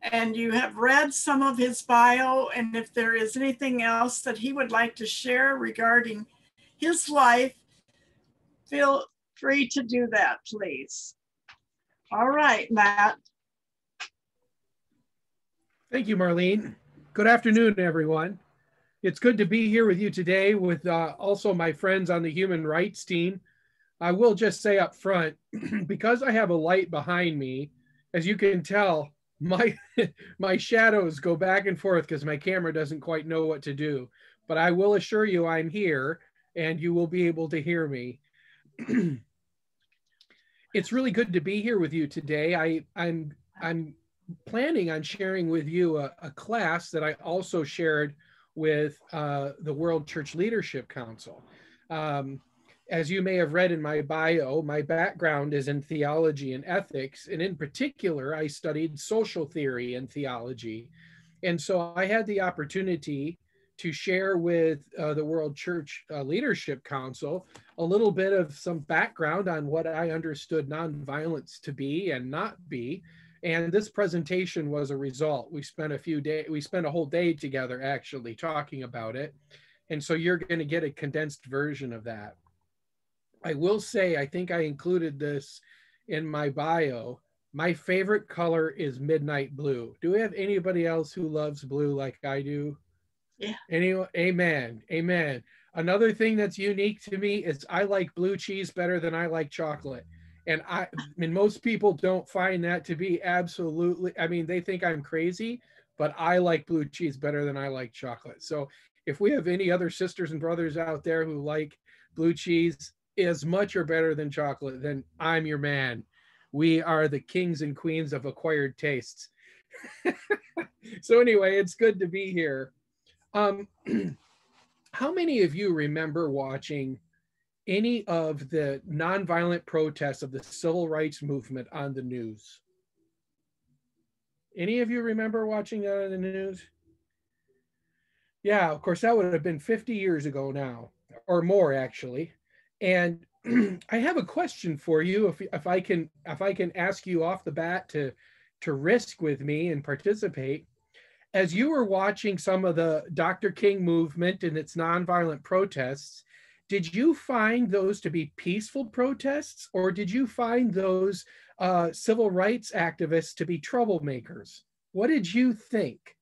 and you have read some of his bio, and if there is anything else that he would like to share regarding his life, feel free to do that, please. All right, Matt. Thank you, Marlene. Good afternoon, everyone. It's good to be here with you today with also my friends on the human rights team. I will just say up front, because I have a light behind me, as you can tell, my shadows go back and forth because my camera doesn't quite know what to do. But I will assure you I'm here and you will be able to hear me. It's really good to be here with you today. I'm planning on sharing with you a class that I also shared with the World Church Leadership Council. As you may have read in my bio, my background is in theology and ethics, and in particular, I studied social theory and theology. And so I had the opportunity to share with the World Church Leadership Council a little bit of some background on what I understood nonviolence to be and not be. And this presentation was a result. We spent a whole day together actually talking about it. And so you're going to get a condensed version of that. I will say, I think I included this in my bio. My favorite color is midnight blue. Do we have anybody else who loves blue like I do? Yeah. Anyone? Amen. Amen. Another thing that's unique to me is I like blue cheese better than I like chocolate. And most people don't find that to be absolutely, they think I'm crazy, but I like blue cheese better than I like chocolate. So if we have any other sisters and brothers out there who like blue cheese as much or better than chocolate, then I'm your man. We are the kings and queens of acquired tastes. So anyway, it's good to be here. How many of you remember watching any of the nonviolent protests of the civil rights movement on the news? Any of you remember watching that on the news? Yeah, of course, that would have been 50 years ago now, or more actually. And I have a question for you, if I can ask you off the bat to risk with me and participate. As you were watching some of the Dr. King movement and its nonviolent protests, did you find those to be peaceful protests, or did you find those civil rights activists to be troublemakers? What did you think?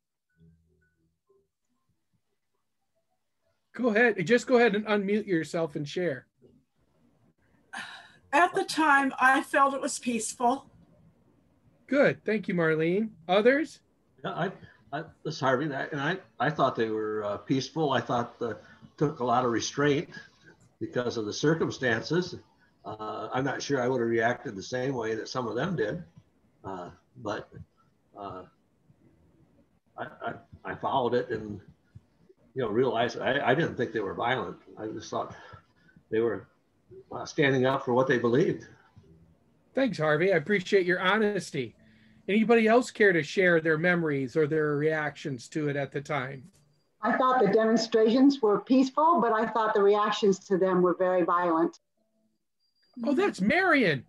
Go ahead, just go ahead and unmute yourself and share. At the time, I felt it was peaceful. Good, thank you, Marlene. Others? Yeah, this is Harvey, and I thought they were peaceful. I thought took a lot of restraint because of the circumstances. I'm not sure I would have reacted the same way that some of them did, but I followed it and realized I didn't think they were violent. I just thought they were standing up for what they believed. Thanks, Harvey. I appreciate your honesty. Anybody else care to share their memories or their reactions to it at the time? I thought the demonstrations were peaceful, but I thought the reactions to them were very violent. Oh, that's Marion.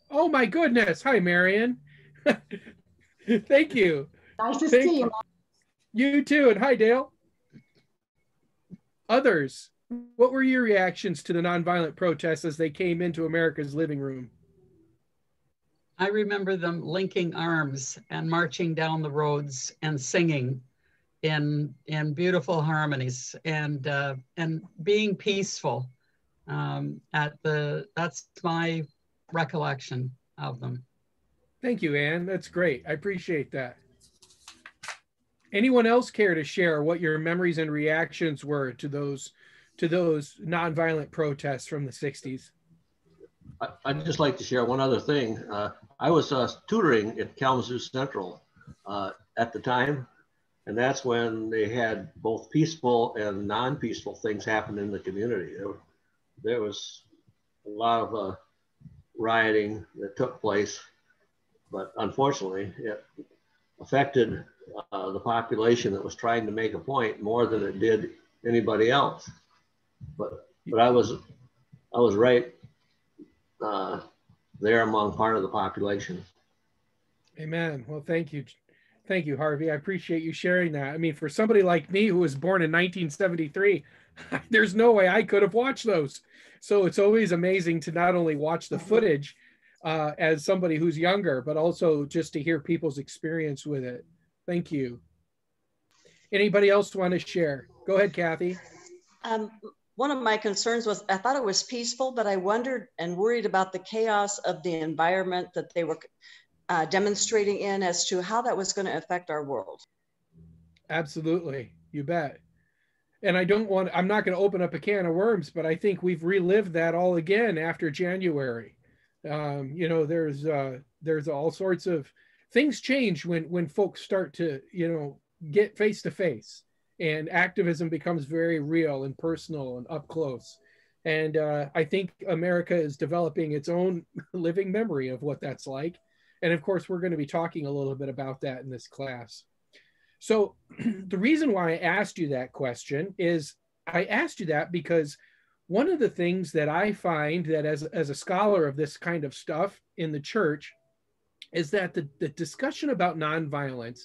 Oh my goodness. Hi, Marion. Thank you. Nice to see you. You too, and hi, Dale. Others, what were your reactions to the nonviolent protests as they came into America's living room? I remember them linking arms and marching down the roads and singing in beautiful harmonies and being peaceful. That's my recollection of them. Thank you, Ann. That's great. I appreciate that. Anyone else care to share what your memories and reactions were to those nonviolent protests from the 60s? I'd just like to share one other thing. I was tutoring at Kalamazoo Central at the time, and that's when they had both peaceful and non-peaceful things happen in the community. There was a lot of rioting that took place, but unfortunately, it affected the population that was trying to make a point more than it did anybody else. But I was right there among part of the population. Amen. Well, thank you. Thank you, Harvey. I appreciate you sharing that. I mean, for somebody like me who was born in 1973, there's no way I could have watched those. So it's always amazing to not only watch the footage as somebody who's younger, but also just to hear people's experience with it. Thank you. Anybody else want to share? Go ahead, Kathy. One of my concerns was, I thought it was peaceful, but I wondered and worried about the chaos of the environment that they were demonstrating in, as to how that was going to affect our world. Absolutely, you bet. And I'm not going to open up a can of worms, but I think we've relived that all again after January. You know, there's all sorts of things change when folks start to, you know, get face to face, and activism becomes very real and personal and up close. And I think America is developing its own living memory of what that's like. And of course, we're going to be talking a little bit about that in this class. So the reason why I asked you that question is I asked you that because one of the things that I find that as a scholar of this kind of stuff in the church is that the discussion about nonviolence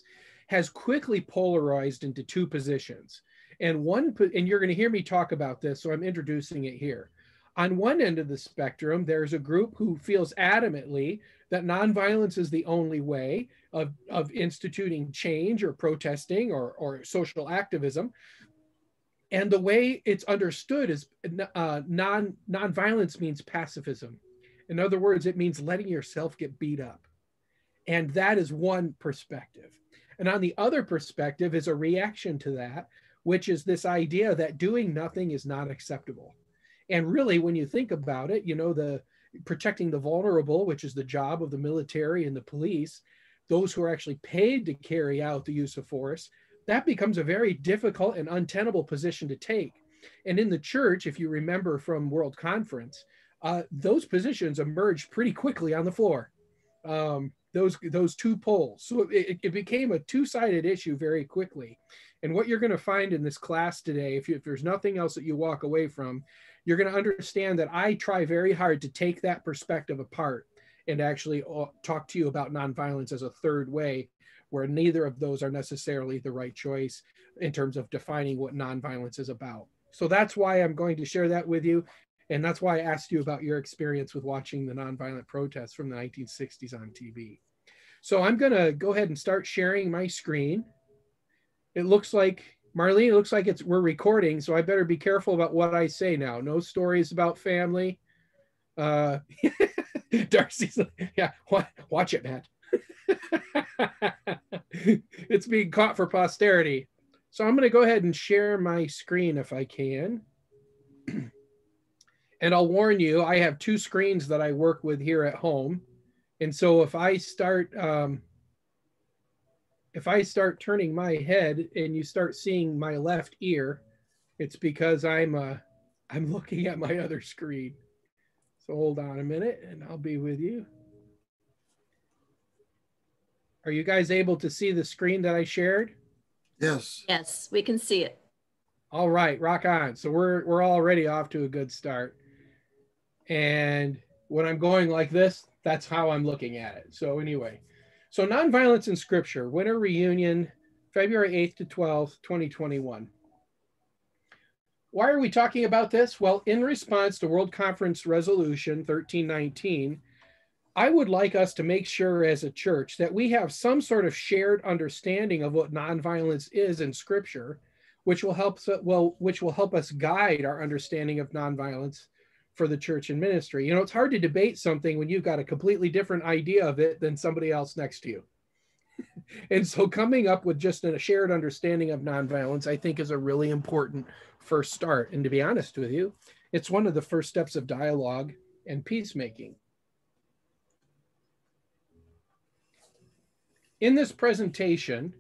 has quickly polarized into two positions. And you're going to hear me talk about this, so I'm introducing it here. On one end of the spectrum, there's a group who feels adamantly that nonviolence is the only way of instituting change or protesting or social activism. And the way it's understood is nonviolence means pacifism. In other words, it means letting yourself get beat up. And that is one perspective. And on the other perspective is a reaction to that, which is this idea that doing nothing is not acceptable. And really, when you think about it, you know, the protecting the vulnerable, which is the job of the military and the police, those who are actually paid to carry out the use of force, that becomes a very difficult and untenable position to take. And in the church, if you remember from World Conference, those positions emerged pretty quickly on the floor. Those two poles. So it became a two-sided issue very quickly. And what you're going to find in this class today, if there's nothing else that you walk away from, you're going to understand that I try very hard to take that perspective apart and actually talk to you about nonviolence as a third way, where neither of those are necessarily the right choice in terms of defining what nonviolence is about. So that's why I'm going to share that with you. And that's why I asked you about your experience with watching the nonviolent protests from the 1960s on TV. So I'm going to go ahead and start sharing my screen. It looks like, Marlene, it looks like we're recording, so I better be careful about what I say now. No stories about family. Darcy's like, yeah, watch it, Matt. It's being caught for posterity. So I'm going to go ahead and share my screen if I can. And I'll warn you, I have two screens that I work with here at home. And so if I start turning my head and you start seeing my left ear, it's because I'm looking at my other screen. So hold on a minute and I'll be with you. Are you guys able to see the screen that I shared? Yes. Yes, we can see it. All right, rock on. So we're already off to a good start. And when I'm going like this, that's how I'm looking at it. So anyway, so Nonviolence in Scripture, Winter Reunion, February 8th to 12th, 2021. Why are we talking about this? Well, in response to World Conference Resolution 1319, I would like us to make sure as a church that we have some sort of shared understanding of what nonviolence is in Scripture, which will help us guide our understanding of nonviolence for the church and ministry. You know, it's hard to debate something when you've got a completely different idea of it than somebody else next to you. And so coming up with just a shared understanding of nonviolence, I think, is a really important first start. And to be honest with you, it's one of the first steps of dialogue and peacemaking. In this presentation,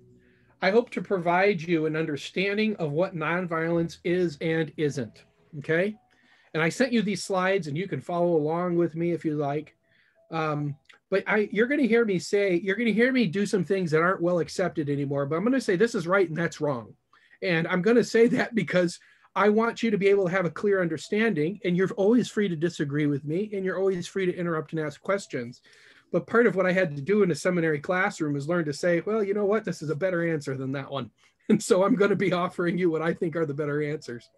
I hope to provide you an understanding of what nonviolence is and isn't, okay? And I sent you these slides and you can follow along with me if you like. But you're going to hear me do some things that aren't well accepted anymore, but I'm going to say this is right and that's wrong. And I'm going to say that because I want you to be able to have a clear understanding, and you're always free to disagree with me and you're always free to interrupt and ask questions. But part of what I had to do in a seminary classroom is learn to say, well, you know what, this is a better answer than that one. And so I'm going to be offering you what I think are the better answers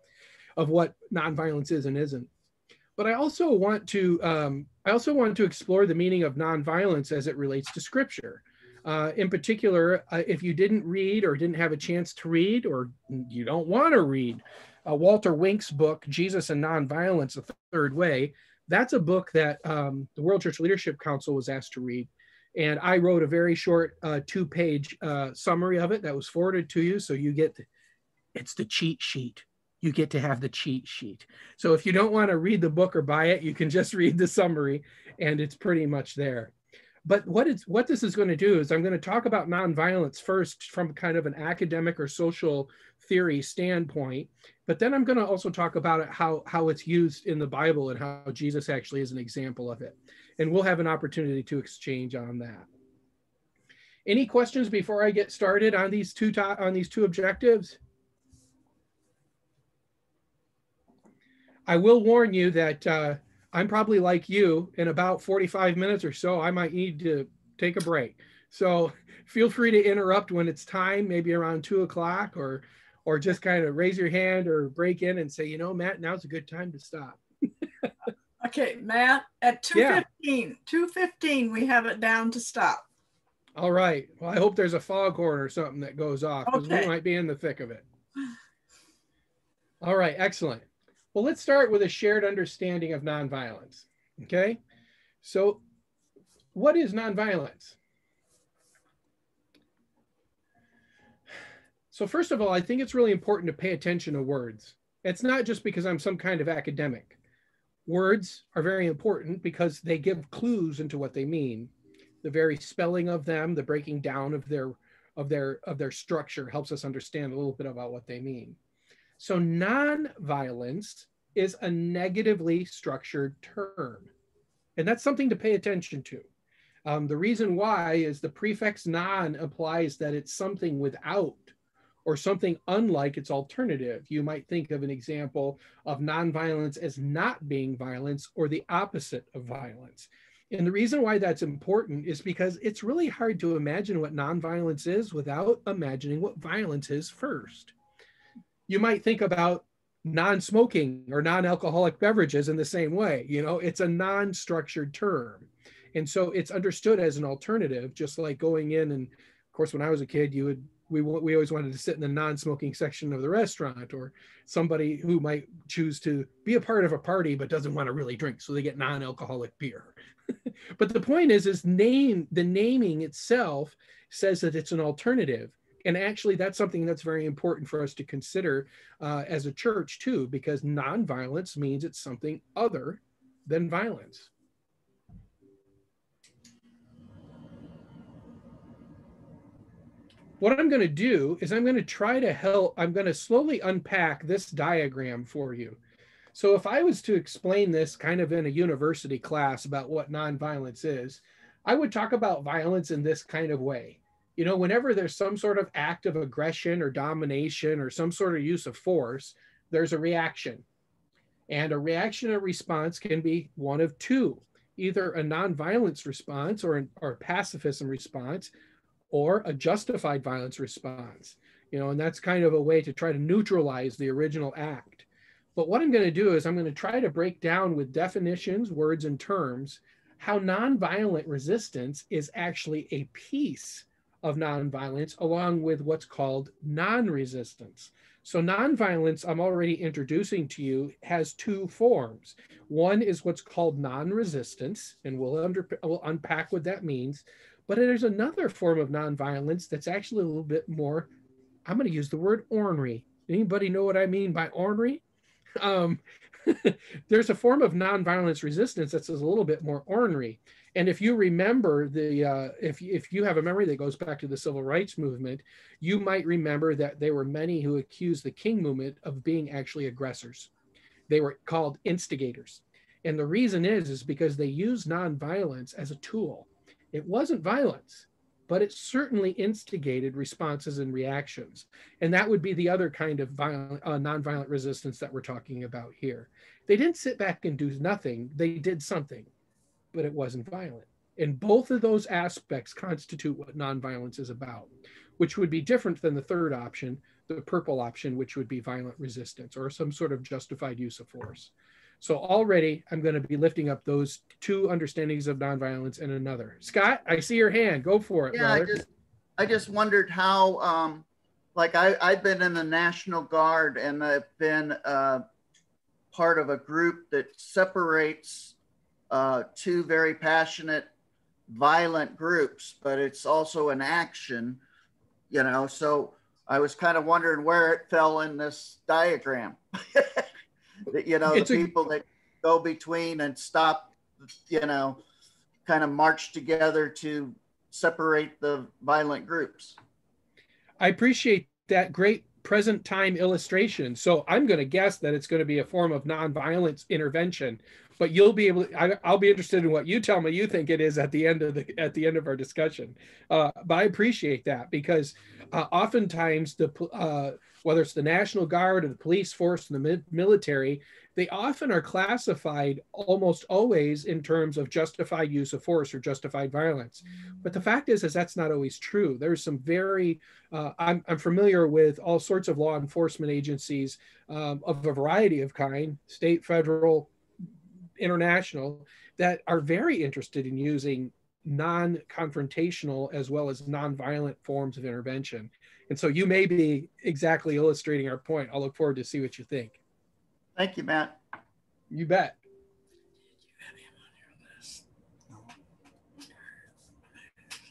of what nonviolence is and isn't. But I also want to explore the meaning of nonviolence as it relates to Scripture. In particular, if you didn't read or didn't have a chance to read, or you don't want to read Walter Wink's book, Jesus and Nonviolence, The Third Way, that's a book that the World Church Leadership Council was asked to read. And I wrote a very short 2-page summary of it that was forwarded to you. So you get, it's the cheat sheet. You get to have the cheat sheet. So if you don't want to read the book or buy it, you can just read the summary and it's pretty much there. But what this is going to do is I'm going to talk about nonviolence first from kind of an academic or social theory standpoint, but then I'm going to also talk about it, how it's used in the Bible and how Jesus actually is an example of it. And we'll have an opportunity to exchange on that. Any questions before I get started on these two objectives? I will warn you that I'm probably like you, in about 45 minutes or so, I might need to take a break. So feel free to interrupt when it's time, maybe around 2 o'clock, or just kind of raise your hand or break in and say, you know, Matt, now's a good time to stop. Okay, Matt, at 2:15, 2:15, we have it down to stop. All right. Well, I hope there's a foghorn or something that goes off, because we might be in the thick of it. All right, excellent. Well, let's start with a shared understanding of nonviolence, okay? So what is nonviolence? So first of all, I think it's really important to pay attention to words. It's not just because I'm some kind of academic. Words are very important because they give clues into what they mean. The very spelling of them, the breaking down of their structure helps us understand a little bit about what they mean. So nonviolence is a negatively structured term, and that's something to pay attention to. The reason why is the prefix non implies that it's something without or something unlike its alternative. You might think of an example of nonviolence as not being violence or the opposite of violence. And the reason why that's important is because it's really hard to imagine what nonviolence is without imagining what violence is first. You might think about non-smoking or non-alcoholic beverages in the same way. You know, it's a non-structured term. And so it's understood as an alternative, just like going in. And of course, when I was a kid, we always wanted to sit in the non-smoking section of the restaurant, or somebody who might choose to be a part of a party but doesn't want to really drink, so they get non-alcoholic beer. But the point is the naming itself says that it's an alternative. And actually, that's something that's very important for us to consider as a church too, because nonviolence means it's something other than violence. What I'm going to do is I'm going to slowly unpack this diagram for you. So if I was to explain this kind of in a university class about what nonviolence is, I would talk about violence in this kind of way. You know, whenever there's some sort of act of aggression or domination or some sort of use of force, there's a reaction. And a reaction or response can be one of two, either a nonviolence response or a pacifism response, or a justified violence response. You know, and that's kind of a way to try to neutralize the original act. But what I'm going to do is I'm going to try to break down with definitions, words, and terms how nonviolent resistance is actually a piece of nonviolence, along with what's called non-resistance. So nonviolence, I'm already introducing to you, has two forms. One is what's called non-resistance, and we'll unpack what that means. But there's another form of nonviolence that's actually a little bit more, I'm going to use the word ornery. Anybody know what I mean by ornery? There's a form of nonviolence resistance that's a little bit more ornery. And if you remember if you have a memory that goes back to the civil rights movement, you might remember that there were many who accused the King movement of being actually aggressors. They were called instigators. And the reason is because they used nonviolence as a tool. It wasn't violence, but it certainly instigated responses and reactions. And that would be the other kind of nonviolent resistance that we're talking about here. They didn't sit back and do nothing. They did something, but it wasn't violent. And both of those aspects constitute what nonviolence is about, which would be different than the third option, the purple option, which would be violent resistance or some sort of justified use of force. So already I'm going to be lifting up those two understandings of nonviolence and another. Scott, I see your hand. Go for it, Yeah, brother. I just wondered how, like I've been in the National Guard, and I've been part of a group that separates two very passionate, violent groups, but it's also an action, you know, so I was kind of wondering where it fell in this diagram. You know, the people that go between and stop, you know, kind of march together to separate the violent groups. I appreciate that great present time illustration. So I'm going to guess that it's going to be a form of nonviolence intervention, but you'll be able to, I'll be interested in what you tell me you think it is at the end of our discussion. But I appreciate that, because oftentimes whether it's the National Guard or the police force and the military, they often are classified almost always in terms of justified use of force or justified violence. But the fact is that's not always true. There's some very, I'm familiar with all sorts of law enforcement agencies of a variety of kind, state, federal, international, that are very interested in using non-confrontational as well as non-violent forms of intervention. And so you may be exactly illustrating our point. I'll look forward to see what you think. Thank you, Matt. You bet.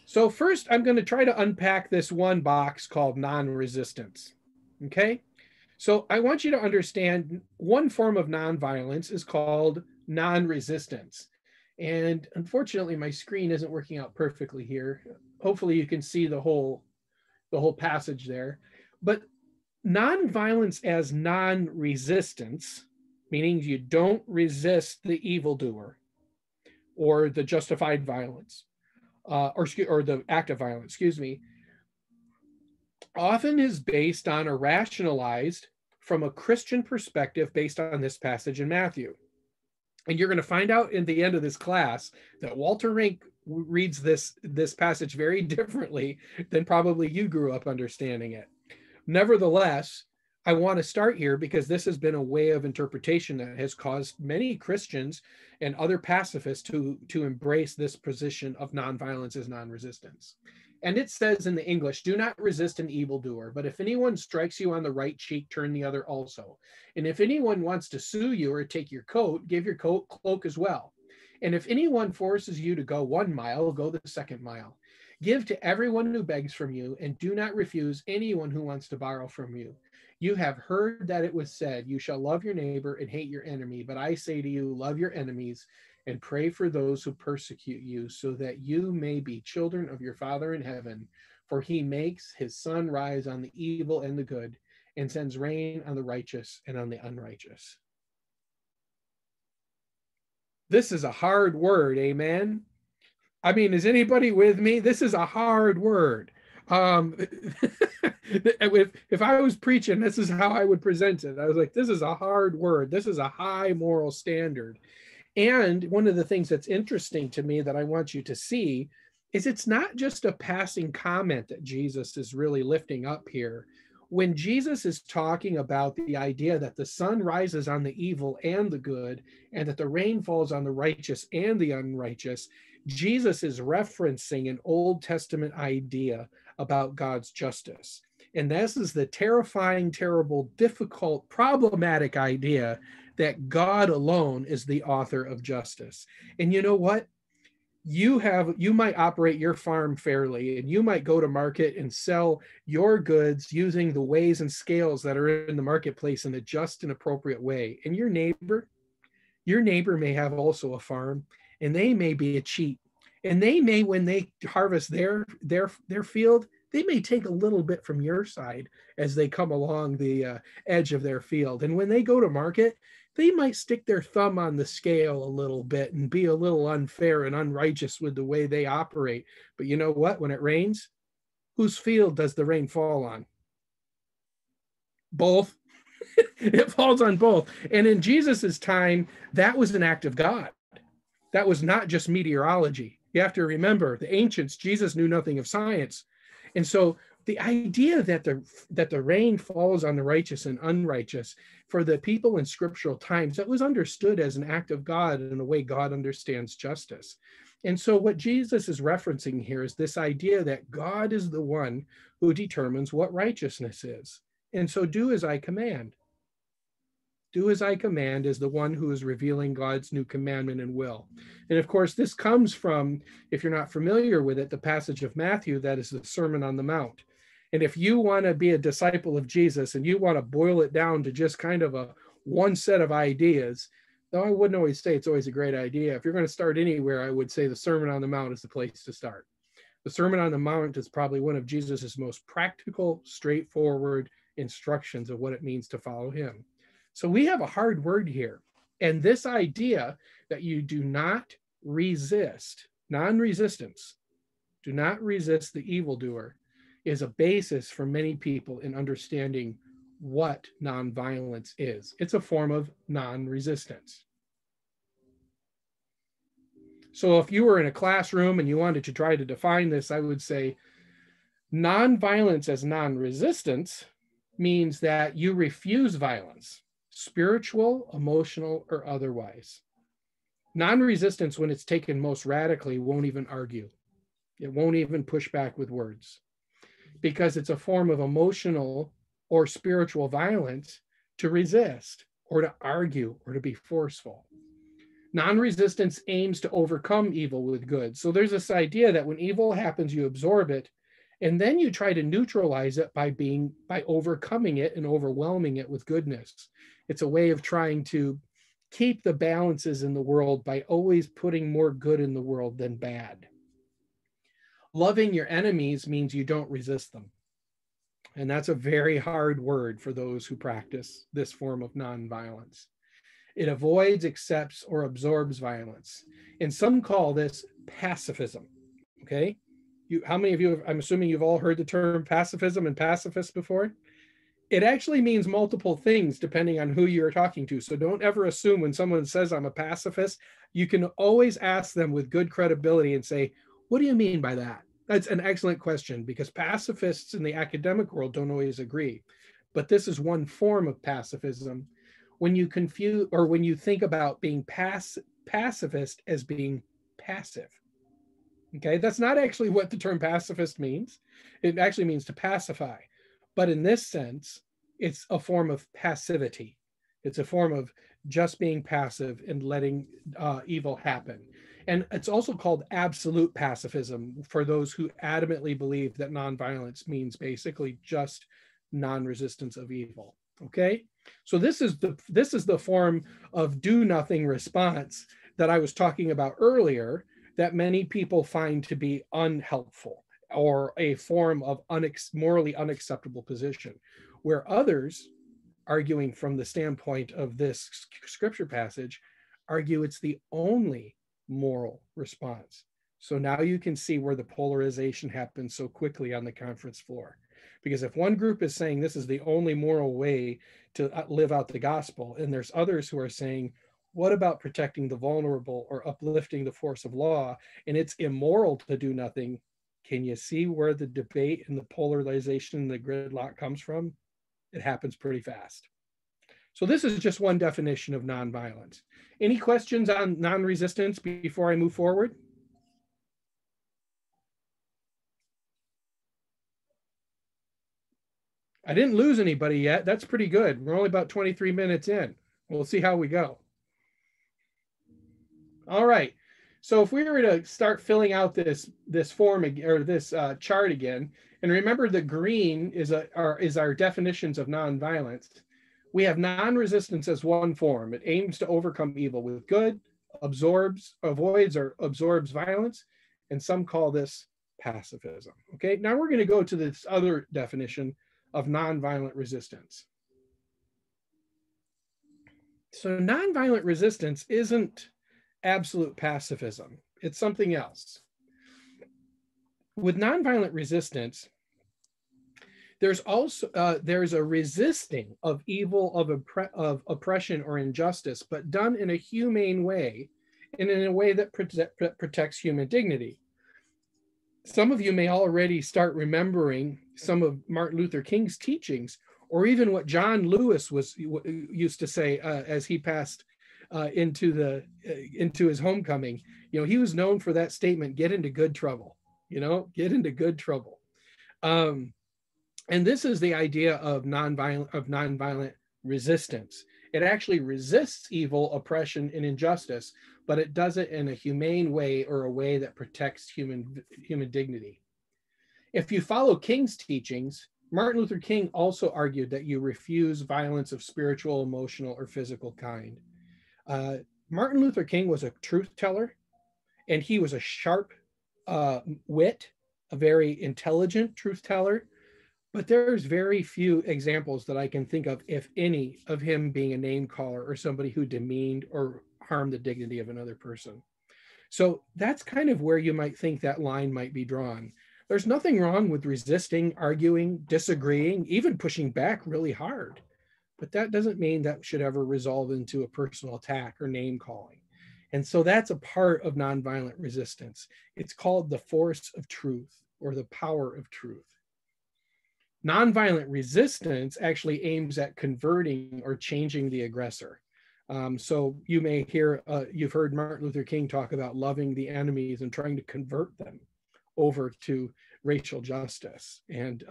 So first, I'm going to try to unpack this one box called non-resistance. Okay? So I want you to understand one form of nonviolence is called non-resistance. And unfortunately, my screen isn't working out perfectly here. Hopefully you can see the whole passage there. But nonviolence as non-resistance, meaning you don't resist the evildoer or the justified violence, or the act of violence, excuse me, often is based on or rationalized from a Christian perspective based on this passage in Matthew. And you're going to find out in the end of this class that Walter Rink reads this passage very differently than probably you grew up understanding it. Nevertheless, I want to start here because this has been a way of interpretation that has caused many Christians and other pacifists to embrace this position of nonviolence as non-resistance. And it says in the English, do not resist an evildoer, but if anyone strikes you on the right cheek, turn the other also. And if anyone wants to sue you or take your coat, give your cloak as well. And if anyone forces you to go 1 mile, go the 2nd mile. Give to everyone who begs from you, and do not refuse anyone who wants to borrow from you. You have heard that it was said, you shall love your neighbor and hate your enemy. But I say to you, love your enemies and pray for those who persecute you, so that you may be children of your Father in heaven. For he makes his sun rise on the evil and the good, and sends rain on the righteous and on the unrighteous. This is a hard word, amen? I mean, is anybody with me? This is a hard word. If I was preaching, this is how I would present it. I was like, this is a hard word. This is a high moral standard. And one of the things that's interesting to me that I want you to see is it's not just a passing comment that Jesus is really lifting up here. When Jesus is talking about the idea that the sun rises on the evil and the good, and that the rain falls on the righteous and the unrighteous, Jesus is referencing an Old Testament idea about God's justice. And this is the terrifying, terrible, difficult, problematic idea that God alone is the author of justice. And you know what? You might operate your farm fairly, and you might go to market and sell your goods using the weighs and scales that are in the marketplace in a just and appropriate way. And your neighbor may have also a farm, and they may be a cheat. And they may, when they harvest their field, they may take a little bit from your side as they come along the edge of their field. And when they go to market, they might stick their thumb on the scale a little bit and be a little unfair and unrighteous with the way they operate. But you know what? When it rains, whose field does the rain fall on? Both. It falls on both. And in Jesus's time, that was an act of God. That was not just meteorology. You have to remember the ancients, Jesus knew nothing of science. And so the idea that the rain falls on the righteous and unrighteous, for the people in scriptural times, that was understood as an act of God in a way God understands justice. And so what Jesus is referencing here is this idea that God is the one who determines what righteousness is. And so do as I command. Do as I command is the one who is revealing God's new commandment and will. And of course, this comes from, if you're not familiar with it, the passage of Matthew, that is the Sermon on the Mount. And if you want to be a disciple of Jesus and you want to boil it down to just kind of one set of ideas, though I wouldn't always say it's always a great idea. If you're going to start anywhere, I would say the Sermon on the Mount is the place to start. The Sermon on the Mount is probably one of Jesus's most practical, straightforward instructions of what it means to follow him. So we have a hard word here. And this idea that you do not resist, non-resistance, do not resist the evildoer, is a basis for many people in understanding what nonviolence is. It's a form of non-resistance. So if you were in a classroom and you wanted to try to define this, I would say nonviolence as non-resistance means that you refuse violence, spiritual, emotional, or otherwise. Non-resistance, when it's taken most radically, won't even argue. It won't even push back with words, because it's a form of emotional or spiritual violence to resist or to argue or to be forceful. Non-resistance aims to overcome evil with good. So there's this idea that when evil happens, you absorb it, and then you try to neutralize it by overcoming it and overwhelming it with goodness. It's a way of trying to keep the balances in the world by always putting more good in the world than bad. Loving your enemies means you don't resist them. And that's a very hard word for those who practice this form of nonviolence. It avoids, accepts, or absorbs violence. And some call this pacifism, okay? How many of you, I'm assuming you've all heard the term pacifism and pacifist before? It actually means multiple things depending on who you're talking to. So don't ever assume when someone says I'm a pacifist, you can always ask them with good credibility and say, what do you mean by that? That's an excellent question, because pacifists in the academic world don't always agree. But this is one form of pacifism. When you confuse, or when you think about being pacifist as being passive. Okay, that's not actually what the term pacifist means. It actually means to pacify. But in this sense, it's a form of passivity. It's a form of just being passive and letting evil happen. And it's also called absolute pacifism for those who adamantly believe that nonviolence means basically just non-resistance of evil. Okay, so this is the form of do-nothing response that I was talking about earlier, that many people find to be unhelpful or a form of morally unacceptable position, where others, arguing from the standpoint of this scripture passage, argue it's the only moral response. So now you can see where the polarization happens so quickly on the conference floor. Because if one group is saying this is the only moral way to live out the gospel, and there's others who are saying, what about protecting the vulnerable or uplifting the force of law, and it's immoral to do nothing? Can you see where the debate and the polarization and the gridlock comes from? It happens pretty fast. So this is just one definition of nonviolence. Any questions on non-resistance before I move forward? I didn't lose anybody yet. That's pretty good. We're only about 23 minutes in. We'll see how we go. All right. So if we were to start filling out this form or this chart again, and remember the green is our definitions of nonviolence. We have non-resistance as one form. It aims to overcome evil with good, avoids or absorbs violence, and some call this pacifism. Okay, now we're going to go to this other definition of nonviolent resistance. So nonviolent resistance isn't absolute pacifism. It's something else. With nonviolent resistance, there's a resisting of evil, of oppression or injustice, but done in a humane way and in a way that protects human dignity. Some of you may already start remembering some of Martin Luther King's teachings, or even what John Lewis used to say as he passed into his homecoming. You know, he was known for that statement: "Get into good trouble." You know, get into good trouble. And this is the idea of nonviolent resistance. It actually resists evil, oppression, and injustice, but it does it in a humane way, or a way that protects human dignity. If you follow King's teachings, Martin Luther King also argued that you refuse violence of spiritual, emotional, or physical kind. Martin Luther King was a truth teller, and he was a sharp wit, a very intelligent truth teller. But there's very few examples that I can think of, if any, of him being a name caller or somebody who demeaned or harmed the dignity of another person. So that's kind of where you might think that line might be drawn. There's nothing wrong with resisting, arguing, disagreeing, even pushing back really hard. But that doesn't mean that should ever resolve into a personal attack or name calling. And so that's a part of nonviolent resistance. It's called the force of truth, or the power of truth. Nonviolent resistance actually aims at converting or changing the aggressor. So you may hear, you've heard Martin Luther King talk about loving the enemies and trying to convert them over to racial justice and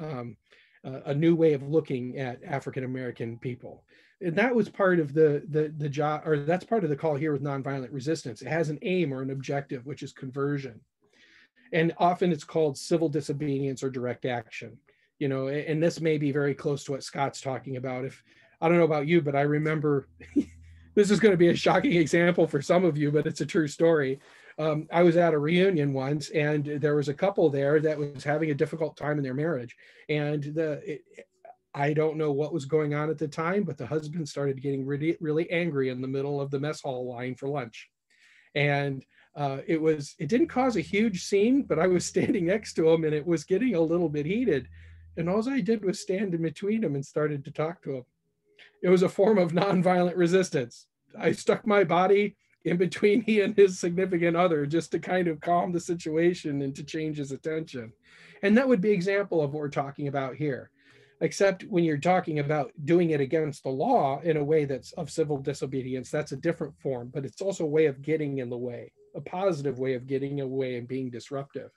a new way of looking at African-American people. And that was part of the job, or that's part of the call here with nonviolent resistance. It has an aim or an objective, which is conversion. And often it's called civil disobedience or direct action. You know, and this may be very close to what Scott's talking about. If I don't know about you, but I remember, this is going to be a shocking example for some of you, but it's a true story. I was at a reunion once, and there was a couple there that was having a difficult time in their marriage. And I don't know what was going on at the time, but the husband started getting really, really angry in the middle of the mess hall line for lunch. And it didn't cause a huge scene, but I was standing next to him, and it was getting a little bit heated. And all I did was stand in between him and started to talk to him. It was a form of nonviolent resistance. I stuck my body in between he and his significant other just to kind of calm the situation and to change his attention. And that would be an example of what we're talking about here. Except when you're talking about doing it against the law in a way that's of civil disobedience, that's a different form, but it's also a way of getting in the way, a positive way of getting away and being disruptive.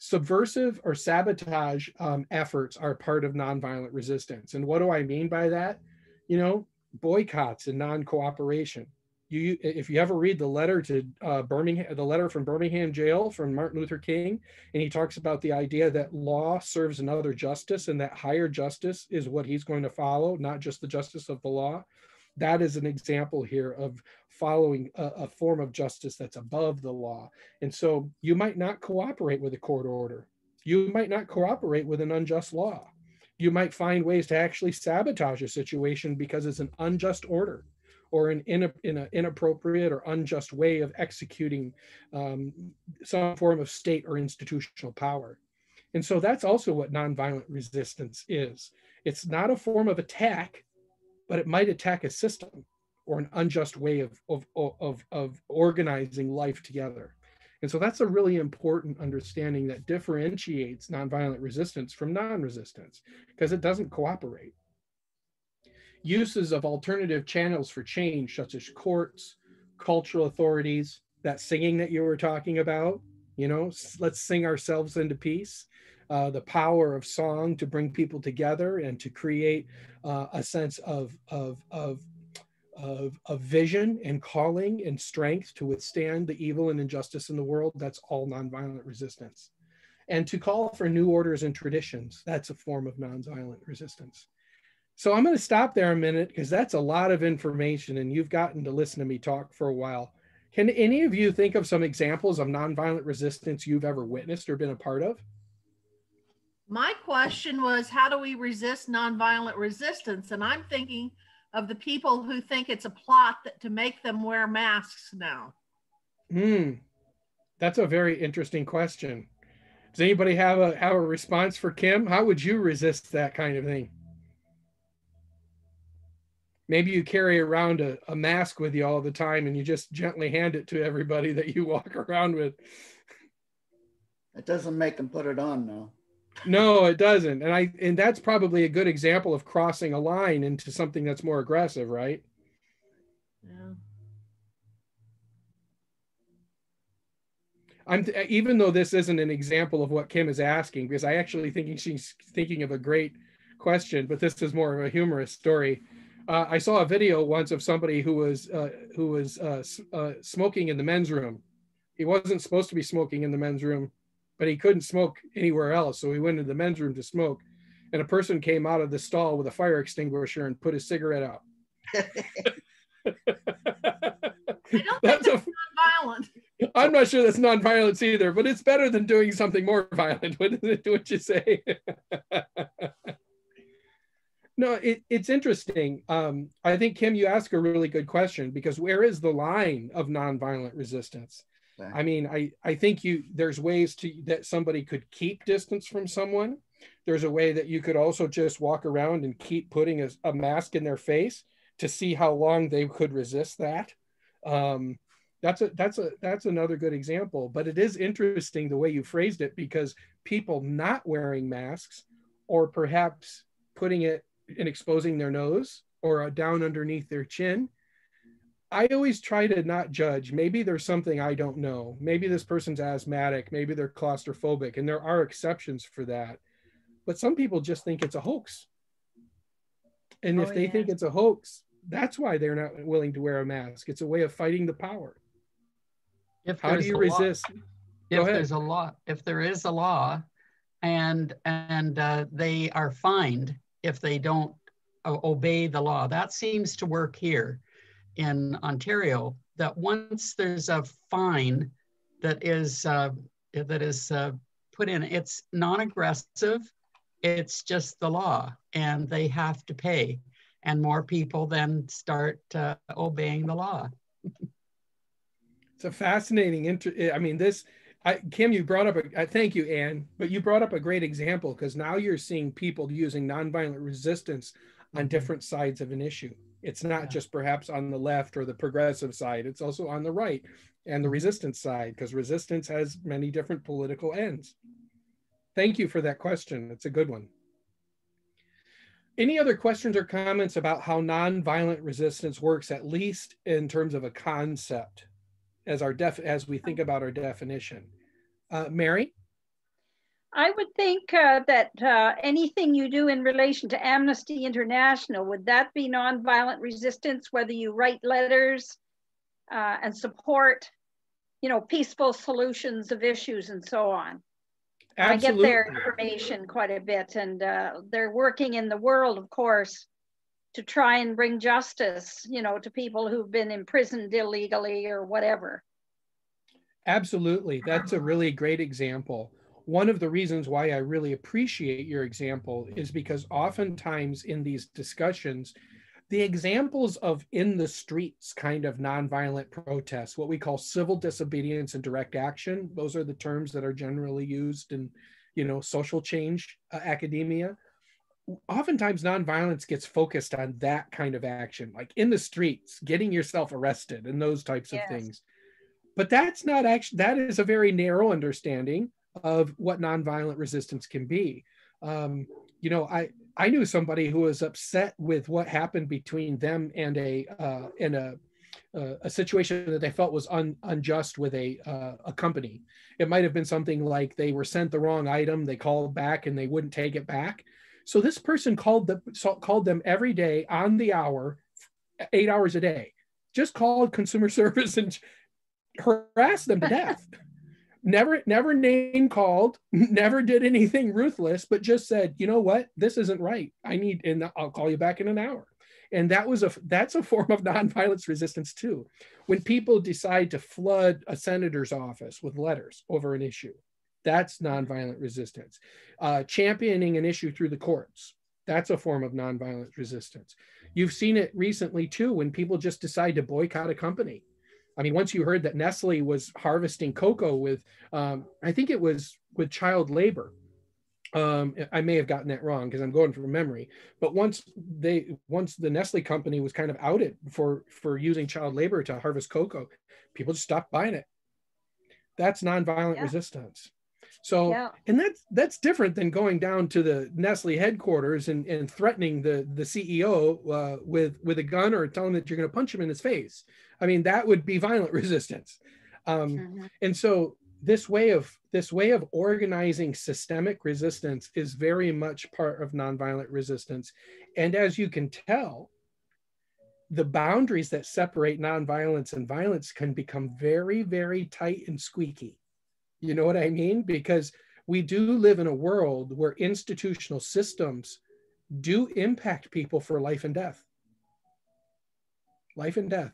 Subversive or sabotage efforts are part of nonviolent resistance. And what do I mean by that? You know, boycotts and non-cooperation. If you ever read the letter to Birmingham, the letter from Birmingham jail from Martin Luther King, and he talks about the idea that law serves another justice, and that higher justice is what he's going to follow, not just the justice of the law. That is an example here of following a form of justice that's above the law. And so you might not cooperate with a court order. You might not cooperate with an unjust law. You might find ways to actually sabotage a situation because it's an unjust order, or an inappropriate or unjust way of executing some form of state or institutional power. And so that's also what nonviolent resistance is. It's not a form of attack, but it might attack a system or an unjust way of organizing life together. And so that's a really important understanding that differentiates nonviolent resistance from non-resistance, because it doesn't cooperate. Uses of alternative channels for change, such as courts, cultural authorities, that singing that you were talking about, you know, let's sing ourselves into peace. The power of song to bring people together and to create a sense of vision and calling and strength to withstand the evil and injustice in the world. That's all nonviolent resistance. And to call for new orders and traditions, that's a form of nonviolent resistance. So I'm going to stop there a minute, because that's a lot of information, and you've gotten to listen to me talk for a while. Can any of you think of some examples of nonviolent resistance you've ever witnessed or been a part of? My question was, how do we resist nonviolent resistance? And I'm thinking of the people who think it's a plot to make them wear masks now. That's a very interesting question. Does anybody have a response for Kim? How would you resist that kind of thing? Maybe you carry around a mask with you all the time and you just gently hand it to everybody that you walk around with. It doesn't make them put it on, though. No, it doesn't. And that's probably a good example of crossing a line into something that's more aggressive, right? Yeah. Even though this isn't an example of what Kim is asking, because I actually think she's thinking of a great question, but this is more of a humorous story. I saw a video once of somebody who was smoking in the men's room. He wasn't supposed to be smoking in the men's room, but he couldn't smoke anywhere else. So he went into the men's room to smoke. And a person came out of the stall with a fire extinguisher and put his cigarette out. I don't think that's nonviolent. I'm not sure that's nonviolence either, but it's better than doing something more violent. Wouldn't you say? No, it's interesting. I think, Kim, you ask a really good question, because where is the line of nonviolent resistance? Okay. I mean, I think there's ways that somebody could keep distance from someone. There's a way that you could also just walk around and keep putting a mask in their face to see how long they could resist that. That's another good example. But it is interesting the way you phrased it, because people not wearing masks, or perhaps putting it and exposing their nose or down underneath their chin, I always try to not judge. Maybe there's something I don't know. Maybe this person's asthmatic, maybe they're claustrophobic, and there are exceptions for that. But some people just think it's a hoax. And if they think it's a hoax, that's why they're not willing to wear a mask. It's a way of fighting the power. How do you resist? If there's a law, if there is a law, and they are fined if they don't obey the law. That seems to work here in Ontario, that once there's a fine that is put in, it's non-aggressive, it's just the law, and they have to pay. And more people then start obeying the law. It's a fascinating, Kim, you brought up, thank you, Anne, but you brought up a great example, because now you're seeing people using nonviolent resistance on different sides of an issue. It's not just perhaps on the left or the progressive side, it's also on the right and the resistance side, because resistance has many different political ends. Thank you for that question. It's a good one. Any other questions or comments about how nonviolent resistance works, at least in terms of a concept, as we think about our definition? Mary? I would think that anything you do in relation to Amnesty International, would that be nonviolent resistance, whether you write letters and support, peaceful solutions of issues and so on? Absolutely. I get their information quite a bit, and they're working in the world, of course, to try and bring justice, to people who've been imprisoned illegally or whatever. Absolutely. That's a really great example. One of the reasons why I really appreciate your example is because oftentimes in these discussions, the examples of in the streets kind of nonviolent protests, what we call civil disobedience and direct action, those are the terms that are generally used in, social change academia. Oftentimes nonviolence gets focused on that kind of action, like in the streets, getting yourself arrested and those types of things. But that's not actually, that is a very narrow understanding of what nonviolent resistance can be. I knew somebody who was upset with what happened between them and a situation that they felt was unjust with a company. It might have been something like they were sent the wrong item, they called back and they wouldn't take it back. So this person called them every day on the hour, 8 hours a day, just called consumer service and harassed them to death. Never name called, never did anything ruthless, but just said, you know what, this isn't right. And I'll call you back in an hour. And that's a form of nonviolence resistance too. When people decide to flood a senator's office with letters over an issue, that's nonviolent resistance. Championing an issue through the courts, that's a form of nonviolent resistance. You've seen it recently too, when people just decide to boycott a company. I mean, once you heard that Nestle was harvesting cocoa with, I think it was with child labor, I may have gotten that wrong because I'm going from memory, but once the Nestle company was kind of outed for using child labor to harvest cocoa, people just stopped buying it. That's nonviolent resistance. So, and that's different than going down to the Nestle headquarters and threatening the CEO with a gun or telling him that you're going to punch him in his face. I mean, that would be violent resistance. And so this way of organizing systemic resistance is very much part of nonviolent resistance. And as you can tell, the boundaries that separate nonviolence and violence can become very, very tight and squeaky. You know what I mean? Because we do live in a world where institutional systems do impact people for life and death. Life and death.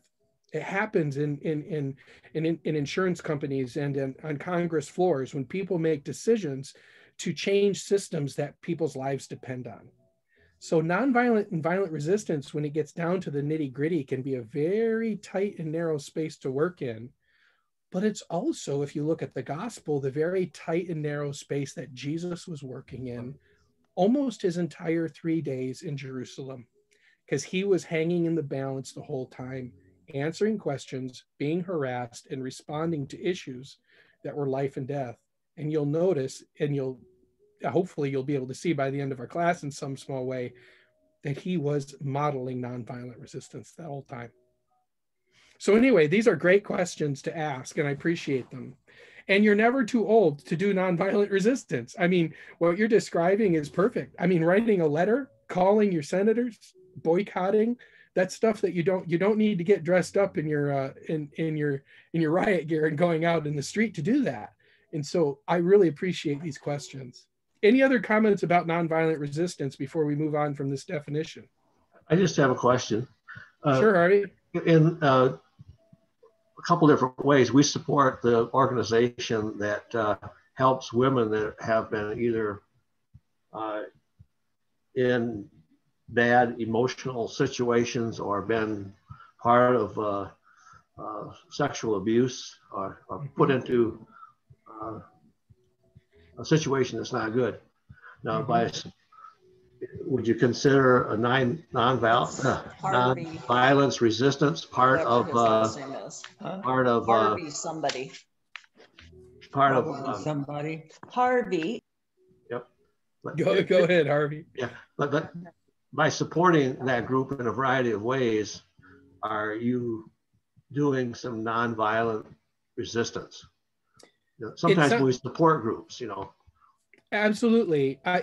It happens in insurance companies and on Congress floors when people make decisions to change systems that people's lives depend on. So nonviolent and violent resistance, when it gets down to the nitty gritty, can be a very tight and narrow space to work in. But it's also, if you look at the gospel, the very tight and narrow space that Jesus was working in almost his entire 3 days in Jerusalem, because he was hanging in the balance the whole time, answering questions, being harassed, and responding to issues that were life and death. And you'll notice, and hopefully you'll be able to see by the end of our class in some small way, that he was modeling nonviolent resistance that whole time. So anyway, these are great questions to ask, and I appreciate them. And you're never too old to do nonviolent resistance. I mean, what you're describing is perfect. I mean, writing a letter, calling your senators, boycotting, that's stuff that you don't need to get dressed up in your riot gear and going out in the street to do that. And so I really appreciate these questions. Any other comments about nonviolent resistance before we move on from this definition? I just have a question. Sure, Harvey. In a couple different ways, we support the organization that helps women that have been either in bad emotional situations or been part of sexual abuse or put into a situation that's not good. Now, would you consider a nonviolence resistance part of somebody? Harvey. Yep. Go ahead, Harvey. Yeah, but by supporting that group in a variety of ways, are you doing some nonviolent resistance? Sometimes we support groups, Absolutely. I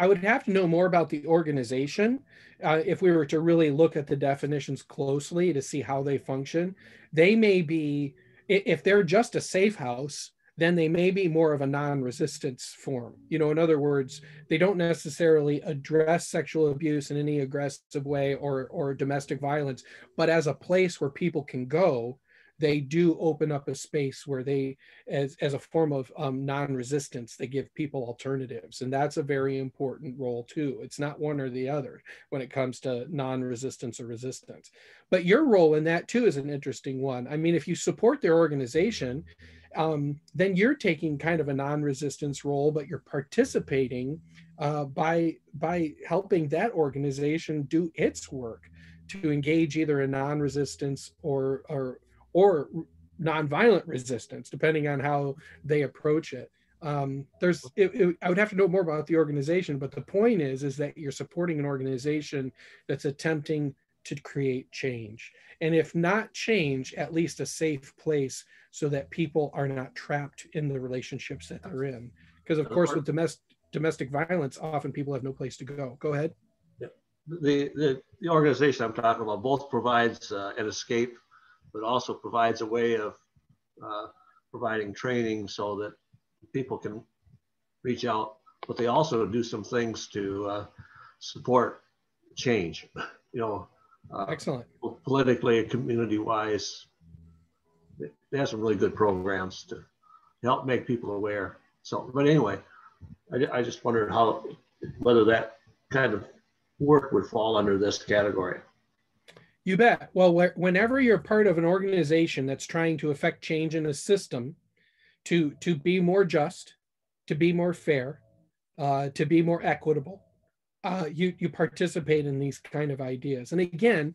would have to know more about the organization if we were to really look at the definitions closely to see how they function. They may be, if they're just a safe house, then they may be more of a non-resistance form. In other words, they don't necessarily address sexual abuse in any aggressive way or domestic violence, but as a place where people can go, they do open up a space where they, as a form of non-resistance, they give people alternatives. And that's a very important role too. It's not one or the other when it comes to non-resistance or resistance. But your role in that too is an interesting one. I mean, if you support their organization, then you're taking kind of a non-resistance role, but you're participating by helping that organization do its work to engage either in non-resistance or nonviolent resistance, depending on how they approach it. I would have to know more about the organization, but the point is that you're supporting an organization that's attempting to create change. And if not change, at least a safe place so that people are not trapped in the relationships that they're in. Because of course, with domestic violence, often people have no place to go. Go ahead. Yeah. The organization I'm talking about both provides an escape, but also provides a way of providing training so that people can reach out, but they also do some things to support change, Excellent. Politically and community-wise. They have some really good programs to help make people aware. So, but anyway, I just wondered whether that kind of work would fall under this category. You bet. Well, whenever you're part of an organization that's trying to affect change in a system to be more just, to be more fair, to be more equitable. You participate in these kind of ideas. And again,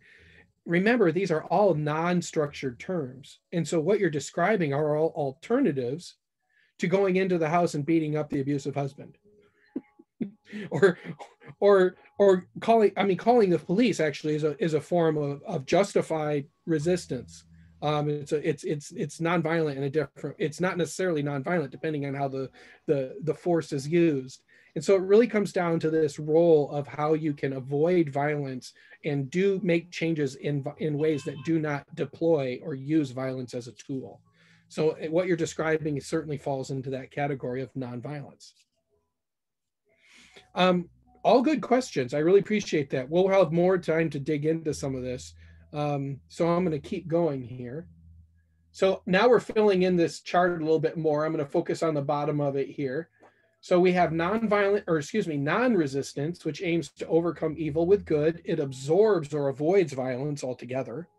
remember, these are all non-structured terms. And so what you're describing are all alternatives to going into the house and beating up the abusive husband. or calling the police actually is a form of justified resistance. It's nonviolent in a different, it's not necessarily nonviolent depending on how the force is used. And so it really comes down to this role of how you can avoid violence and do make changes in ways that do not deploy or use violence as a tool. So what you're describing certainly falls into that category of nonviolence. All good questions. I really appreciate that. We'll have more time to dig into some of this. So I'm going to keep going here. So now we're filling in this chart a little bit more. I'm going to focus on the bottom of it here. So we have non-resistance, which aims to overcome evil with good. It absorbs or avoids violence altogether.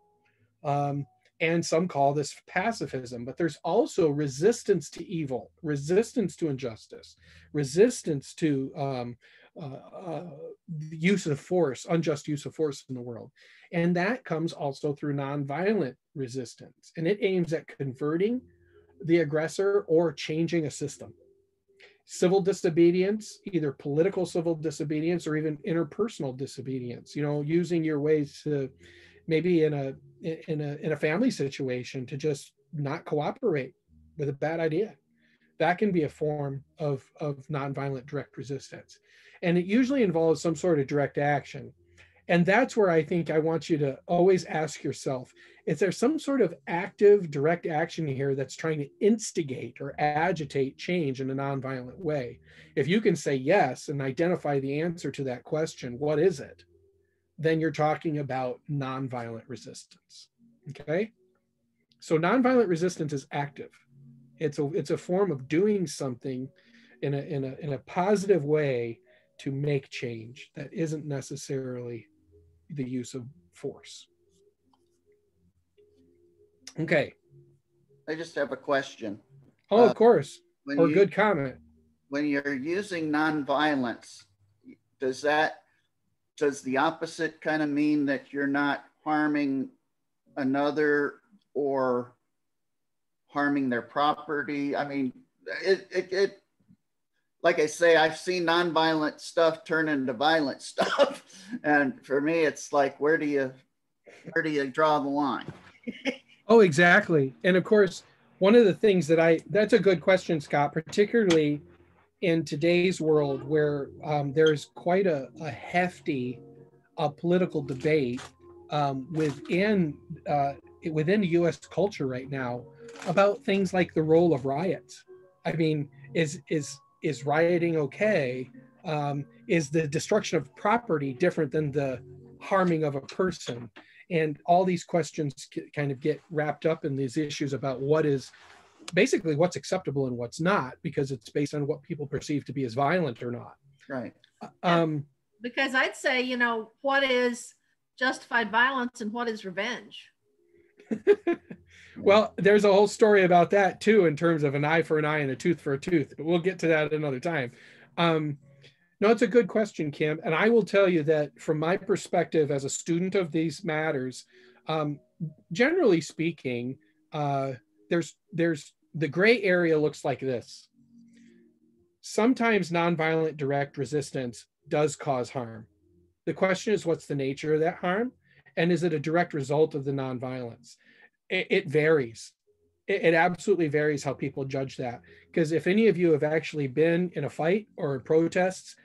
And some call this pacifism, but there's also resistance to evil, resistance to injustice, resistance to use of force, unjust use of force in the world. And that comes also through nonviolent resistance. And it aims at converting the aggressor or changing a system. Civil disobedience, either political civil disobedience or even interpersonal disobedience, using your ways to maybe in a family situation to just not cooperate with a bad idea. That can be a form of nonviolent direct resistance. And it usually involves some sort of direct action. And that's where I think I want you to always ask yourself, is there some sort of active direct action here that's trying to instigate or agitate change in a nonviolent way? If you can say yes and identify the answer to that question, what is it? Then you're talking about nonviolent resistance. Okay? So nonviolent resistance is active. It's a form of doing something in a positive way to make change that isn't necessarily the use of force. Okay. I just have a question. Oh, of course. Or good comment. When you're using nonviolence, does the opposite kind of mean that you're not harming another or harming their property? I mean, it like I say, I've seen nonviolent stuff turn into violent stuff. And for me, it's like, where do you draw the line? Oh, exactly. And of course, one of the things that's a good question, Scott, particularly in today's world where there's quite a hefty political debate within the U.S. culture right now about things like the role of riots. I mean, is rioting okay? Is the destruction of property different than the harming of a person? And all these questions kind of get wrapped up in these issues about what's acceptable and what's not, because it's based on what people perceive to be as violent or not. Right. Because I'd say, what is justified violence and what is revenge? Well, there's a whole story about that too, in terms of an eye for an eye and a tooth for a tooth, but we'll get to that another time. No, it's a good question, Kim. And I will tell you that from my perspective as a student of these matters, generally speaking, there's the gray area looks like this. Sometimes nonviolent direct resistance does cause harm. The question is, what's the nature of that harm? And is it a direct result of the nonviolence? It varies. It absolutely varies how people judge that. Because if any of you have actually been in a fight or in protests,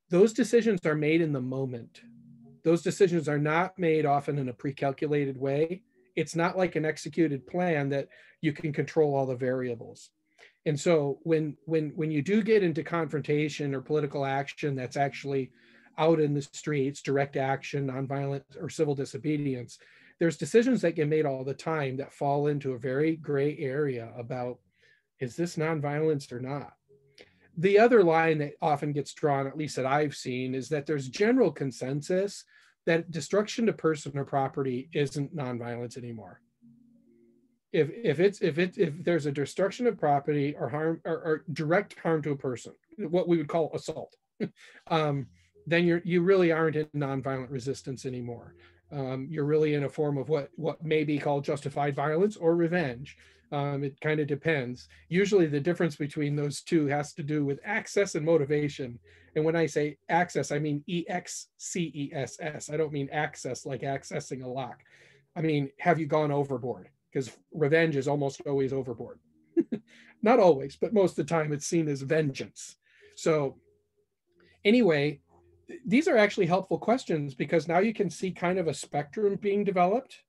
those decisions are made in the moment. Those decisions are not made often in a pre-calculated way. It's not like an executed plan that you can control all the variables. And so when you do get into confrontation or political action that's actually out in the streets, direct action, nonviolent or civil disobedience, there's decisions that get made all the time that fall into a very gray area about, is this nonviolence or not? The other line that often gets drawn, at least that I've seen, is that there's general consensus that destruction to person or property isn't nonviolence anymore. If there's a destruction of property or harm or direct harm to a person, what we would call assault, then you really aren't in nonviolent resistance anymore. You're really in a form of what may be called justified violence or revenge. It kind of depends. Usually the difference between those two has to do with access and motivation. And when I say access, I mean EXCESS. I don't mean access like accessing a lock. I mean, have you gone overboard? Because revenge is almost always overboard. Not always, but most of the time it's seen as vengeance. So anyway, these are actually helpful questions because now you can see kind of a spectrum being developed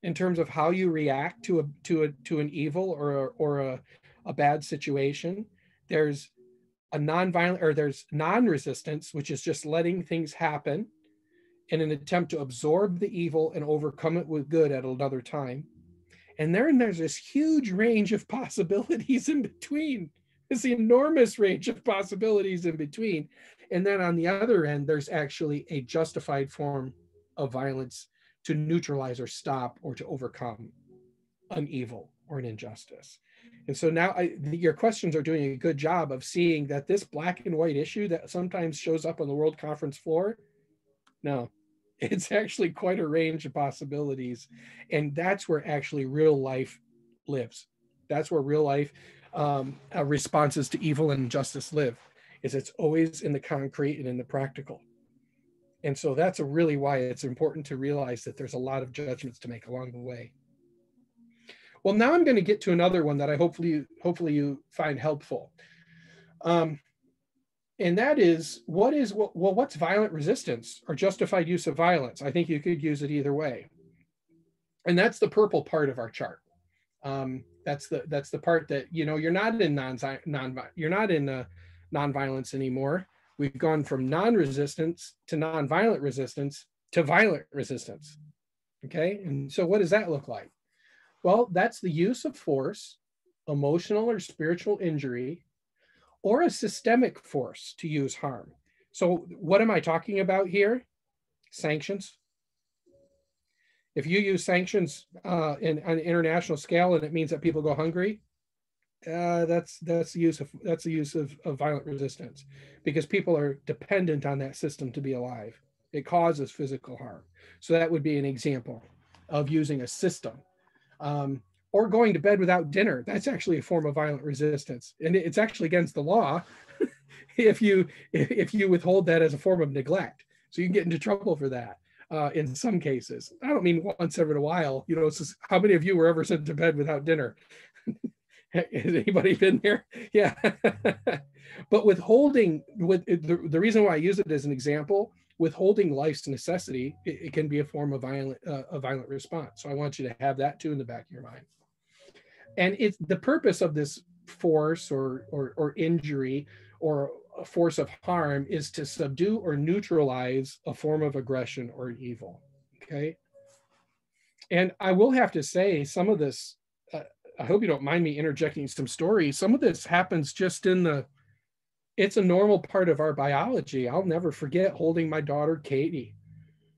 in terms of how you react to an evil or a bad situation. There's a nonviolent, or there's non-resistance, which is just letting things happen in an attempt to absorb the evil and overcome it with good at another time. And then there's this huge range of possibilities in between. It's an enormous range of possibilities in between. And then on the other end, there's actually a justified form of violence to neutralize or stop or to overcome an evil or an injustice. And so now your questions are doing a good job of seeing that this black and white issue that sometimes shows up on the World Conference floor, no, it's actually quite a range of possibilities. And that's where actually real life lives. That's where real life responses to evil and injustice live, is it's always in the concrete and in the practical. And so that's really why it's important to realize that there's a lot of judgments to make along the way. Well, now I'm going to get to another one that I hopefully you find helpful. And that is, what's violent resistance or justified use of violence? I think you could use it either way. And that's the purple part of our chart. That's the part that, you're not in nonviolence anymore. We've gone from non-resistance to nonviolent resistance to violent resistance. Okay, and so what does that look like? Well, that's the use of force, emotional or spiritual injury, or a systemic force to use harm. So what am I talking about here? Sanctions. If you use sanctions on an international scale and it means that people go hungry, that's the use of violent resistance, because people are dependent on that system to be alive. It causes physical harm. So that would be an example of using a system. Or going to bed without dinner. That's actually a form of violent resistance, and it's actually against the law if you withhold that as a form of neglect. So you can get into trouble for that in some cases. I don't mean once every while. It's just, how many of you were ever sent to bed without dinner? Has anybody been there? Yeah. But withholding, the reason why I use it as an example, withholding life's necessity, it can be a form of a violent response. So I want you to have that too in the back of your mind. And it's the purpose of this force or injury or a force of harm is to subdue or neutralize a form of aggression or evil. Okay. And I will have to say, some of this, I hope you don't mind me interjecting some stories. Some of this happens just it's a normal part of our biology. I'll never forget holding my daughter, Katie,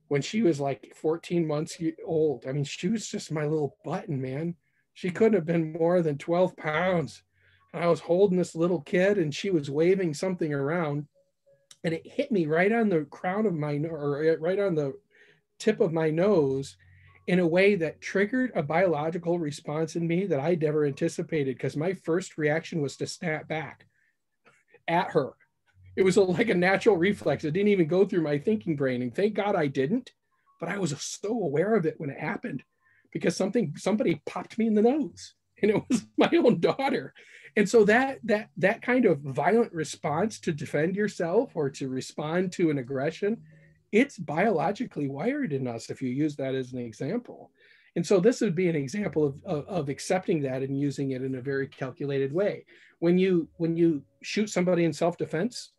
when she was like 14 months old. I mean, she was just my little button, man. She couldn't have been more than 12 pounds. I was holding this little kid and she was waving something around and it hit me right on the crown of my nose, or right on the tip of my nose, in a way that triggered a biological response in me that I never anticipated, because my first reaction was to snap back at her. It was like a natural reflex. It didn't even go through my thinking brain. And thank God I didn't, but I was so aware of it when it happened, because somebody popped me in the nose, and it was my own daughter. And so that kind of violent response to defend yourself or to respond to an aggression, it's biologically wired in us, if you use that as an example. And so this would be an example of accepting that and using it in a very calculated way. When you shoot somebody in self-defense,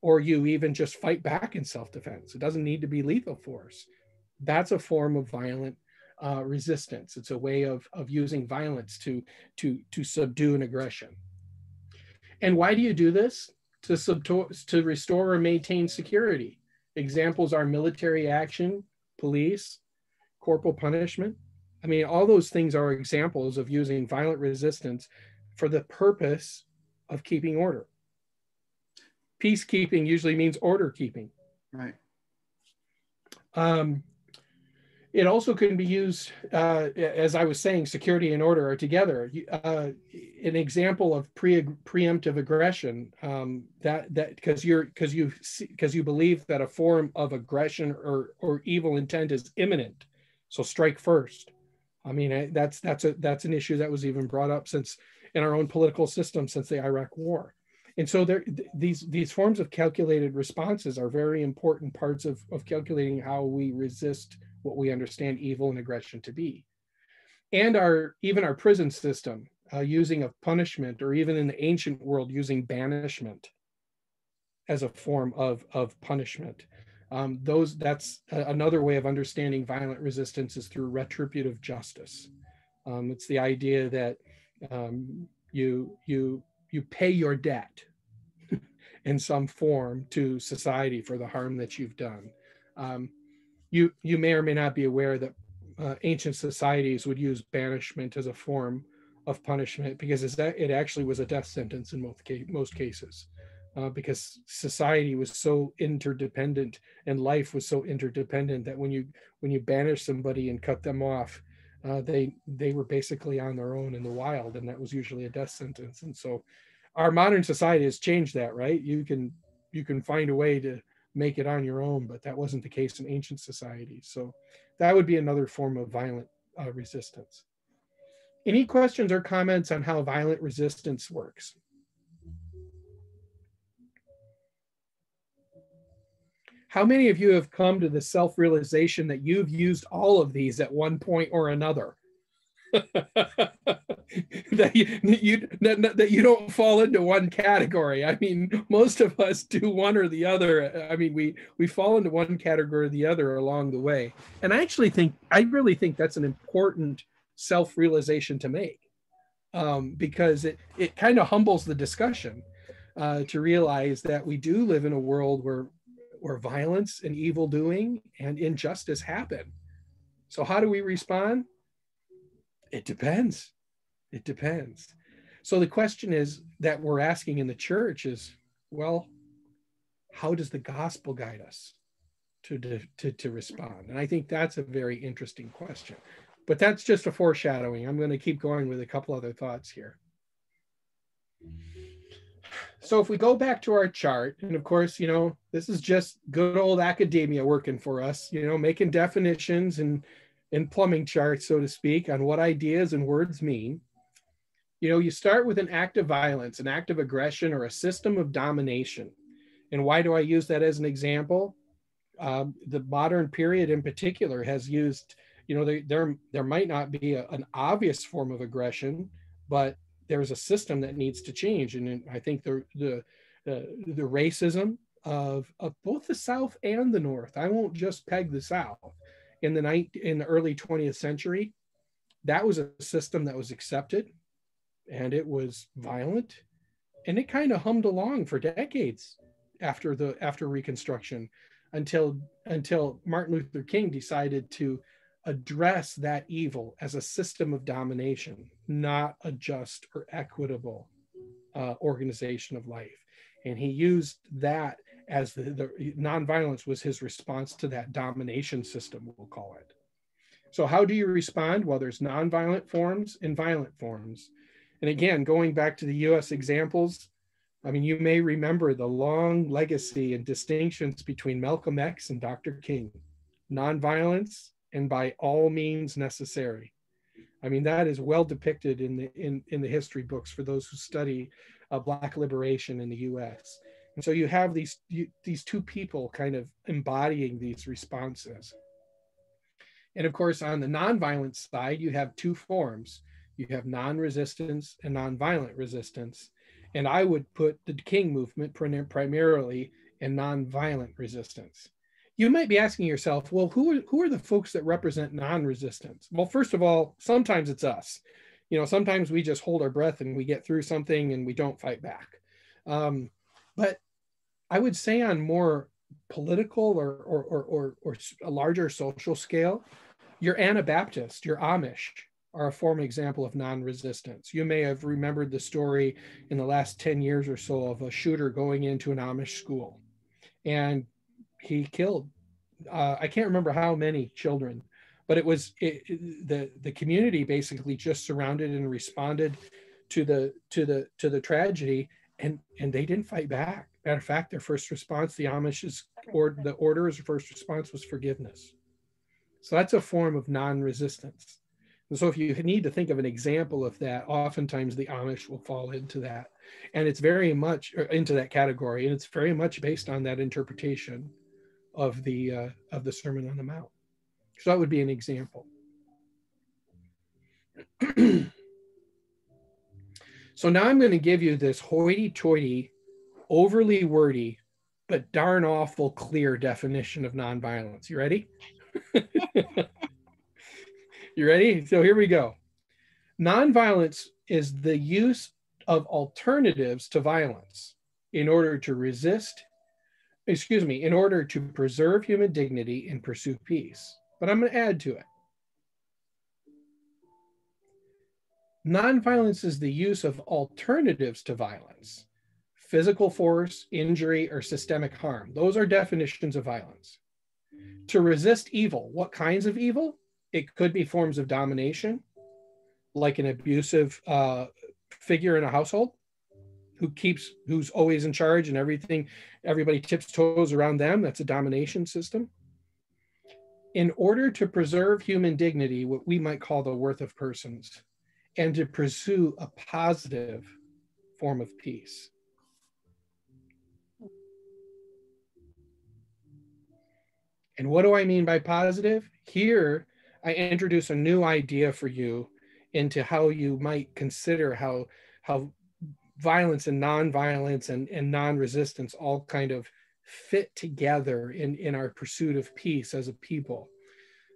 or you even just fight back in self-defense, it doesn't need to be lethal force. That's a form of violent resistance. It's a way of using violence to subdue an aggression. And why do you do this? To restore or maintain security. Examples are military action, police, corporal punishment. I mean, all those things are examples of using violent resistance for the purpose of keeping order. peacekeeping usually means order keeping. Right. It also can be used, as I was saying, security and order are together. An example of preemptive aggression, because you believe that a form of aggression or evil intent is imminent, so strike first. I mean, that's an issue that was even brought up since in our own political system since the Iraq War. And so these forms of calculated responses are very important parts of calculating how we resist what we understand evil and aggression to be. And even our prison system, using of punishment, or even in the ancient world, using banishment as a form of punishment. That's another way of understanding violent resistance is through retributive justice. It's the idea that you pay your debt in some form to society for the harm that you've done. You may or may not be aware that ancient societies would use banishment as a form of punishment, because it actually was a death sentence in most cases, because society was so interdependent and life was so interdependent that when you banish somebody and cut them off, they were basically on their own in the wild, and that was usually a death sentence. And so our modern society has changed that, right? You can find a way to make it on your own, but that wasn't the case in ancient societies. So that would be another form of violent resistance. Any questions or comments on how violent resistance works? How many of you have come to the self-realization that you've used all of these at one point or another? that you don't fall into one category. I mean, most of us do one or the other. I mean, we fall into one category or the other along the way. And I really think that's an important self-realization to make, because it kind of humbles the discussion to realize that we do live in a world where violence and evil doing and injustice happen. So how do we respond? It depends. It depends. So the question is that we're asking in the church is, well, how does the gospel guide us to respond? And I think that's a very interesting question. But that's just a foreshadowing. I'm going to keep going with a couple other thoughts here. So if we go back to our chart, and of course, this is just good old academia working for us, making definitions and plumbing charts, so to speak, on what ideas and words mean. You start with an act of violence, an act of aggression, or a system of domination. And why do I use that as an example? The modern period in particular has used, there might not be an obvious form of aggression, but there's a system that needs to change. And I think the racism of both the South and the North, I won't just peg the South, in the early 20th century, that was a system that was accepted, and it was violent, and it kind of hummed along for decades after Reconstruction, until Martin Luther King decided to address that evil as a system of domination, not a just or equitable organization of life. And he used that as the nonviolence was his response to that domination system, we'll call it. So how do you respond? Well, there's nonviolent forms and violent forms. And again, going back to the US examples, I mean, you may remember the long legacy and distinctions between Malcolm X and Dr. King. Nonviolence and by all means necessary. I mean, that is well depicted in the history books for those who study Black liberation in the US. And so you have these two people kind of embodying these responses. And of course, on the nonviolent side, you have two forms. You have non-resistance and nonviolent resistance. And I would put the King movement primarily in nonviolent resistance. You might be asking yourself, well, who are the folks that represent non-resistance? Well, first of all, sometimes it's us. Sometimes we just hold our breath and we get through something and we don't fight back. But I would say on more political or a larger social scale, you're Anabaptist, you're Amish, are a form example of non-resistance. You may have remembered the story in the last 10 years or so of a shooter going into an Amish school, and he killed, I can't remember how many children, but the community basically just surrounded and responded to the tragedy, and they didn't fight back. Matter of fact, their first response, the Amish's the order's first response was forgiveness. So that's a form of non-resistance. And so if you need to think of an example of that, oftentimes the Amish will fall into that. And it's very much into that category. And it's very much based on that interpretation of the Sermon on the Mount. So that would be an example. So now I'm going to give you this hoity-toity, overly wordy, but darn awful clear definition of nonviolence. You ready? You ready? So here we go. Nonviolence is the use of alternatives to violence in order to in order to preserve human dignity and pursue peace. But I'm going to add to it. Nonviolence is the use of alternatives to violence, physical force, injury, or systemic harm. Those are definitions of violence. To resist evil, what kinds of evil? It could be forms of domination, like an abusive figure in a household who's always in charge and everybody tiptoes around them. That's a domination system. In order to preserve human dignity, what we might call the worth of persons, and to pursue a positive form of peace. And what do I mean by positive? Here, I introduce a new idea for you into how you might consider how violence and nonviolence and non-resistance all kind of fit together in our pursuit of peace as a people.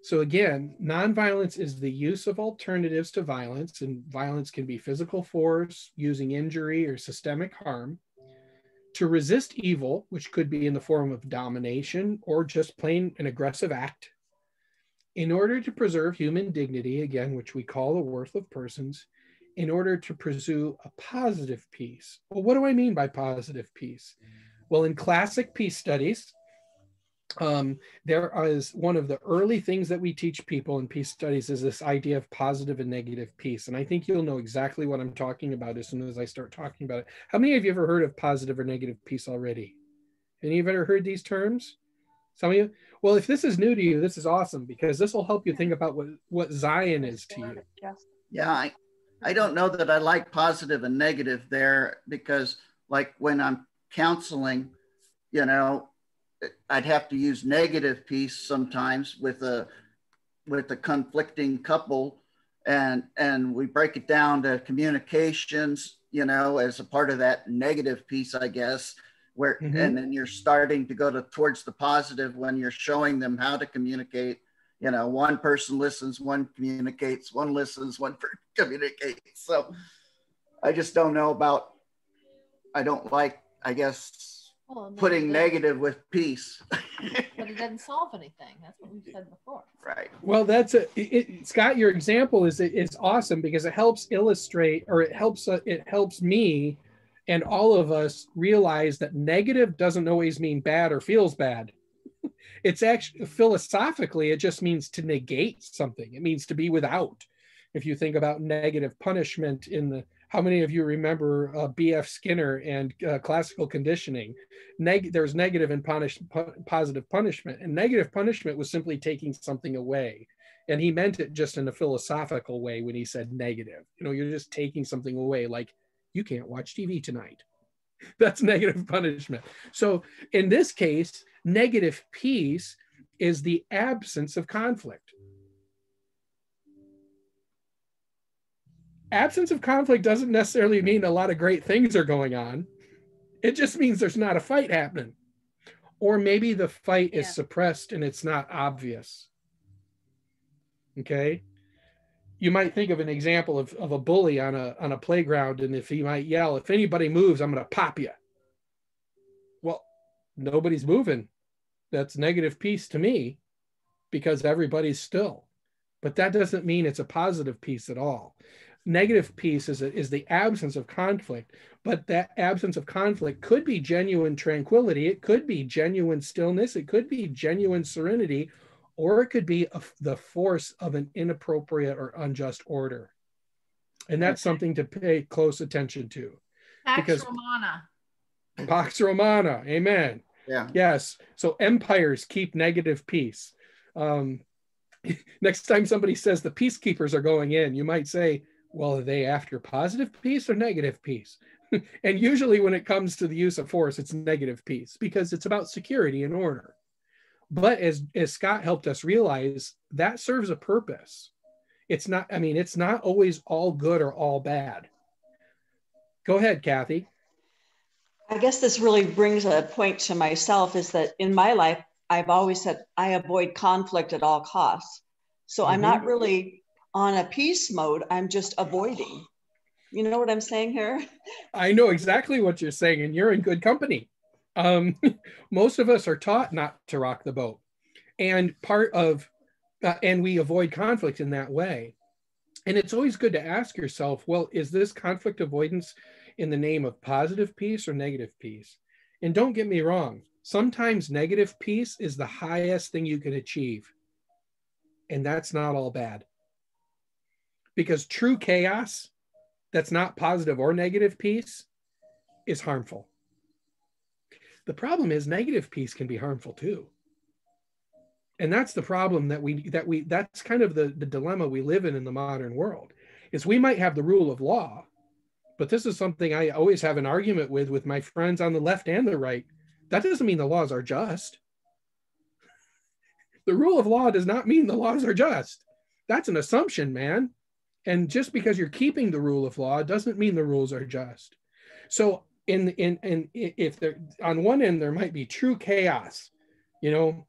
So again, nonviolence is the use of alternatives to violence, and violence can be physical force, using injury or systemic harm, to resist evil, which could be in the form of domination or just plain an aggressive act, in order to preserve human dignity, again, which we call the worth of persons, in order to pursue a positive peace. Well, what do I mean by positive peace? Well, in classic peace studies, there is one of the early things that we teach people in peace studies is this idea of positive and negative peace. And I think you'll know exactly what I'm talking about as soon as I start talking about it. How many of you ever heard of positive or negative peace already? Any of you ever heard these terms? Some of you? Well, if this is new to you, this is awesome, because this will help you think about what Zion is to you. Yeah, I don't know that I like positive and negative there, because like when I'm counseling, you know, I'd have to use negative peace sometimes with a conflicting couple, and we break it down to communications, you know, as a part of that negative piece, I guess, where and then you're starting to go towards the positive when you're showing them how to communicate. You know, one person listens, one communicates, one listens, one communicates. So I just don't know about, I don't like, I guess, putting negative with peace. But it doesn't solve anything. That's what we said before. Right. Well, Scott, your example is awesome, because it helps illustrate, or it helps me and all of us realize that negative doesn't always mean bad or feels bad. It's actually, philosophically, it just means to negate something. It means to be without. If you think about negative punishment how many of you remember B.F. Skinner and classical conditioning? There's negative and positive punishment. And negative punishment was simply taking something away. And he meant it just in a philosophical way when he said negative. You know, you're just taking something away, like you can't watch TV tonight. That's negative punishment. So in this case, negative peace is the absence of conflict. Absence of conflict doesn't necessarily mean a lot of great things are going on. It just means there's not a fight happening. Or maybe the fight is suppressed and it's not obvious. Okay? You might think of an example of a bully on a playground, and if he might yell, if anybody moves, I'm going to pop you. Well, nobody's moving. That's negative peace to me, because everybody's still. but that doesn't mean it's a positive peace at all. Negative peace is the absence of conflict, but that absence of conflict could be genuine tranquility. It could be genuine stillness. It could be genuine serenity, or it could be the force of an inappropriate or unjust order. And that's something to pay close attention to. Pax Romana. Pax Romana, amen. Yeah. Yes, so empires keep negative peace. Next time somebody says the peacekeepers are going in, you might say, well, are they after positive peace or negative peace? And usually when it comes to the use of force, it's negative peace because it's about security and order. But as Scott helped us realize, that serves a purpose. It's not, I mean, it's not always all good or all bad. Go ahead, Kathy. I guess this really brings a point to myself is that in my life, I've always said I avoid conflict at all costs. So I'm not really on a peace mode. I'm just avoiding. You know what I'm saying here? I know exactly what you're saying, and you're in good company. Most of us are taught not to rock the boat, and and we avoid conflict in that way. And it's always good to ask yourself, well, is this conflict avoidance in the name of positive peace or negative peace? And don't get me wrong, sometimes negative peace is the highest thing you can achieve. And that's not all bad. Because true chaos that's not positive or negative peace is harmful. The problem is negative peace can be harmful too. And that's the problem that's kind of the dilemma we live in the modern world, is we might have the rule of law, but this is something I always have an argument with my friends on the left and the right. That doesn't mean the laws are just. The rule of law does not mean the laws are just. That's an assumption, man. And just because you're keeping the rule of law doesn't mean the rules are just. So if there, on one end, there might be true chaos. You know,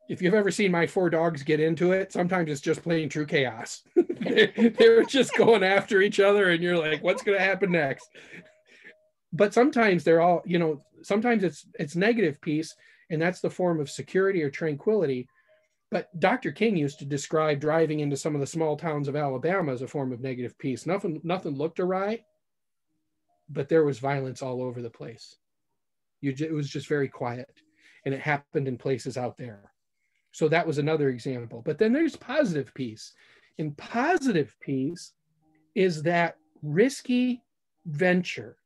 if you've ever seen my 4 dogs get into it, sometimes it's just plain true chaos. They're just going after each other and you're like, what's going to happen next? But sometimes they're all, you know, sometimes it's negative peace, and that's the form of security or tranquility. But Dr. King used to describe driving into some of the small towns of Alabama as a form of negative peace. Nothing looked awry, but there was violence all over the place. It was just very quiet, and it happened in places out there. So that was another example. But then there's positive peace. And positive peace is that risky venture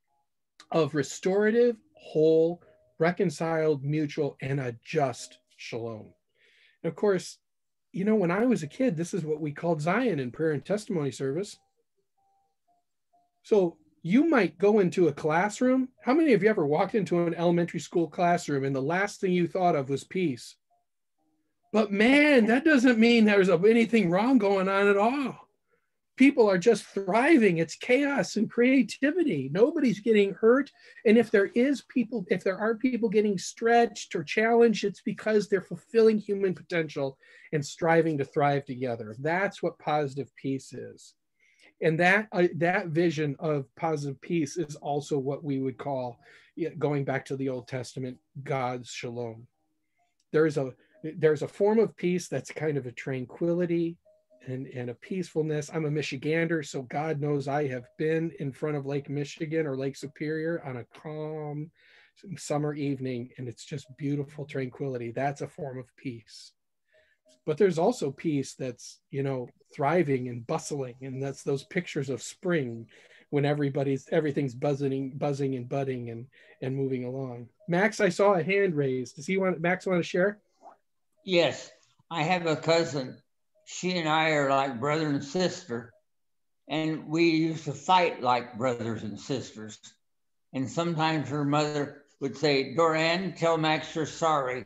of restorative, whole, reconciled, mutual, and a just shalom. And of course, you know, when I was a kid, this is what we called Zion in prayer and testimony service. So you might go into a classroom. How many of you ever walked into an elementary school classroom and the last thing you thought of was peace? But man, that doesn't mean there's anything wrong going on at all. People are just thriving. It's chaos and creativity. Nobody's getting hurt. And if there are people getting stretched or challenged, it's because they're fulfilling human potential and striving to thrive together. That's what positive peace is. And that vision of positive peace is also what we would call, going back to the Old Testament, God's shalom. There's a form of peace that's kind of a tranquility and a peacefulness. I'm a Michigander, so God knows I have been in front of Lake Michigan or Lake Superior on a calm summer evening, and it's just beautiful tranquility. That's a form of peace. But there's also peace that's, you know, thriving and bustling, and that's those pictures of spring when everything's buzzing and budding and moving along. Max, I saw a hand raised. Max want to share? Yes, I have a cousin. She and I are like brother and sister, and we used to fight like brothers and sisters. And sometimes her mother would say, Doran, tell Max you're sorry.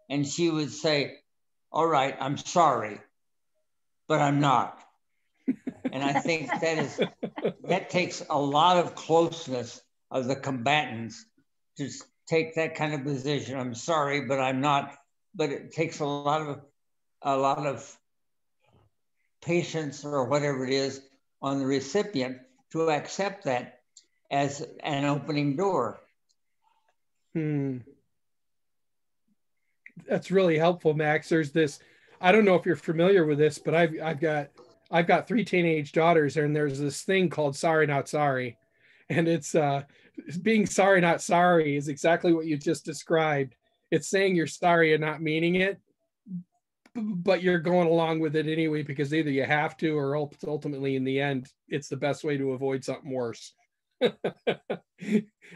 And she would say, all right, I'm sorry, but I'm not. And I think that takes a lot of closeness of the combatants to take that kind of position. I'm sorry, but I'm not. But it takes a lot of patience or whatever it is on the recipient to accept that as an opening door. That's really helpful, Max. There's this, I don't know if you're familiar with this, but I've got 3 teenage daughters, and there's this thing called sorry not sorry, and it's being sorry not sorry is exactly what you just described. It's saying you're sorry and not meaning it, but you're going along with it anyway because either you have to, or ultimately in the end it's the best way to avoid something worse.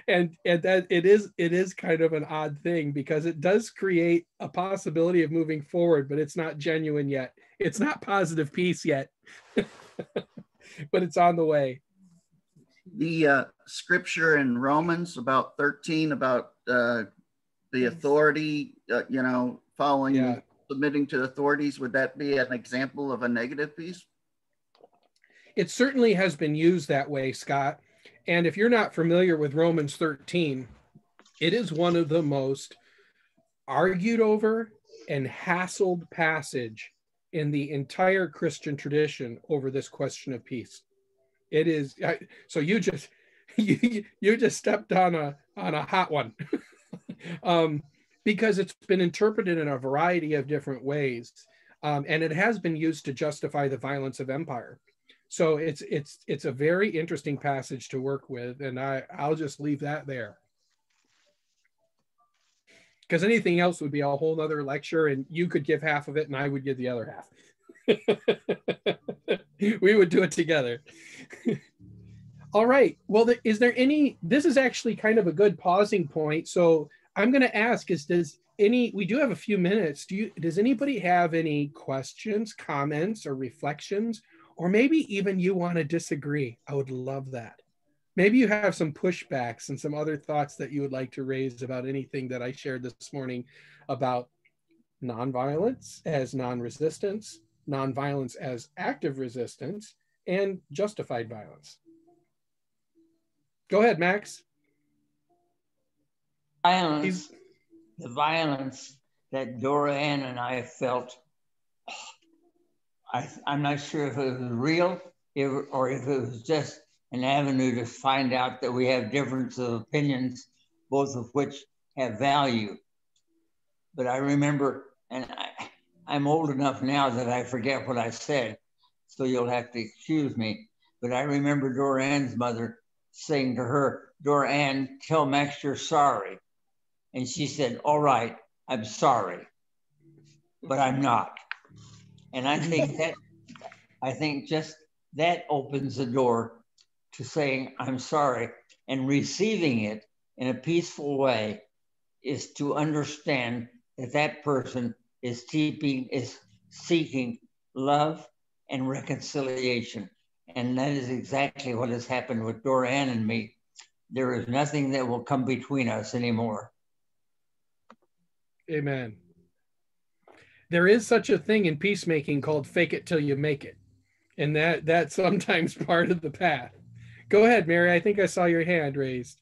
and that it is kind of an odd thing because it does create a possibility of moving forward, but it's not genuine yet. It's not positive peace yet. But it's on the way. The scripture in Romans about 13 about the authority, following, submitting to authorities, would that be an example of a negative peace? It certainly has been used that way, Scott. And if you're not familiar with Romans 13, it is one of the most argued over and hassled passage in the entire Christian tradition over this question of peace. It is, so you just stepped on a hot one. Because it's been interpreted in a variety of different ways. And it has been used to justify the violence of empire. So it's a very interesting passage to work with, and I'll just leave that there. Because anything else would be a whole nother lecture, and you could give half of it and I would give the other half. We would do it together. All right, well, is there any, this is actually kind of a good pausing point. So I'm going to ask we do have a few minutes. Does anybody have any questions, comments, or reflections? Or maybe even you want to disagree. I would love that. Maybe you have some pushbacks and some other thoughts that you would like to raise about anything that I shared this morning about nonviolence as non-resistance, nonviolence as active resistance, and justified violence. Go ahead, Max. The violence that Dora Ann and I felt, I'm not sure if it was real or if it was just an avenue to find out that we have difference of opinions, both of which have value. But I remember, and I'm old enough now that I forget what I said, so you'll have to excuse me. But I remember Dora Ann's mother saying to her, Dora Ann, tell Max you're sorry. And she said, all right, I'm sorry, but I'm not. And I think just that opens the door to saying, I'm sorry, and receiving it in a peaceful way is to understand that that person is seeking love and reconciliation. And that is exactly what has happened with Dora Ann and me. There is nothing that will come between us anymore. Amen. There is such a thing in peacemaking called fake it till you make it. And that's sometimes part of the path. Go ahead, Mary. I think I saw your hand raised.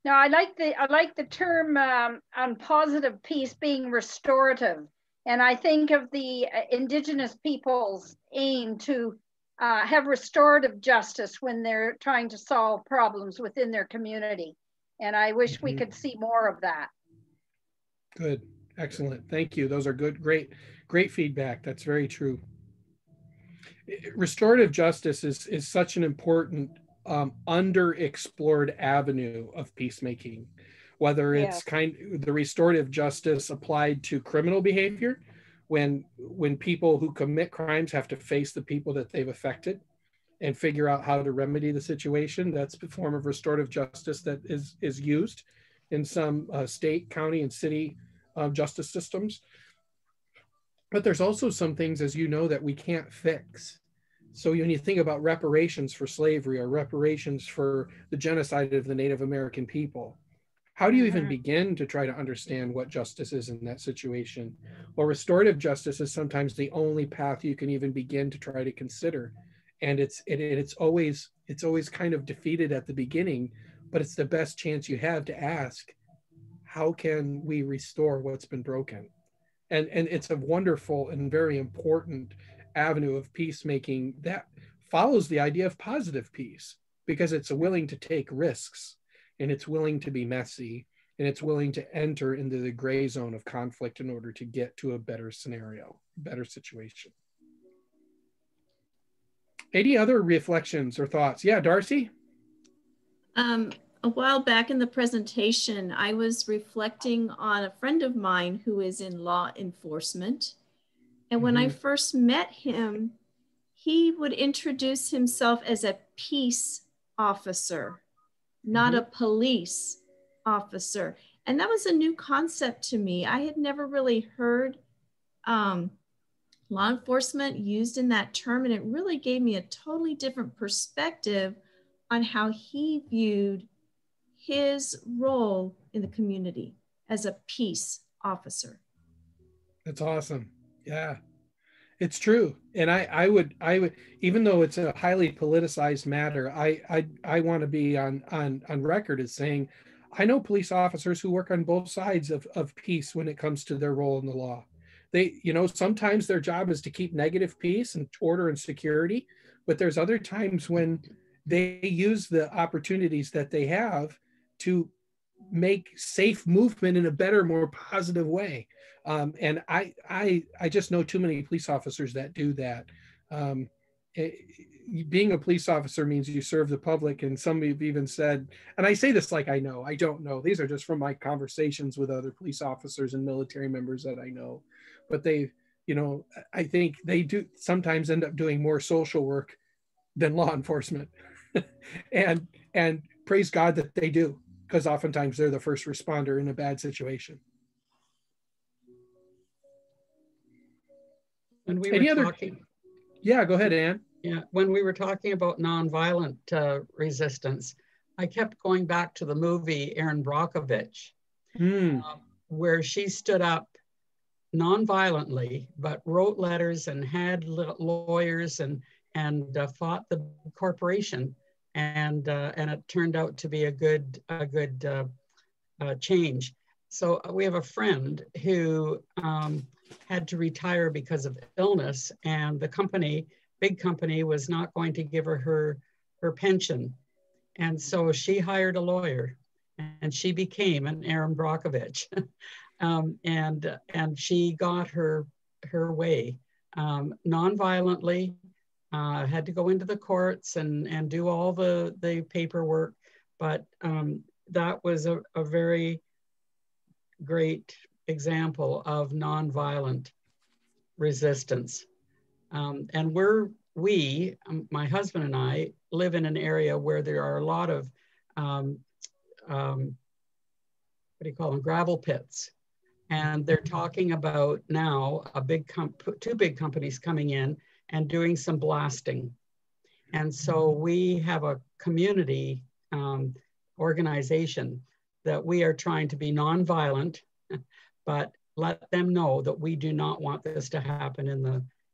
No, I like the term on positive peace being restorative. And I think of the indigenous peoples' aim to have restorative justice when they're trying to solve problems within their community. And I wish we could see more of that. Good. Excellent. Thank you. Those are good, great feedback. That's very true. Restorative justice is such an important underexplored avenue of peacemaking, whether it's the restorative justice applied to criminal behavior, when people who commit crimes have to face the people that they've affected and figure out how to remedy the situation. That's the form of restorative justice that is used in some state, county, and city justice systems. But there's also some things, as you know, that we can't fix. So when you think about reparations for slavery or reparations for the genocide of the Native American people, how do you even begin to try to understand what justice is in that situation? Well, restorative justice is sometimes the only path you can even begin to try to consider. And it's always kind of defeated at the beginning, but it's the best chance you have to ask, how can we restore what's been broken? And it's a wonderful and very important avenue of peacemaking that follows the idea of positive peace, because it's willing to take risks and it's willing to be messy and it's willing to enter into the gray zone of conflict in order to get to a better scenario, better situation. Any other reflections or thoughts? Yeah, Darcy? A while back in the presentation, I was reflecting on a friend of mine who is in law enforcement. And when I first met him, he would introduce himself as a peace officer, not a police officer. And that was a new concept to me. I had never really heard law enforcement used in that term, and it really gave me a totally different perspective on how he viewed his role in the community as a peace officer. That's awesome. Yeah, it's true. And I would, even though it's a highly politicized matter, I want to be on record as saying, I know police officers who work on both sides of peace when it comes to their role in the law. They, you know, sometimes their job is to keep negative peace and order and security, but there's other times when they use the opportunities that they have to make safe movement in a better, more positive way. And I just know too many police officers that do that. Being a police officer means you serve the public, and some have even said, and I say this like I know, I don't know. These are just from my conversations with other police officers and military members that I know. But they, you know, I think they do sometimes end up doing more social work than law enforcement. and praise God that they do, because oftentimes they're the first responder in a bad situation. When we Any were other talking, yeah, go ahead, Ann. Yeah, when we were talking about nonviolent resistance, I kept going back to the movie Erin Brockovich, where she stood up nonviolently, but wrote letters and had lawyers and fought the corporation, and it turned out to be a good change. So we have a friend who had to retire because of illness, and the big company was not going to give her pension. And so she hired a lawyer, and she became an Erin Brockovich. And she got her way non-violently, had to go into the courts and do all the paperwork. But that was a very great example of nonviolent resistance. And my husband and I live in an area where there are a lot of, what do you call them, gravel pits. And they're talking about now two big companies coming in and doing some blasting. And so we have a community organization that we are trying to be nonviolent, but let them know that we do not want this to happen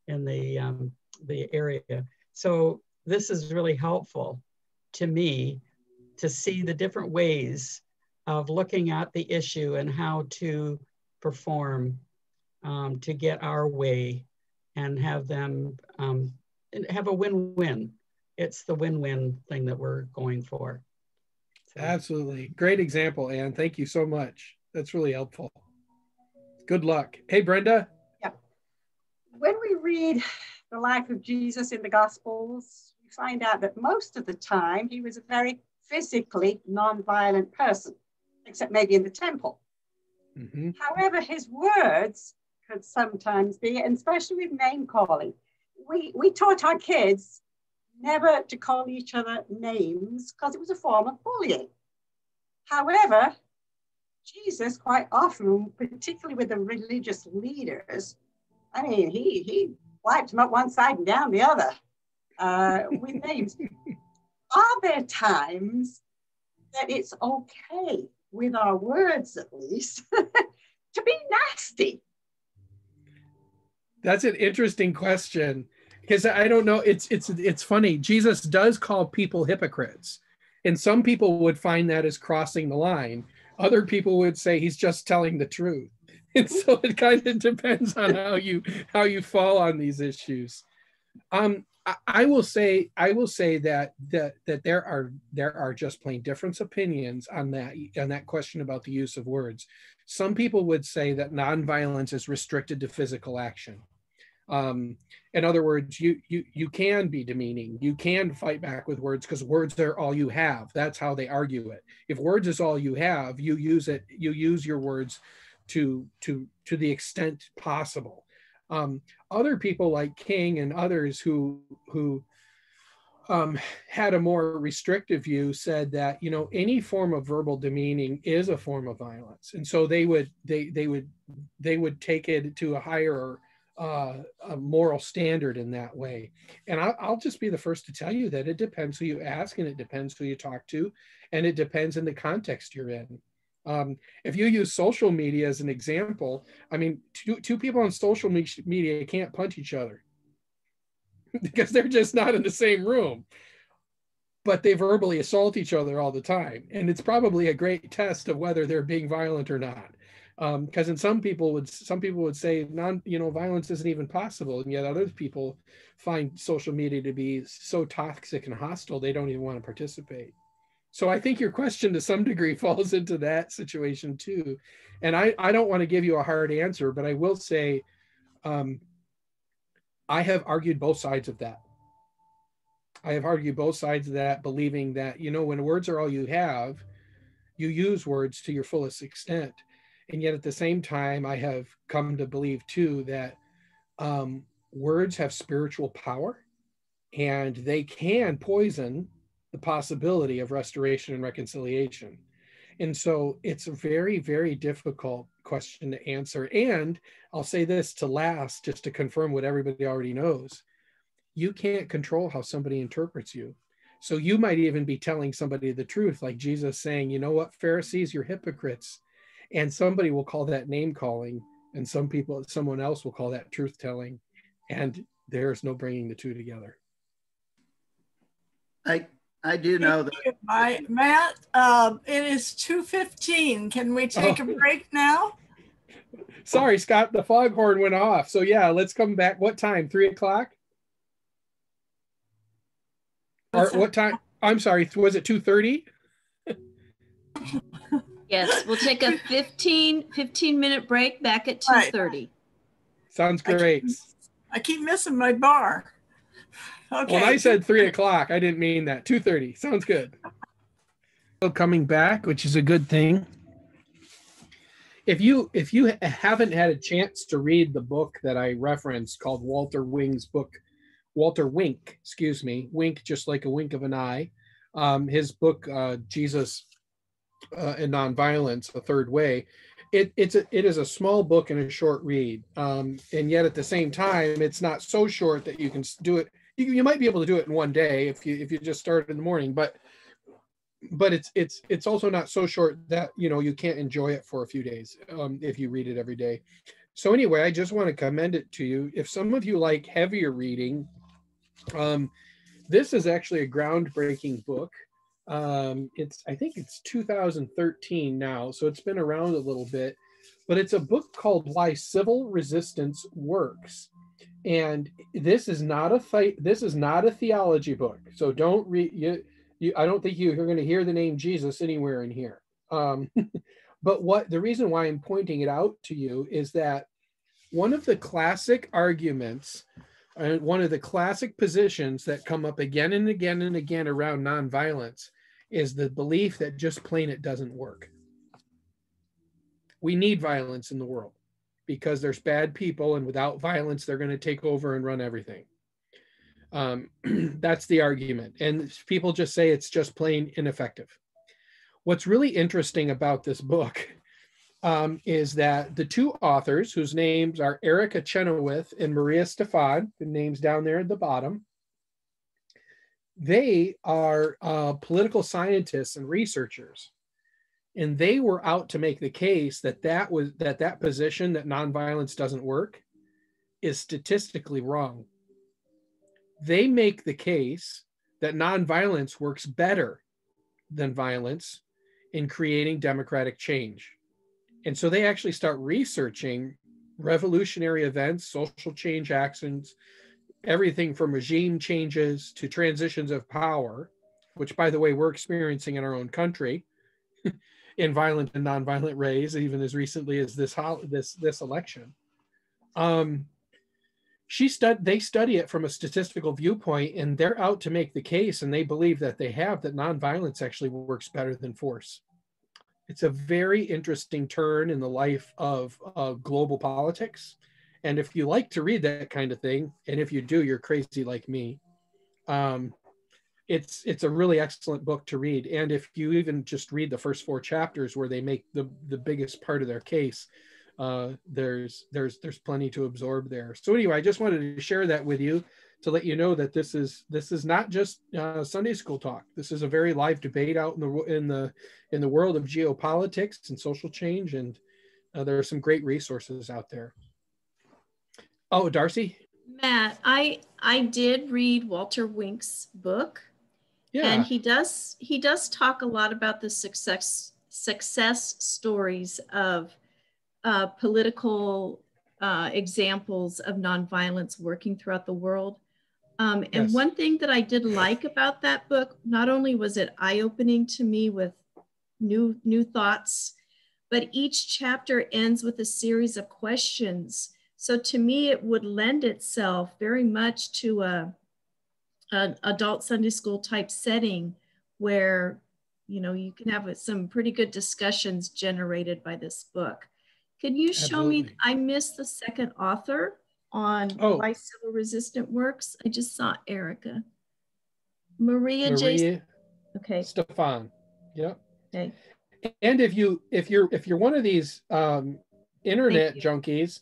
in the area. So this is really helpful to me to see the different ways of looking at the issue and how to perform to get our way and have them have a win-win. It's the win-win thing that we're going for. So. Absolutely. Great example, Ann. Thank you so much. That's really helpful. Good luck. Hey, Brenda. Yeah. When we read the life of Jesus in the Gospels, we find out that most of the time he was a very physically non-violent person, except maybe in the temple. Mm-hmm. However, his words could sometimes be, and especially with name calling. We taught our kids never to call each other names because it was a form of bullying. However, Jesus quite often, particularly with the religious leaders, I mean, he wiped them up one side and down the other with names. Are there times that it's okay, with our words at least, to be nasty? That's an interesting question, because I don't know. It's funny. Jesus does call people hypocrites, and some people would find that as crossing the line. Other people would say he's just telling the truth. And so it kind of depends on how you fall on these issues. I will say that there are just plain different opinions on that question about the use of words. Some people would say that nonviolence is restricted to physical action. In other words, you can be demeaning, you can fight back with words because words are all you have. That's how they argue it. If words is all you have, you use your words to the extent possible. Other people like King and others who had a more restrictive view said that, you know, any form of verbal demeaning is a form of violence, and so they would take it to a higher a moral standard in that way. And I'll just be the first to tell you that it depends who you ask, and it depends who you talk to, and it depends in the context you're in. If you use social media as an example, I mean, two people on social media can't punch each other because they're just not in the same room, but they verbally assault each other all the time. And it's probably a great test of whether they're being violent or not. Because some people would say violence isn't even possible, and yet other people find social media to be so toxic and hostile they don't even want to participate. So I think your question to some degree falls into that situation too. And I don't want to give you a hard answer, but I will say I have argued both sides of that. I have argued both sides of that, believing that, you know, when words are all you have, you use words to your fullest extent. And yet at the same time, I have come to believe too that words have spiritual power, and they can poison the possibility of restoration and reconciliation. And so it's a very, very difficult question to answer. And I'll say this to last, just to confirm what everybody already knows. You can't control how somebody interprets you. So you might even be telling somebody the truth, like Jesus saying, you know what, Pharisees, you're hypocrites. And somebody will call that name calling, and someone else will call that truth telling. And there's no bringing the two together. I do know that. Matt, it is 2:15. Can we take a break now? Sorry, Scott, the foghorn went off. So yeah, let's come back. What time? 3 o'clock? Or what time? I'm sorry, was it 2:30? Yes, we'll take a 15-minute break back at 2:30. Sounds great. I keep missing my bar. Okay. Well, I said 3 o'clock. I didn't mean that. 2:30. Sounds good. Coming back, which is a good thing. If you haven't had a chance to read the book that I referenced called Walter Wink, Wink just like a wink of an eye. His book, Jesus and Nonviolence, A Third Way. It is a small book and a short read, and yet at the same time, it's not so short that you can do it. You might be able to do it in one day if you just start in the morning, but it's also not so short that you can't enjoy it for a few days if you read it every day. So anyway, I just want to commend it to you. If some of you like heavier reading, this is actually a groundbreaking book. I think it's 2013 now, so it's been around a little bit, but it's a book called Why Civil Resistance Works. And this is not a theology book. So don't read I don't think you're going to hear the name Jesus anywhere in here. But the reason why I'm pointing it out to you is that one of the classic arguments and one of the classic positions that come up again and again and again around nonviolence is the belief that just plain it doesn't work. We need violence in the world because there's bad people, and without violence, they're going to take over and run everything. That's the argument. And people just say it's just plain ineffective. What's really interesting about this book is that the two authors, whose names are Erica Chenoweth and Maria Stefan, the names down there at the bottom, they are political scientists and researchers. And they were out to make the case that that position that nonviolence doesn't work is statistically wrong. They make the case that nonviolence works better than violence in creating democratic change. And so they actually start researching revolutionary events, social change actions, everything from regime changes to transitions of power, which, by the way, we're experiencing in our own country in violent and nonviolent ways, even as recently as this election. They study it from a statistical viewpoint, and they're out to make the case, and they believe that that nonviolence actually works better than force. It's a very interesting turn in the life of global politics. And if you like to read that kind of thing, and if you do, you're crazy like me. It's a really excellent book to read. And if you even just read the first 4 chapters where they make the biggest part of their case, there's plenty to absorb there. So anyway, I just wanted to share that with you to let you know that this is not just Sunday school talk. This is a very live debate out in the world of geopolitics and social change, and there are some great resources out there. Oh, Darcy? Matt, I did read Walter Wink's book. Yeah. And he does talk a lot about the success stories of political examples of nonviolence working throughout the world. And yes. One thing that I did like about that book, not only was it eye-opening to me with new thoughts, but each chapter ends with a series of questions. So to me, it would lend itself very much to an adult Sunday school type setting where, you know, you can have some pretty good discussions generated by this book. Can you show Absolutely. Me, I missed the second author on why civil resistance works. I just saw Erica. Maria J. Okay. Stefan. Yep. Okay. And if you're one of these internet junkies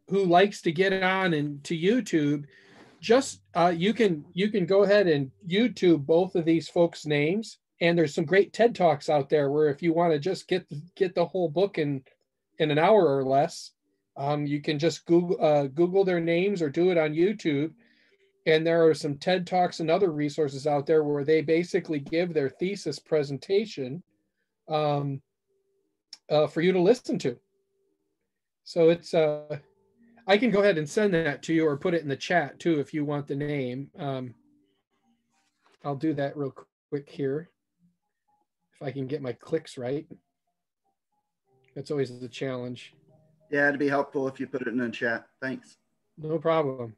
who likes to get on into YouTube, just you can go ahead and YouTube both of these folks' names, and there's some great TED Talks out there where if you want to just get the whole book in an hour or less, you can just Google their names or do it on YouTube. And there are some TED Talks and other resources out there where they basically give their thesis presentation for you to listen to. So it's I can go ahead and send that to you or put it in the chat too if you want the name. I'll do that real quick here if I can get my clicks right. That's always the challenge. Yeah, it'd be helpful if you put it in the chat. Thanks. No problem.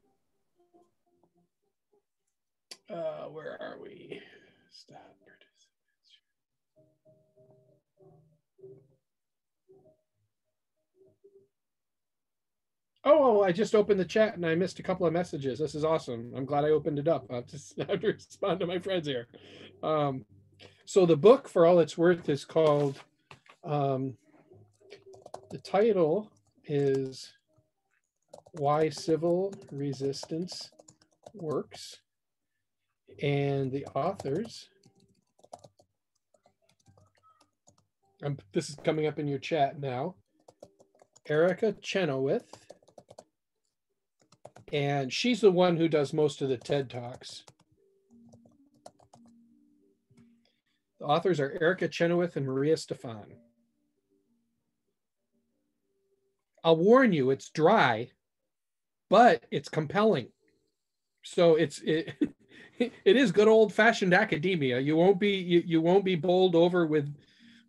Where are we? Stop. Oh, I just opened the chat and I missed a couple of messages. This is awesome. I'm glad I opened it up. I'll just have to respond to my friends here. So the book, for all it's worth, is called, the title is Why Civil Resistance Works. And the authors, this is coming up in your chat now, Erica Chenoweth. And she's the one who does most of the TED Talks. The authors are Erica Chenoweth and Maria Stefan. I'll warn you, it's dry, but it's compelling. So it is good old-fashioned academia. You won't be bowled over with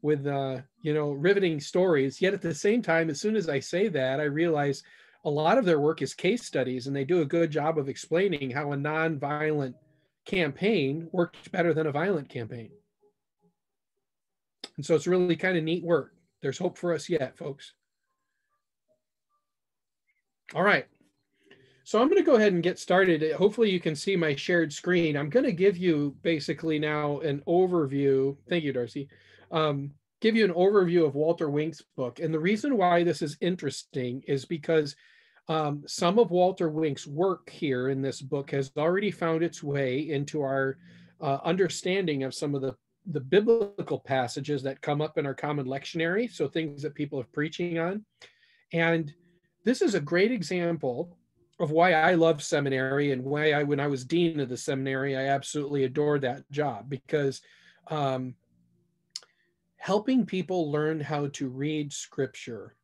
riveting stories. Yet at the same time, as soon as I say that, I realize a lot of their work is case studies, and they do a good job of explaining how a nonviolent campaign worked better than a violent campaign. And so it's really kind of neat work. There's hope for us yet, folks. All right. So I'm going to go ahead and get started. Hopefully you can see my shared screen. I'm going to give you basically now an overview. Thank you, Darcy. Give you an overview of Walter Wink's book. And the reason why this is interesting is because some of Walter Wink's work here in this book has already found its way into our understanding of some of the biblical passages that come up in our common lectionary, so things that people are preaching on. And this is a great example of why I love seminary and why when I was dean of the seminary, I absolutely adored that job, because helping people learn how to read scripture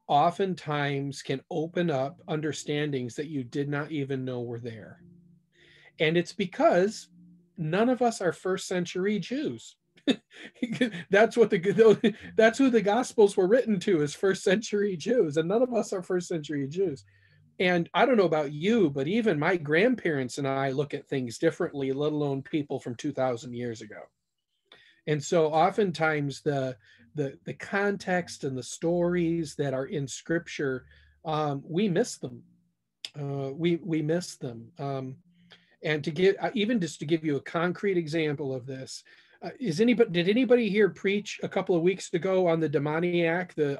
oftentimes can open up understandings that you did not even know were there. And it's because none of us are first century Jews. That's who the Gospels were written to, is first century Jews, and none of us are first century Jews. And I don't know about you, but even my grandparents and I look at things differently, let alone people from 2,000 years ago. And so oftentimes the context and the stories that are in Scripture, we miss them. We miss them. And to give, even just to give you a concrete example of this, did anybody here preach a couple of weeks ago on the demoniac, the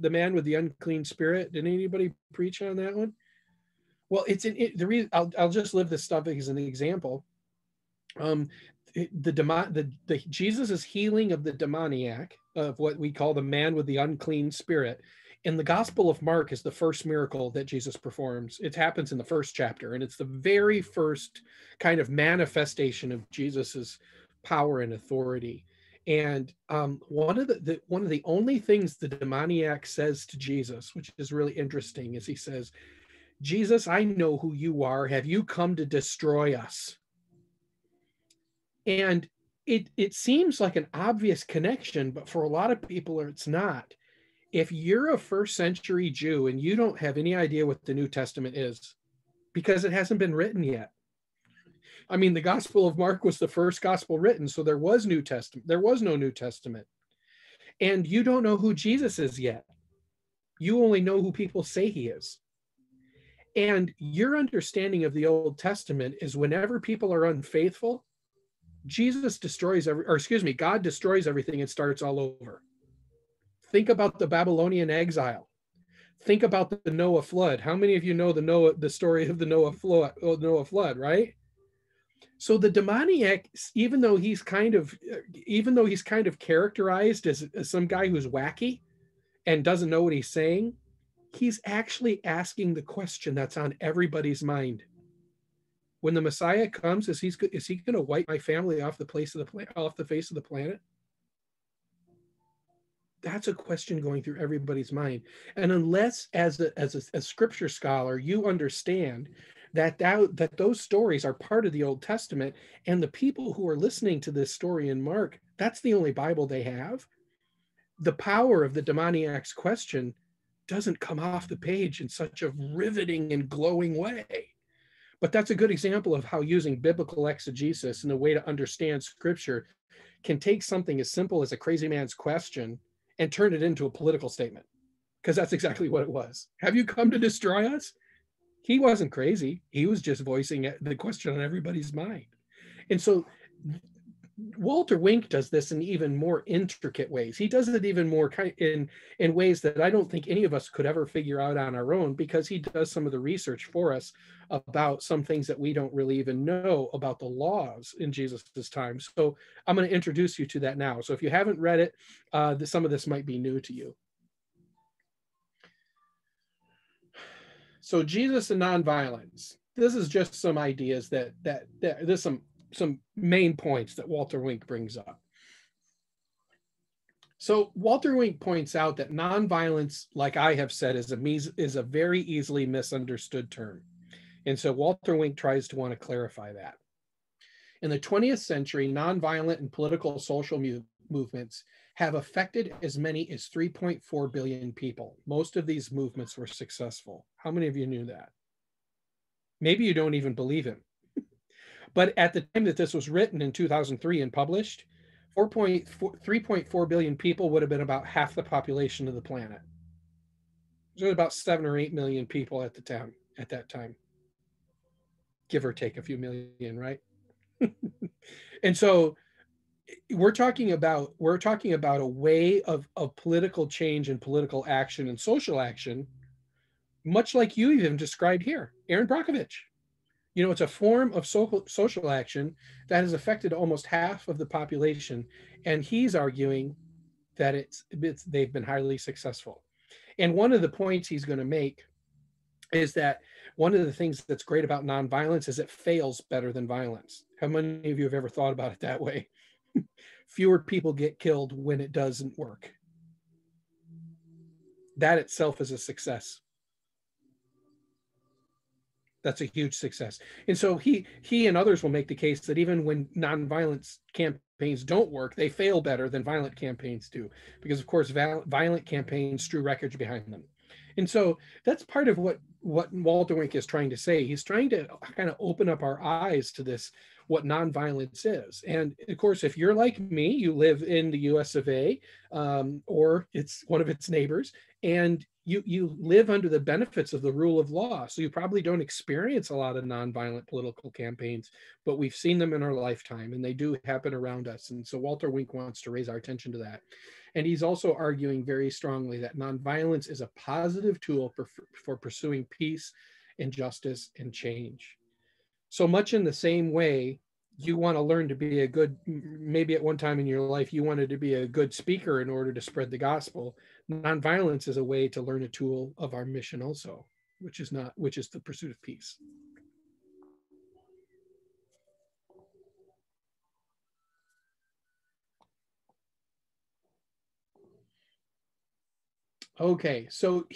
man with the unclean spirit? Did anybody preach on that one? Well, the reason I'll just live this stuff as an example. Jesus' healing of the demoniac, of what we call the man with the unclean spirit, in the Gospel of Mark is the first miracle that Jesus performs. It happens in the first chapter, and it's the very first kind of manifestation of Jesus's power and authority. And one of the only things the demoniac says to Jesus, which is really interesting, is he says, "Jesus, I know who you are. Have you come to destroy us?" And it seems like an obvious connection, but for a lot of people, it's not. If you're a first century Jew and you don't have any idea what the New Testament is, because it hasn't been written yet. I mean, the Gospel of Mark was the first gospel written, so there was no New Testament. And you don't know who Jesus is yet. You only know who people say he is. And your understanding of the Old Testament is whenever people are unfaithful, God destroys everything and starts all over. Think about the Babylonian exile. Think about the Noah flood. How many of you know the story of the Noah flood, right? So the demoniac, even though he's kind of characterized as some guy who's wacky and doesn't know what he's saying, he's actually asking the question that's on everybody's mind. When the Messiah comes, is he going to wipe my family off the face of the planet? That's a question going through everybody's mind. And unless, as a scripture scholar, you understand that those stories are part of the Old Testament, and the people who are listening to this story in Mark, that's the only Bible they have, the power of the demoniac's question doesn't come off the page in such a riveting and glowing way. But that's a good example of how using biblical exegesis and the way to understand Scripture can take something as simple as a crazy man's question and turn it into a political statement, because that's exactly what it was. Have you come to destroy us? He wasn't crazy. He was just voicing the question on everybody's mind. And so Walter Wink does this in even more intricate ways. He does it even more in ways that I don't think any of us could ever figure out on our own, because he does some of the research for us about some things that we don't really even know about the laws in Jesus's time. So I'm going to introduce you to that now. So if you haven't read it, some of this might be new to you. So Jesus and nonviolence. This is just some ideas that there's some main points that Walter Wink brings up. So Walter Wink points out that nonviolence, like I have said, is a very easily misunderstood term. And so Walter Wink tries to want to clarify that. In the 20th century, nonviolent and political social movements have affected as many as 3.4 billion people. Most of these movements were successful. How many of you knew that? Maybe you don't even believe it. But at the time that this was written in 2003 and published, 3.4 billion people would have been about half the population of the planet. There was about 7 or 8 million people at that time, give or take a few million, right? And so we're talking about a way of political change and political action and social action, much like you even described here, Aaron Brockovich. You know, it's a form of social action that has affected almost half of the population, and he's arguing that they've been highly successful. And one of the points he's going to make is that one of the things that's great about nonviolence is it fails better than violence. How many of you have ever thought about it that way? Fewer people get killed when it doesn't work. that itself is a success. That's a huge success. And so he and others will make the case that even when nonviolence campaigns don't work, they fail better than violent campaigns do, because of course violent campaigns strew wreckage behind them. And so that's part of what Walter Wink is trying to say. He's trying to kind of open up our eyes to this, what nonviolence is. And of course, if you're like me, you live in the US of A, or it's one of its neighbors, and you live under the benefits of the rule of law. So you probably don't experience a lot of nonviolent political campaigns, but we've seen them in our lifetime, and they do happen around us. And so Walter Wink wants to raise our attention to that. And he's also arguing very strongly that nonviolence is a positive tool for pursuing peace and justice and change. So much in the same way, you want to learn to be a good, maybe at one time in your life, you wanted to be a good speaker in order to spread the gospel. Nonviolence is a way to learn a tool of our mission also, which is the pursuit of peace. Okay, so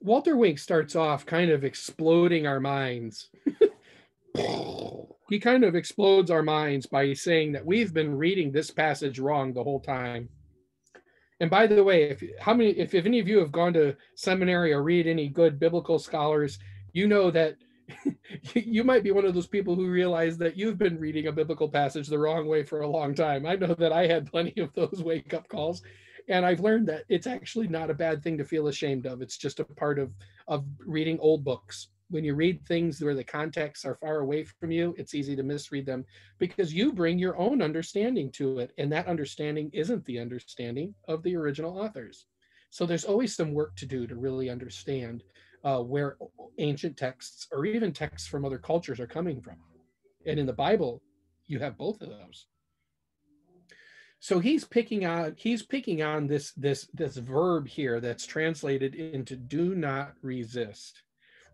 Walter Wink starts off kind of exploding our minds. He kind of explodes our minds by saying that we've been reading this passage wrong the whole time. And by the way, if any of you have gone to seminary or read any good biblical scholars, you know that you might be one of those people who realize that you've been reading a biblical passage the wrong way for a long time. I know that I had plenty of those wake-up calls, and I've learned that it's actually not a bad thing to feel ashamed of. It's just a part of reading old books. When you read things where the contexts are far away from you, it's easy to misread them because you bring your own understanding to it, and that understanding isn't the understanding of the original authors. So there's always some work to do to really understand where ancient texts or even texts from other cultures are coming from. And in the Bible, you have both of those. So he's picking on this verb here that's translated into do not resist.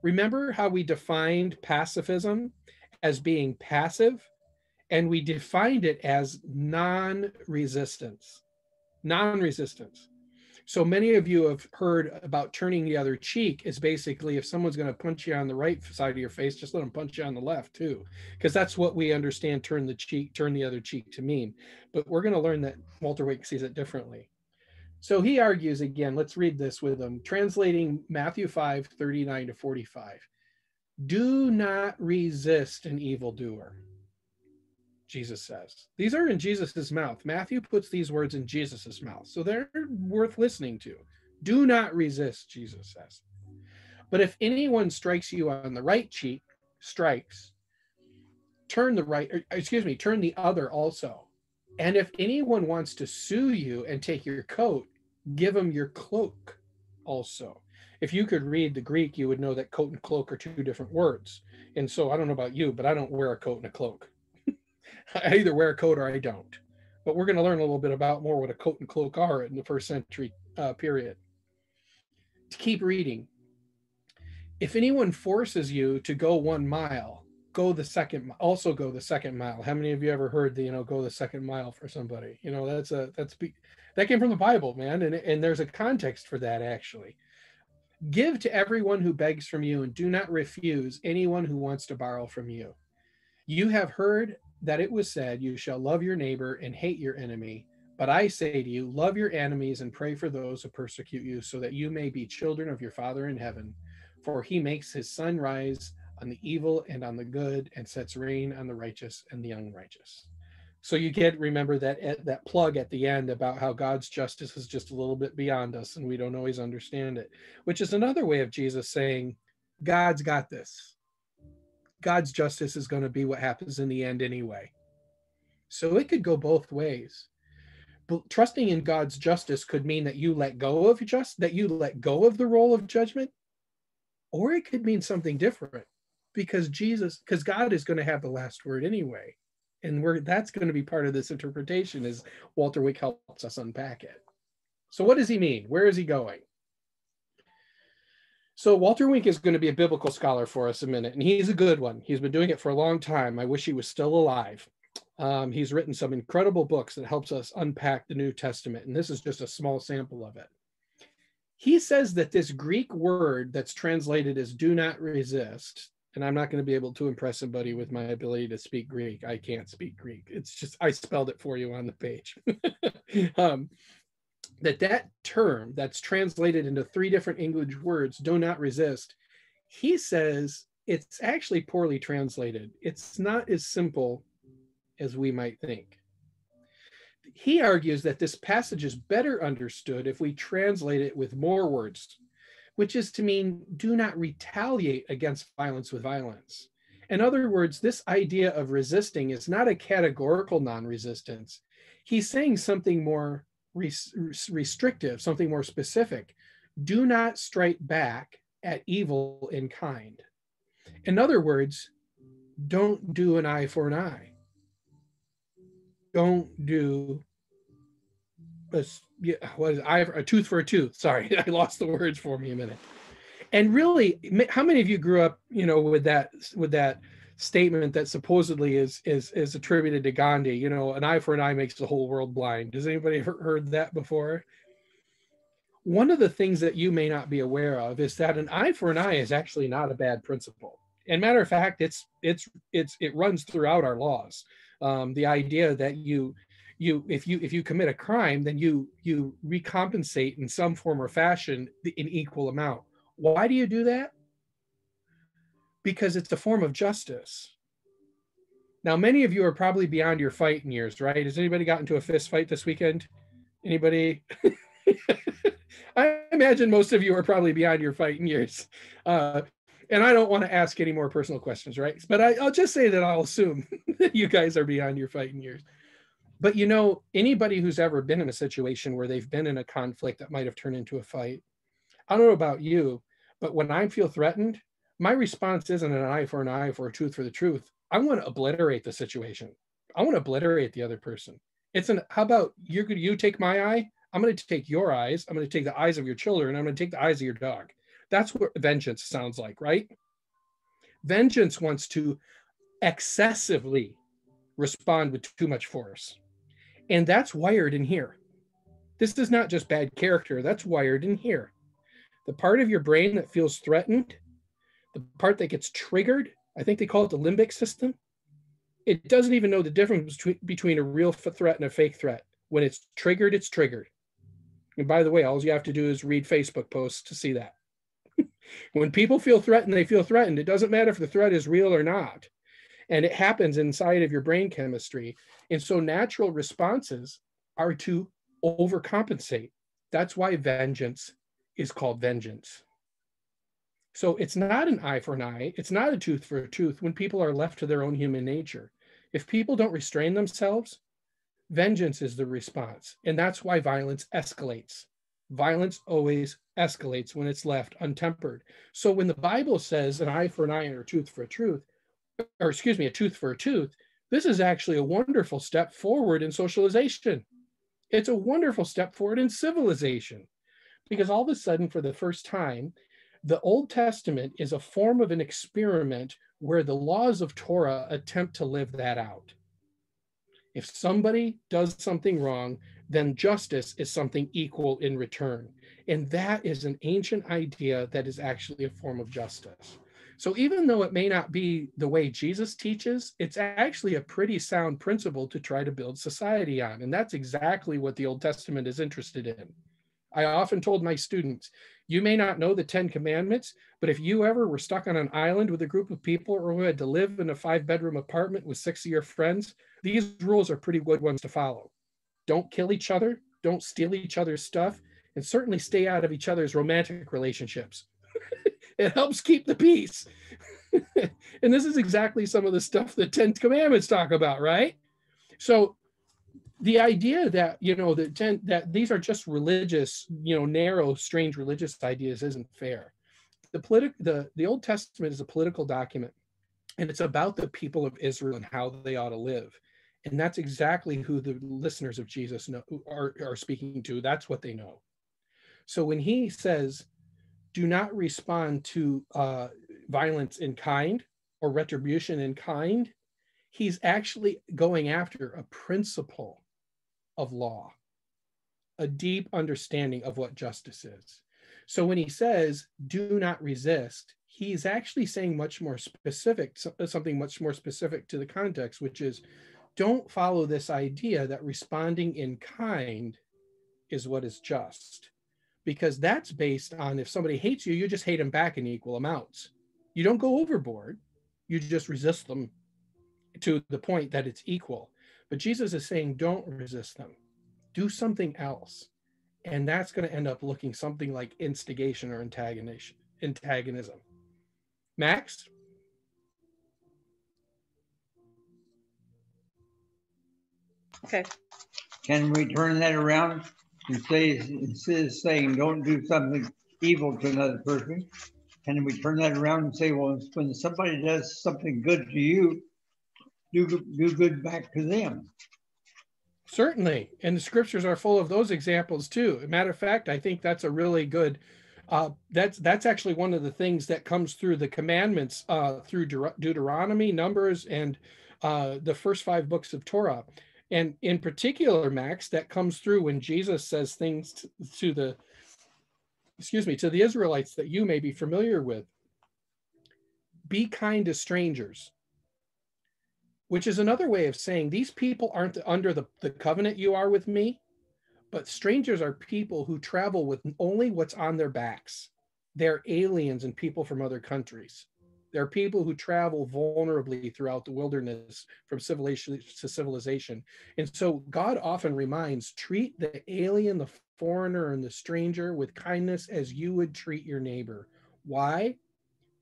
Remember how we defined pacifism as being passive, and we defined it as non-resistance. Non-resistance. So many of you have heard about turning the other cheek is basically if someone's going to punch you on the right side of your face, just let them punch you on the left too, because that's what we understand turn the other cheek to mean. But we're going to learn that Walter Wink sees it differently. So he argues again, let's read this with him, translating Matthew 5:39-45. Do not resist an evildoer, Jesus says. These are in Jesus's mouth. Matthew puts these words in Jesus's mouth, so they're worth listening to. Do not resist, Jesus says. But if anyone strikes you on the right cheek, turn the other also. And if anyone wants to sue you and take your coat, give him your cloak also. If you could read the Greek, you would know that coat and cloak are two different words. And so I don't know about you, but I don't wear a coat and a cloak. I either wear a coat or I don't. But we're going to learn a little bit about more what a coat and cloak are in the first century period. To keep reading. If anyone forces you to go 1 mile, go the second mile. How many of you ever heard the, go the second mile for somebody? That came from the Bible, man. And there's a context for that, actually. Give to everyone who begs from you, and do not refuse anyone who wants to borrow from you. You have heard that it was said, you shall love your neighbor and hate your enemy. But I say to you, love your enemies and pray for those who persecute you, so that you may be children of your Father in heaven. For he makes his sun rise on the evil and on the good, and sets rain on the righteous and the unrighteous. So you remember that plug at the end about how God's justice is just a little bit beyond us, and we don't always understand it, which is another way of Jesus saying, God's got this. God's justice is going to be what happens in the end anyway. So it could go both ways. But trusting in God's justice could mean that you let go of the role of judgment, or it could mean something different, because God is going to have the last word anyway. And that's going to be part of this interpretation as Walter Wink helps us unpack it. So what does he mean? Where is he going? So Walter Wink is going to be a biblical scholar for us a minute, and he's a good one. He's been doing it for a long time. I wish he was still alive. He's written some incredible books that helps us unpack the New Testament, and this is just a small sample of it. He says that this Greek word that's translated as do not resist, and I'm not going to be able to impress somebody with my ability to speak Greek. I can't speak Greek. It's just, I spelled it for you on the page. That term that's translated into 3 different English words, do not resist, he says it's actually poorly translated. It's not as simple as we might think. He argues that this passage is better understood if we translate it with more words, which is to mean do not retaliate against violence with violence. In other words, this idea of resisting is not a categorical non-resistance. He's saying something more restrictive, something more specific. Do not strike back at evil in kind. In other words, don't do an eye for an eye. Don't do a tooth for a tooth. Sorry, I lost the words for me a minute. And really, how many of you grew up, with that statement that supposedly is attributed to Gandhi? An eye for an eye makes the whole world blind. Has anybody heard that before? One of the things that you may not be aware of is that an eye for an eye is actually not a bad principle. And matter of fact, it runs throughout our laws. The idea that if you commit a crime, then you recompensate in some form or fashion in equal amount. Why do you do that? Because it's a form of justice. Now, many of you are probably beyond your fighting years, right? Has anybody gotten into a fist fight this weekend? Anybody? I imagine most of you are probably beyond your fighting years. And I don't want to ask any more personal questions, right? But I'll just say that I'll assume that you guys are beyond your fighting years. But anybody who's ever been in a situation where they've been in a conflict that might have turned into a fight, I don't know about you, but when I feel threatened, my response isn't an eye for a tooth for the truth. I want to obliterate the situation. I want to obliterate the other person. How about you take my eye? I'm going to take your eyes. I'm going to take the eyes of your children. I'm going to take the eyes of your dog. That's what vengeance sounds like, right? Vengeance wants to excessively respond with too much force. And that's wired in here. This is not just bad character. That's wired in here. The part of your brain that feels threatened, the part that gets triggered, I think they call it the limbic system. It doesn't even know the difference between a real threat and a fake threat. When it's triggered, it's triggered. And by the way, all you have to do is read Facebook posts to see that. When people feel threatened, they feel threatened. It doesn't matter if the threat is real or not. And it happens inside of your brain chemistry. And so natural responses are to overcompensate. That's why vengeance is called vengeance. So it's not an eye for an eye. It's not a tooth for a tooth when people are left to their own human nature. If people don't restrain themselves, vengeance is the response. And that's why violence escalates. Violence always escalates when it's left untempered. So when the Bible says an eye for an eye or a tooth for a tooth, a tooth for a tooth, this is actually a wonderful step forward in socialization. It's a wonderful step forward in civilization, because all of a sudden, for the first time, the Old Testament is a form of an experiment where the laws of Torah attempt to live that out. If somebody does something wrong, then justice is something equal in return. And that is an ancient idea that is actually a form of justice. So even though it may not be the way Jesus teaches, it's actually a pretty sound principle to try to build society on. And that's exactly what the Old Testament is interested in. I often told my students, you may not know the 10 Commandments, but if you ever were stuck on an island with a group of people or who had to live in a 5-bedroom apartment with 6 of your friends, these rules are pretty good ones to follow. Don't kill each other, don't steal each other's stuff, and certainly stay out of each other's romantic relationships. It helps keep the peace. And this is exactly some of the stuff the 10 Commandments talk about, right? So the idea that, that these are just religious, narrow, strange religious ideas isn't fair. The Old Testament is a political document, and it's about the people of Israel and how they ought to live. And that's exactly who the listeners of Jesus are speaking to. That's what they know. So when he says, do not respond to violence in kind or retribution in kind, he's actually going after a principle of law, a deep understanding of what justice is. So when he says, do not resist, he's actually saying much more specific, something much more specific to the context, which is, don't follow this idea that responding in kind is what is just, because that's based on, if somebody hates you, you just hate them back in equal amounts. You don't go overboard, you just resist them to the point that it's equal. But Jesus is saying, don't resist them, do something else. And that's going to end up looking something like instigation or antagonism. Max? Okay. Can we turn that around and say, instead of saying don't do something evil to another person, can we turn that around and say, well, when somebody does something good to you, do good back to them? Certainly. And the scriptures are full of those examples too. As a matter of fact, I think that's a really good, that's actually one of the things that comes through the commandments through Deuteronomy, Numbers, and the first 5 books of Torah. And in particular, Max, that comes through when Jesus says things to the Israelites that you may be familiar with. Be kind to strangers, which is another way of saying these people aren't under the covenant you are with me, but strangers are people who travel with only what's on their backs. They're aliens and people from other countries. They're people who travel vulnerably throughout the wilderness from civilization to civilization. And so God often reminds, treat the alien, the foreigner, and the stranger with kindness as you would treat your neighbor. Why?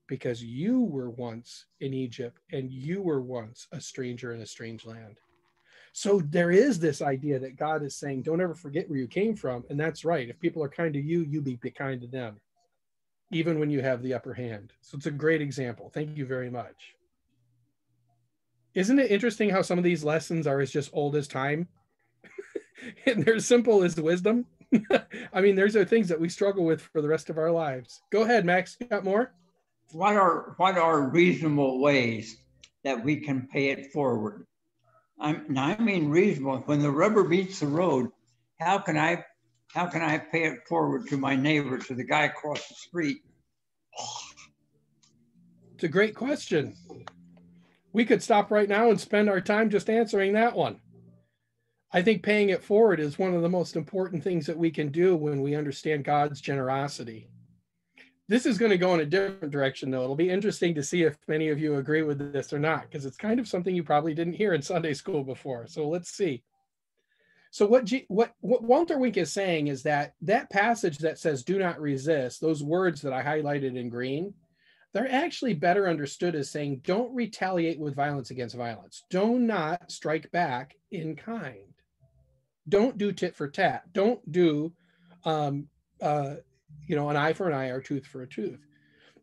Because you were once in Egypt and you were once a stranger in a strange land. So there is this idea that God is saying, don't ever forget where you came from. And that's right. If people are kind to you, you be kind to them, even when you have the upper hand. So it's a great example. Thank you very much. Isn't it interesting how some of these lessons are as just old as time? And they're simple as wisdom. I mean, those are things that we struggle with for the rest of our lives. Go ahead, Max, you got more? What are reasonable ways that we can pay it forward? I mean reasonable. When the rubber meets the road, how can I pay it forward to my neighbor, to the guy across the street? It's a great question. We could stop right now and spend our time just answering that one. I think paying it forward is one of the most important things that we can do when we understand God's generosity. This is going to go in a different direction, though. It'll be interesting to see if many of you agree with this or not, because it's kind of something you probably didn't hear in Sunday school before. So let's see. So what Walter Wink is saying is that passage that says do not resist, those words that I highlighted in green, they're actually better understood as saying don't retaliate with violence against violence. Do not strike back in kind. Don't do tit for tat. Don't do an eye for an eye or tooth for a tooth.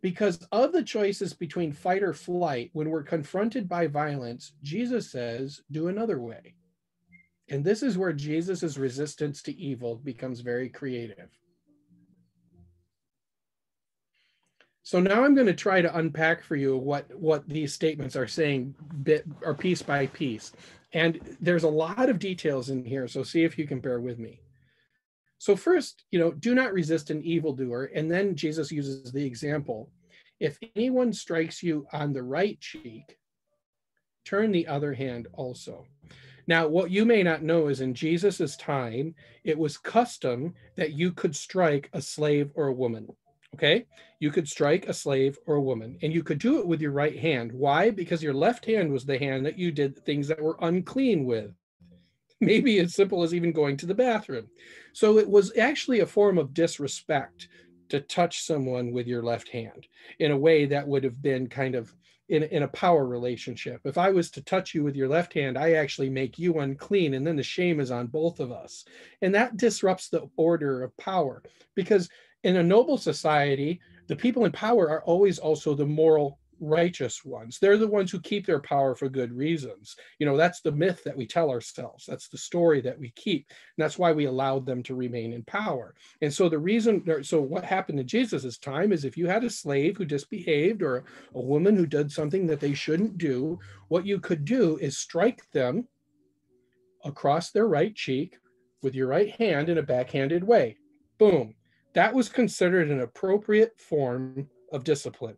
Because of the choices between fight or flight, when we're confronted by violence, Jesus says, do another way. And this is where Jesus's resistance to evil becomes very creative. So now I'm going to try to unpack for you what these statements are saying piece by piece. And there's a lot of details in here, so see if you can bear with me. So first, do not resist an evildoer. And then Jesus uses the example. If anyone strikes you on the right cheek, turn the other hand also. Now, what you may not know is in Jesus's time, it was custom that you could strike a slave or a woman. Okay? You could strike a slave or a woman, and you could do it with your right hand. Why? Because your left hand was the hand that you did things that were unclean with. Maybe as simple as even going to the bathroom. So it was actually a form of disrespect to touch someone with your left hand in a way that would have been kind of in a power relationship. If I was to touch you with your left hand, I actually make you unclean, and then the shame is on both of us. And that disrupts the order of power, because in a noble society, the people in power are always also the moral righteous ones. They're the ones who keep their power for good reasons. That's the myth that we tell ourselves. That's the story that we keep. And that's why we allowed them to remain in power. And so what happened in Jesus's time is if you had a slave who misbehaved or a woman who did something that they shouldn't do, what you could do is strike them across their right cheek with your right hand in a backhanded way. Boom. That was considered an appropriate form of discipline.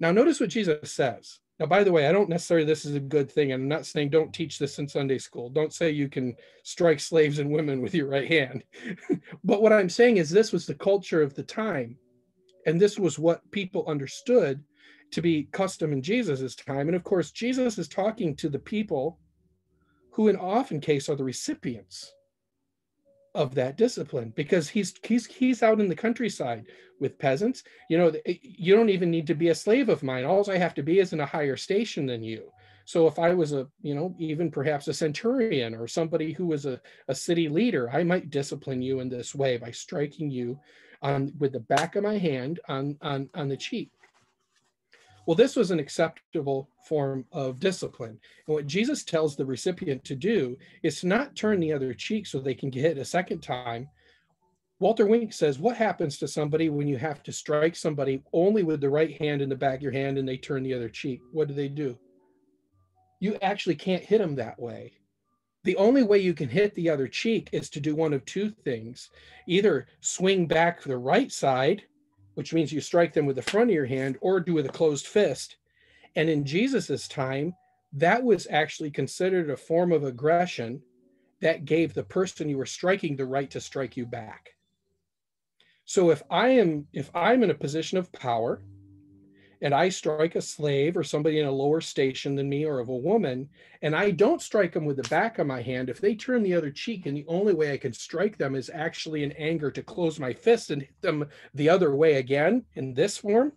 Now, notice what Jesus says. Now, by the way, I don't necessarily, this is a good thing. I'm not saying don't teach this in Sunday school. Don't say you can strike slaves and women with your right hand. But what I'm saying is this was the culture of the time. And this was what people understood to be custom in Jesus's time. And of course, Jesus is talking to the people who in often case are the recipients of that discipline, because he's out in the countryside with peasants. You know, you don't even need to be a slave of mine. All I have to be is in a higher station than you. So if I was even perhaps a centurion or somebody who was a city leader, I might discipline you in this way by striking you with the back of my hand on the cheek. Well, this was an acceptable form of discipline. And what Jesus tells the recipient to do is to not turn the other cheek so they can get hit a second time. Walter Wink says, what happens to somebody when you have to strike somebody only with the right hand in the back of your hand and they turn the other cheek? What do? You actually can't hit them that way. The only way you can hit the other cheek is to do one of two things. Either swing back the right side, which means you strike them with the front of your hand, or do with a closed fist. And in Jesus's time, that was actually considered a form of aggression that gave the person you were striking the right to strike you back. So if I'm in a position of power and I strike a slave or somebody in a lower station than me or of a woman, and I don't strike them with the back of my hand, if they turn the other cheek and the only way I can strike them is actually in anger to close my fist and hit them the other way again in this form,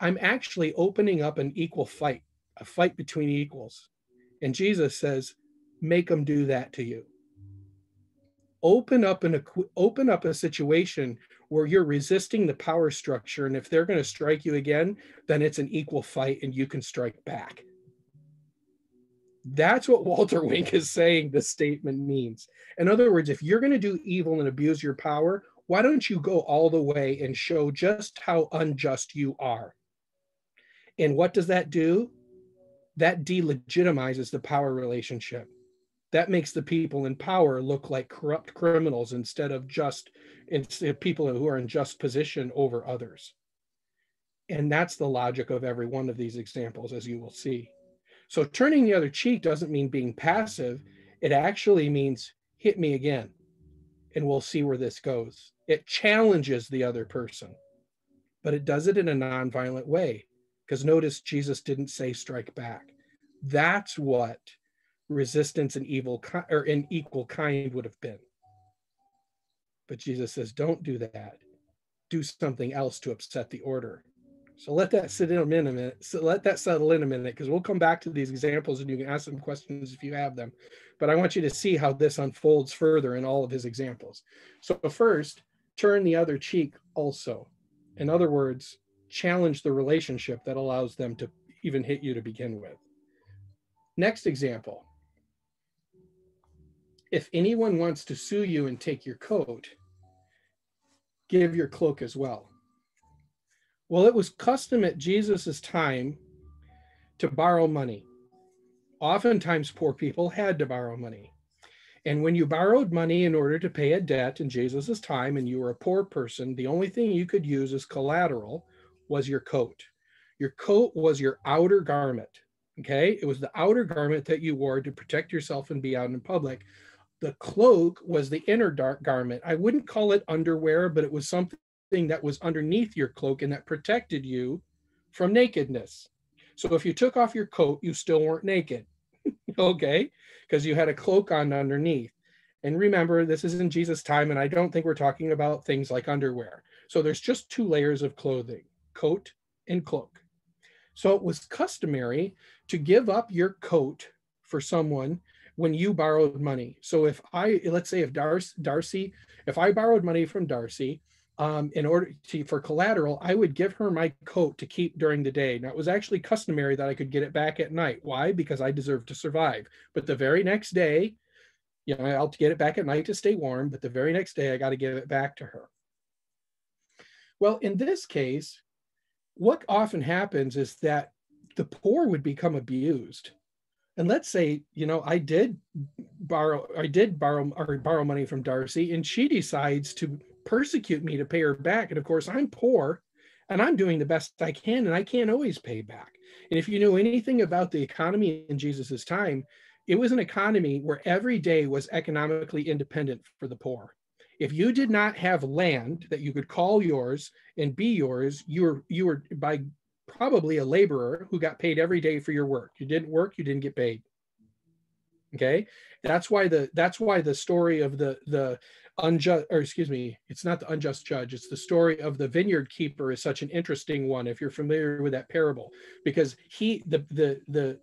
I'm actually opening up an equal fight, a fight between equals. And Jesus says, make them do that to you. Open up a situation where you're resisting the power structure. And if they're going to strike you again, then it's an equal fight and you can strike back. That's what Walter Wink is saying this statement means. In other words, if you're going to do evil and abuse your power, why don't you go all the way and show just how unjust you are? And what does that do? That delegitimizes the power relationship. That makes the people in power look like corrupt criminals instead of people who are in just position over others. And that's the logic of every one of these examples, as you will see. So turning the other cheek doesn't mean being passive. It actually means hit me again, and we'll see where this goes. It challenges the other person, but it does it in a nonviolent way. Because notice Jesus didn't say strike back. That's what resistance and in equal kind would have been. But Jesus says, don't do that. Do something else to upset the order. So let that sit in a minute. So let that settle in a minute, because we'll come back to these examples and you can ask some questions if you have them. But I want you to see how this unfolds further in all of his examples. So first, turn the other cheek also. In other words, challenge the relationship that allows them to even hit you to begin with. Next example. If anyone wants to sue you and take your coat, give your cloak as well. Well, it was custom at Jesus's time to borrow money. Oftentimes, poor people had to borrow money. And when you borrowed money in order to pay a debt in Jesus's time and you were a poor person, the only thing you could use as collateral was your coat. Your coat was your outer garment, okay? It was the outer garment that you wore to protect yourself and be out in public. The cloak was the inner dark garment. I wouldn't call it underwear, but it was something that was underneath your cloak and that protected you from nakedness. So if you took off your coat, you still weren't naked, okay? Because you had a cloak on underneath. And remember, this is in Jesus' time, and I don't think we're talking about things like underwear. So there's just two layers of clothing, coat and cloak. So it was customary to give up your coat for someone when you borrowed money. So if Darcy, if I borrowed money from Darcy, for collateral, I would give her my coat to keep during the day. Now, it was actually customary that I could get it back at night. Why? Because I deserved to survive. But the very next day, I'll get it back at night to stay warm, but the very next day I got to give it back to her. Well, in this case, what often happens is that the poor would become abused. And let's say, I did borrow money from Darcy, and she decides to persecute me to pay her back. And of course, I'm poor and I'm doing the best I can, and I can't always pay back. And if you know anything about the economy in Jesus's time, it was an economy where every day was economically independent for the poor. If you did not have land that you could call yours and be yours, you were by probably a laborer who got paid every day for your work. You didn't work, you didn't get paid. Okay, that's why the story of the unjust, or excuse me, it's not the unjust judge, it's the story of the vineyard keeper is such an interesting one if you're familiar with that parable, because the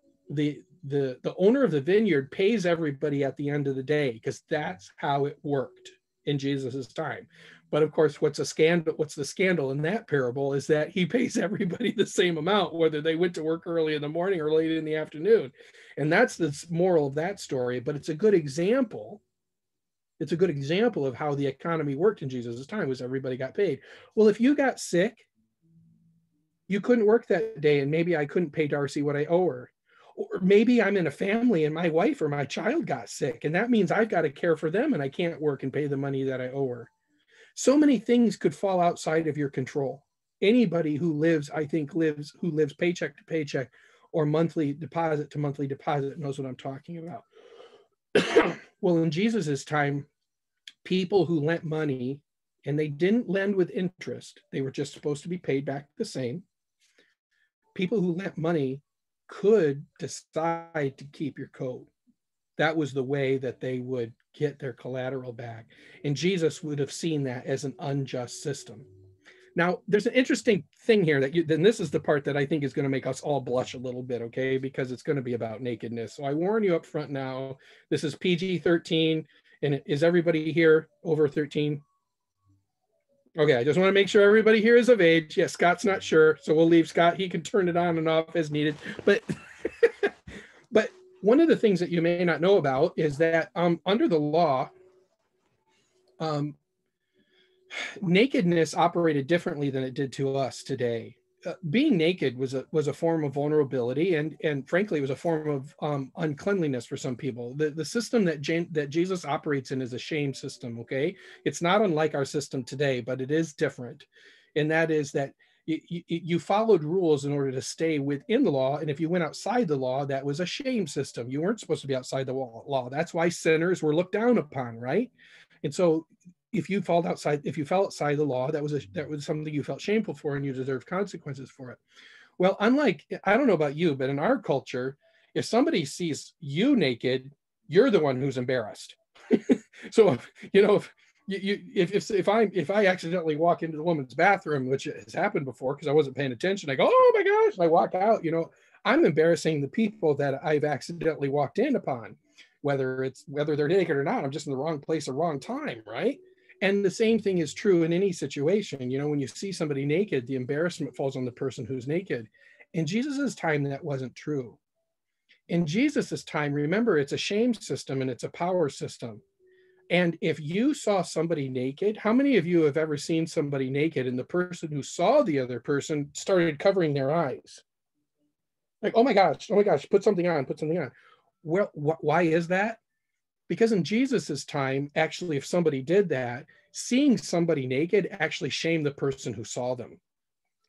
owner of the vineyard pays everybody at the end of the day, because that's how it worked in Jesus's time. But of course, what's the scandal in that parable is that he pays everybody the same amount, whether they went to work early in the morning or late in the afternoon. And that's the moral of that story. But it's a good example. It's a good example of how the economy worked in Jesus's time, was everybody got paid. Well, if you got sick, you couldn't work that day, and maybe I couldn't pay Darcy what I owe her. Or maybe I'm in a family and my wife or my child got sick, and that means I've got to care for them and I can't work and pay the money that I owe her. So many things could fall outside of your control. Anybody who lives paycheck to paycheck or monthly deposit to monthly deposit knows what I'm talking about. Well, in Jesus's time, people who lent money, and they didn't lend with interest, they were just supposed to be paid back the same. People who lent money could decide to keep your coat. That was the way that they would get their collateral back. And Jesus would have seen that as an unjust system. Now, there's an interesting thing here then this is the part that I think is going to make us all blush a little bit, okay? Because it's going to be about nakedness. So I warn you up front now, this is PG-13, and is everybody here over 13? Okay, I just want to make sure everybody here is of age. Yeah, Scott's not sure, so we'll leave Scott. He can turn it on and off as needed. But one of the things that you may not know about is that under the law, nakedness operated differently than it did to us today. Being naked was a form of vulnerability, and frankly, it was a form of uncleanliness for some people. The system that Jesus operates in is a shame system. Okay, it's not unlike our system today, but it is different, and that is that you followed rules in order to stay within the law, and if you went outside the law, that was a shame system. You weren't supposed to be outside the law. That's why sinners were looked down upon, right? And so if you fell outside the law, that was something you felt shameful for, and you deserved consequences for it. Well, unlike, I don't know about you, but in our culture, if somebody sees you naked, you're the one who's embarrassed. So if I accidentally walk into the woman's bathroom, which has happened before because I wasn't paying attention, I go, oh my gosh, and I walk out, I'm embarrassing the people that I've accidentally walked in upon, whether they're naked or not. I'm just in the wrong place or wrong time, right? And the same thing is true in any situation. When you see somebody naked, the embarrassment falls on the person who's naked. In Jesus's time, that wasn't true. In Jesus's time, remember, it's a shame system and it's a power system. And if you saw somebody naked, how many of you have ever seen somebody naked and the person who saw the other person started covering their eyes? Like, oh my gosh, put something on. Well, why is that? Because in Jesus's time, actually, if somebody did that, seeing somebody naked actually shamed the person who saw them,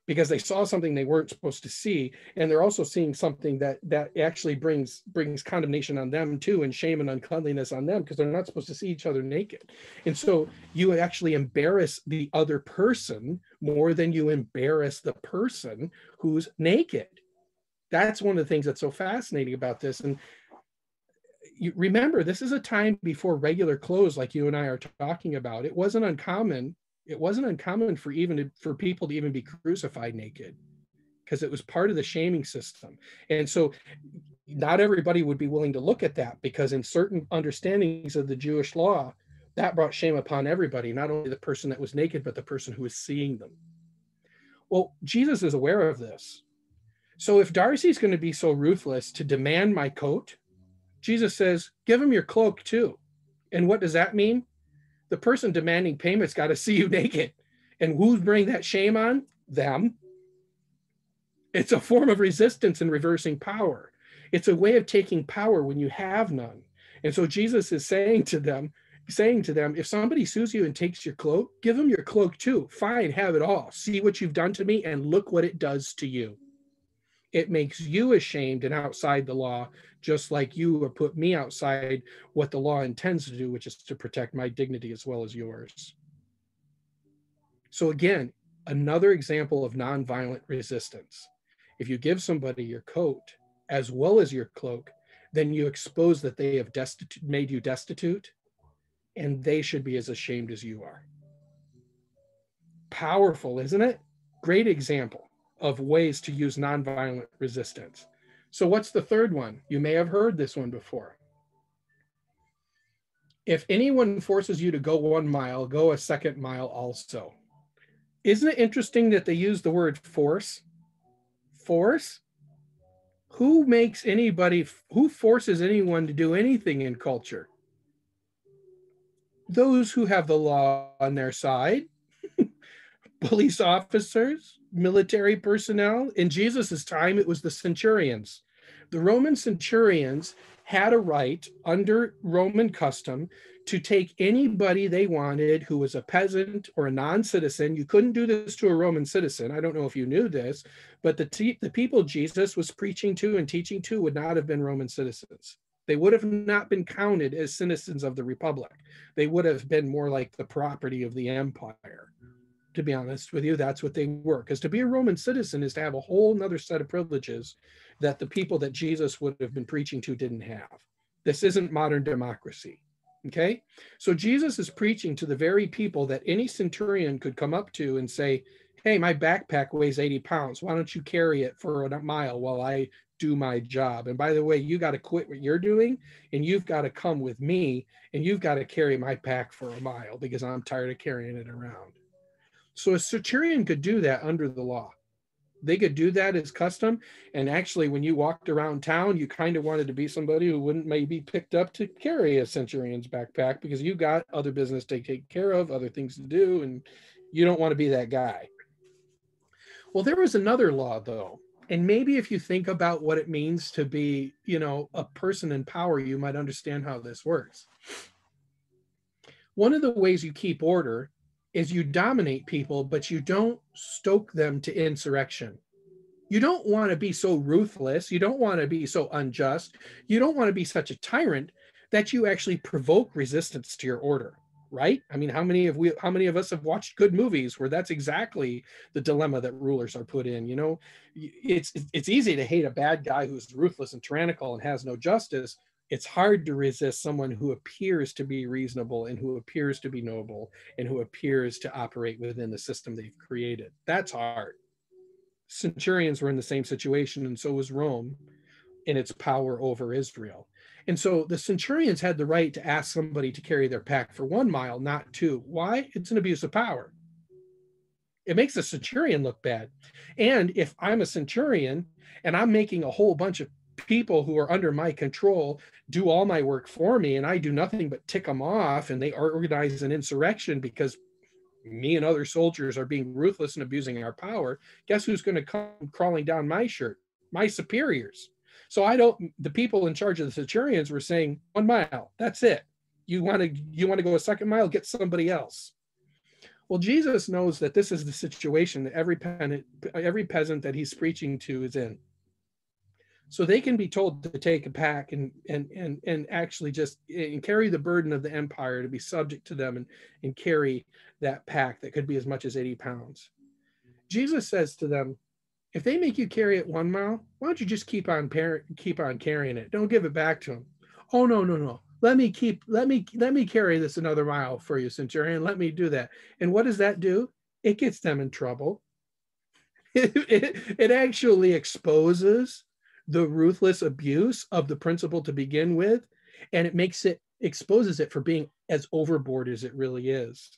because they saw something they weren't supposed to see, and they're also seeing something that actually brings condemnation on them too, and shame and uncleanliness on them, because they're not supposed to see each other naked. And so you actually embarrass the other person more than you embarrass the person who's naked. That's one of the things that's so fascinating about this. And you remember, this is a time before regular clothes like you and I are talking about. It wasn't uncommon for people to even be crucified naked, because it was part of the shaming system. And so not everybody would be willing to look at that, because in certain understandings of the Jewish law, that brought shame upon everybody, not only the person that was naked, but the person who was seeing them. Well, Jesus is aware of this. So if Darcy's going to be so ruthless to demand my coat, Jesus says, give him your cloak too. And what does that mean? The person demanding payment's got to see you naked. And who's bringing that shame on? Them. It's a form of resistance and reversing power. It's a way of taking power when you have none. And so Jesus is saying to them, saying to them, if somebody sues you and takes your cloak, give them your cloak too. Fine, have it all. See what you've done to me and look what it does to you. It makes you ashamed and outside the law, just like you have put me outside what the law intends to do, which is to protect my dignity as well as yours. So again, another example of nonviolent resistance. If you give somebody your coat as well as your cloak, then you expose that they have made you destitute, and they should be as ashamed as you are. Powerful, isn't it? Great example of ways to use nonviolent resistance. So what's the third one? You may have heard this one before. If anyone forces you to go 1 mile, go a second mile also. Isn't it interesting that they use the word force? Force? Who forces anyone to do anything in culture? Those who have the law on their side. Police officers, military personnel. In Jesus's time, it was the centurions. The Roman centurions had a right under Roman custom to take anybody they wanted who was a peasant or a non-citizen. You couldn't do this to a Roman citizen. I don't know if you knew this, but the people Jesus was preaching to and teaching to would not have been Roman citizens. They would have not been counted as citizens of the Republic. They would have been more like the property of the empire. To be honest with you, that's what they were. Because to be a Roman citizen is to have a whole nother set of privileges that the people that Jesus would have been preaching to didn't have. This isn't modern democracy, okay? So Jesus is preaching to the very people that any centurion could come up to and say, hey, my backpack weighs 80 pounds. Why don't you carry it for a mile while I do my job? And by the way, you got to quit what you're doing and you've got to come with me and you've got to carry my pack for a mile because I'm tired of carrying it around. So a centurion could do that under the law. They could do that as custom. And actually, when you walked around town, you kind of wanted to be somebody who wouldn't maybe picked up to carry a centurion's backpack because you got other business to take care of, other things to do, and you don't want to be that guy. Well, there was another law, though. And maybe if you think about what it means to be, a person in power, you might understand how this works. One of the ways you keep order is you dominate people, but you don't stoke them to insurrection. You don't want to be so ruthless. You don't want to be so unjust. You don't want to be such a tyrant that you actually provoke resistance to your order, right? I mean, how many of us have watched good movies where that's exactly the dilemma that rulers are put in? It's easy to hate a bad guy who's ruthless and tyrannical and has no justice. It's hard to resist someone who appears to be reasonable and who appears to be noble and who appears to operate within the system they've created. That's hard. Centurions were in the same situation, and so was Rome in its power over Israel. And so the centurions had the right to ask somebody to carry their pack for 1 mile, not 2. Why? It's an abuse of power. It makes a centurion look bad. And if I'm a centurion and I'm making a whole bunch of people who are under my control do all my work for me and I do nothing but tick them off and they organize an insurrection because me and other soldiers are being ruthless and abusing our power, guess who's going to come crawling down my shirt? My superiors. So the people in charge of the centurions were saying 1 mile, that's it. You want to go a second mile, get somebody else. Well, Jesus knows that this is the situation that every peasant that he's preaching to is in. So they can be told to take a pack and actually just carry the burden of the empire, to be subject to them and carry that pack that could be as much as 80 pounds. Jesus says to them, if they make you carry it 1 mile, why don't you just keep on carrying it? Don't give it back to them. Oh, no. Let me carry this another mile for you, centurion. Let me do that. And what does that do? It gets them in trouble. It actually exposes the ruthless abuse of the principle to begin with, and exposes it for being as overboard as it really is.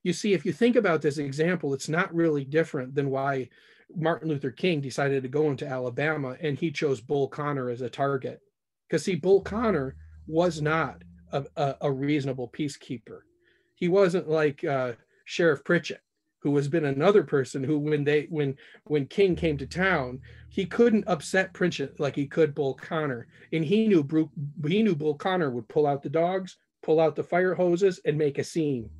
You see, if you think about this example, it's not really different than why Martin Luther King decided to go into Alabama and he chose Bull Connor as a target. Because see, Bull Connor was not a reasonable peacekeeper. He wasn't like Sheriff Pritchett, who has been another person who, when King came to town, he couldn't upset Pritchett like he could Bull Connor, and he knew Bull Connor would pull out the dogs, pull out the fire hoses, and make a scene.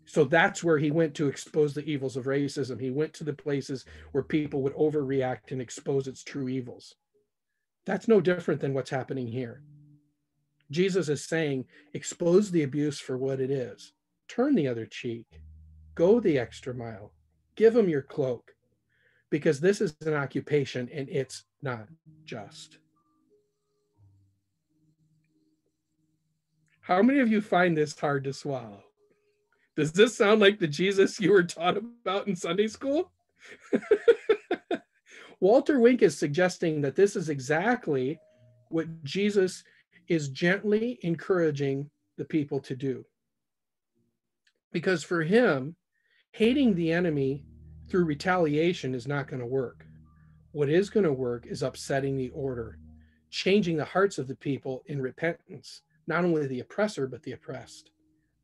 So that's where he went to expose the evils of racism. He went to the places where people would overreact and expose its true evils. That's no different than what's happening here. Jesus is saying, expose the abuse for what it is. Turn the other cheek. Go the extra mile. Give them your cloak. Because this is an occupation and it's not just. How many of you find this hard to swallow? Does this sound like the Jesus you were taught about in Sunday school? Walter Wink is suggesting that this is exactly what Jesus is gently encouraging the people to do. Because for him, hating the enemy through retaliation is not going to work. What is going to work is upsetting the order, changing the hearts of the people in repentance, not only the oppressor, but the oppressed.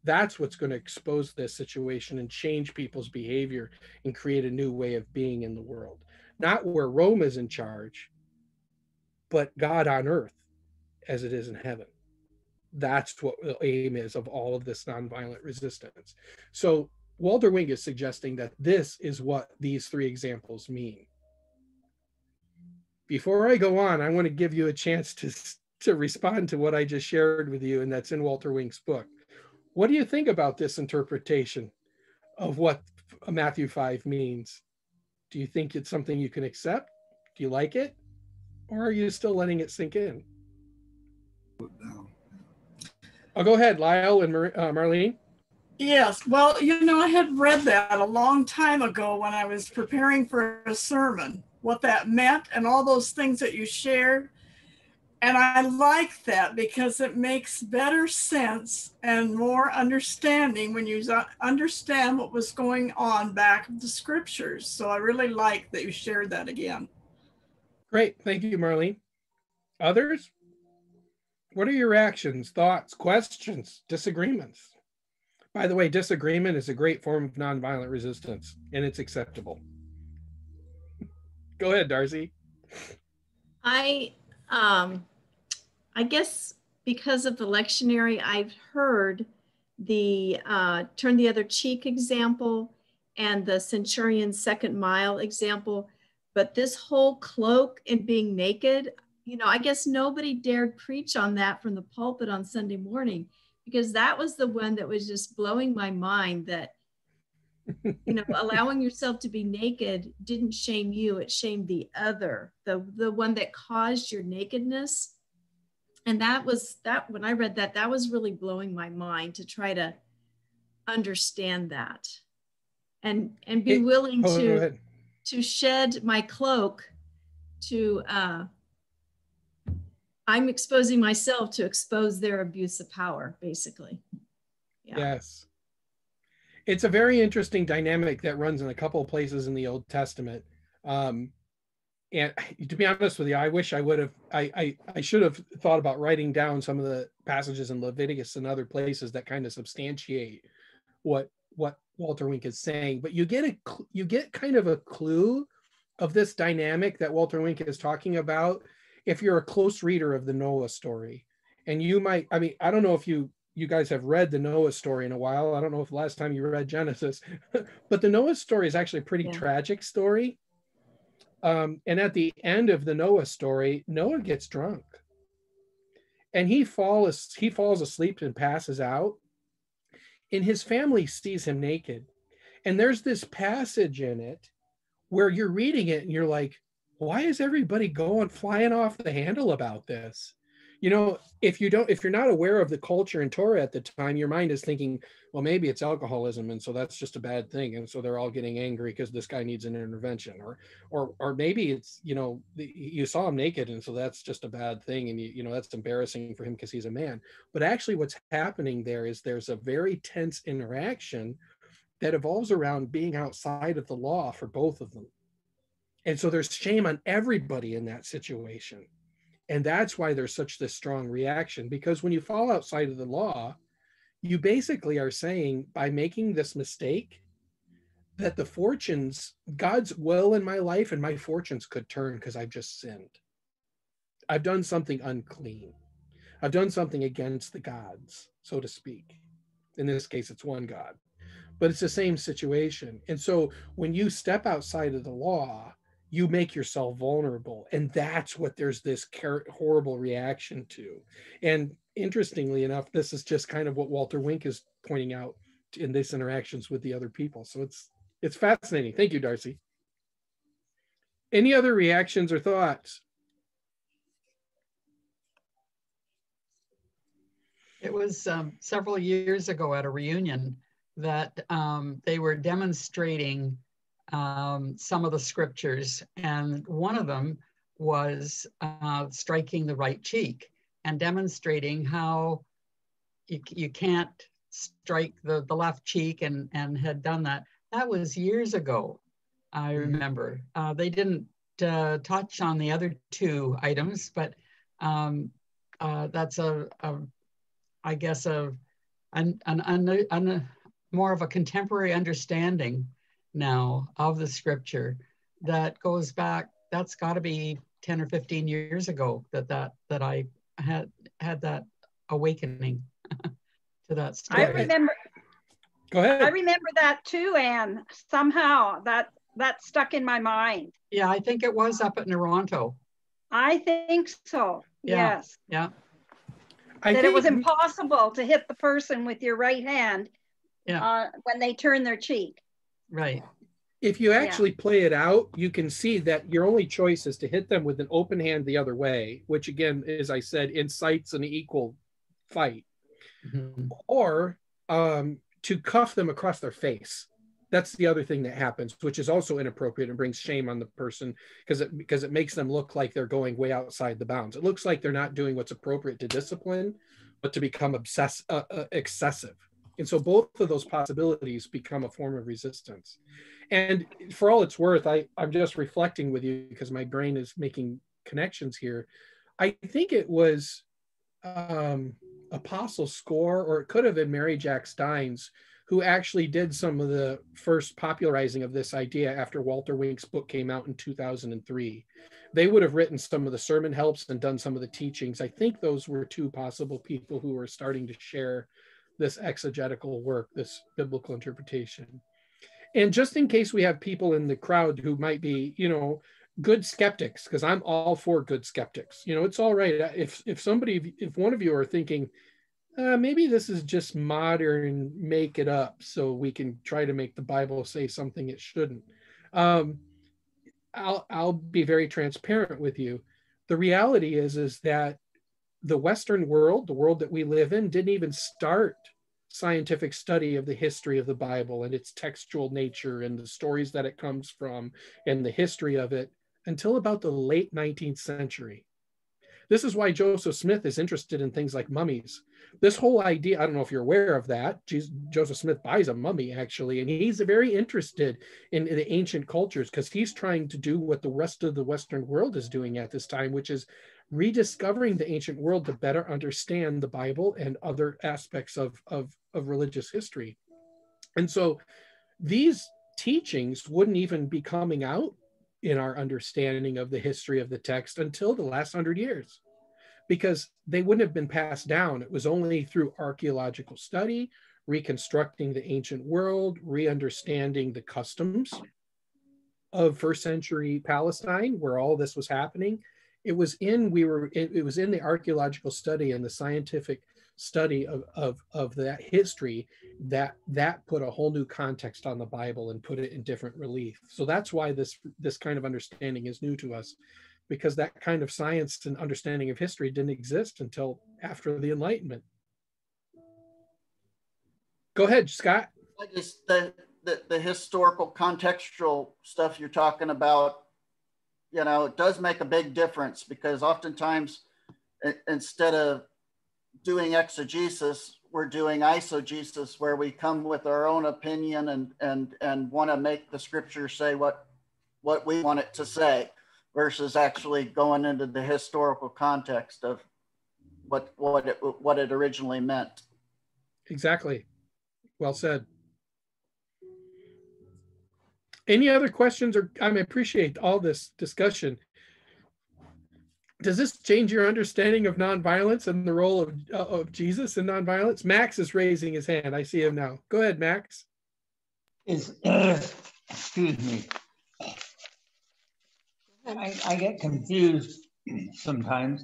That's what's going to expose this situation and change people's behavior and create a new way of being in the world. Not where Rome is in charge, but God on earth as it is in heaven. That's what the aim is of all of this nonviolent resistance. So Walter Wink is suggesting that this is what these three examples mean. Before I go on, I want to give you a chance to respond to what I just shared with you, and that's in Walter Wink's book. What do you think about this interpretation of what Matthew 5 means? Do you think it's something you can accept? Do you like it? Or are you still letting it sink in? I'll go ahead, Lyle and Marlene. Yes, well, you know, I had read that a long time ago when I was preparing for a sermon, what that meant and all those things that you shared. And I like that because it makes better sense and more understanding when you understand what was going on back of the scriptures. So I really like that you shared that again. Great. Thank you, Marlene. Others? What are your reactions, thoughts, questions, disagreements? By the way, disagreement is a great form of nonviolent resistance, and it's acceptable. Go ahead, Darcy. I guess because of the lectionary, I've heard the turn the other cheek example and the centurion's second mile example, but this whole cloak and being naked, you know, I guess nobody dared preach on that from the pulpit on Sunday morning, because that was the one that was just blowing my mind, that, you know, allowing yourself to be naked didn't shame you, it shamed the other, the one that caused your nakedness. And that was that, when I read that, that was really blowing my mind to try to understand that and be willing to shed my cloak to, I'm exposing myself to expose their abuse of power, basically. Yeah. Yes. It's a very interesting dynamic that runs in a couple of places in the Old Testament. And to be honest with you, I wish I would have, I should have thought about writing down some of the passages in Leviticus and other places that kind of substantiate what Walter Wink is saying. But you get kind of a clue of this dynamic that Walter Wink is talking about if you're a close reader of the Noah story. And you might, I mean, I don't know if you guys have read the Noah story in a while. I don't know if the last time you read Genesis, but the Noah story is actually a pretty tragic story. And at the end of the Noah story, Noah gets drunk and he falls asleep and passes out, and his family sees him naked. And there's this passage in it where you're reading it and you're like, why is everybody flying off the handle about this? You know, if you're not aware of the culture in Torah at the time, your mind is thinking, well, maybe it's alcoholism, and so that's just a bad thing, and so they're all getting angry because this guy needs an intervention, or maybe it's, you know, you saw him naked, and so that's just a bad thing, and you know that's embarrassing for him because he's a man. But actually, what's happening there is there's a very tense interaction that evolves around being outside of the law for both of them, and so there's shame on everybody in that situation. And that's why there's such this strong reaction, because when you fall outside of the law, you basically are saying, by making this mistake, that the fortunes, God's will in my life and my fortunes could turn because I've just sinned. I've done something unclean. I've done something against the gods, so to speak. In this case, it's one God, but it's the same situation. And so when you step outside of the law, you make yourself vulnerable. And that's what there's this horrible reaction to. And interestingly enough, this is just kind of what Walter Wink is pointing out in this interactions with the other people. So it's fascinating. Thank you, Darcy. Any other reactions or thoughts? It was several years ago at a reunion that they were demonstrating some of the scriptures, and one of them was striking the right cheek and demonstrating how you can't strike the left cheek, and had done that. That was years ago, I remember. They didn't touch on the other two items, but that's I guess more of a contemporary understanding now of the scripture that goes back. That's got to be 10 or 15 years ago that I had that awakening to that story. I remember. Go ahead. I remember that too, Anne. Somehow that stuck in my mind. Yeah, I think it was up at Naronto. I think so. Yeah. Yes. Yeah. That it was impossible to hit the person with your right hand when they turn their cheek. Right. If you actually play it out, you can see that your only choice is to hit them with an open hand the other way, which again, as I said, incites an equal fight, or to cuff them across their face. That's the other thing that happens, which is also inappropriate and brings shame on the person because it makes them look like they're going way outside the bounds. It looks like they're not doing what's appropriate to discipline, but to become excessive. And so both of those possibilities become a form of resistance. And for all it's worth, I'm just reflecting with you because my brain is making connections here. I think it was Apostle Score, or it could have been Mary Jack Steins, who actually did some of the first popularizing of this idea after Walter Wink's book came out in 2003. They would have written some of the sermon helps and done some of the teachings. I think those were two possible people who were starting to share this exegetical work, this biblical interpretation. And just in case we have people in the crowd who might be, good skeptics, because I'm all for good skeptics. It's all right. If one of you are thinking, maybe this is just modern, make it up so we can try to make the Bible say something it shouldn't. I'll be very transparent with you. The reality is that the Western world, the world that we live in, didn't even start scientific study of the history of the Bible and its textual nature and the stories that it comes from and the history of it until about the late 19th century. This is why Joseph Smith is interested in things like mummies. This whole idea, I don't know if you're aware of that, Joseph Smith buys a mummy actually, and he's very interested in the ancient cultures because he's trying to do what the rest of the Western world is doing at this time, which is rediscovering the ancient world to better understand the Bible and other aspects of religious history. And so these teachings wouldn't even be coming out in our understanding of the history of the text until the last 100 years, because they wouldn't have been passed down. It was only through archaeological study, reconstructing the ancient world, re-understanding the customs of first century Palestine, where all this was happening. It was in the archaeological study and the scientific study of that history that put a whole new context on the Bible and put it in different relief. So that's why this kind of understanding is new to us, because that kind of science and understanding of history didn't exist until after the Enlightenment. Go ahead, Scott. The historical contextual stuff you're talking about, it does make a big difference, because oftentimes instead of doing exegesis, we're doing eisegesis, where we come with our own opinion and want to make the scripture say what we want it to say, versus actually going into the historical context of what it originally meant. Exactly. Well said. Any other questions? Or I appreciate all this discussion. Does this change your understanding of nonviolence and the role of Jesus in nonviolence? Max is raising his hand. I see him now. Go ahead, Max. Excuse me. I get confused sometimes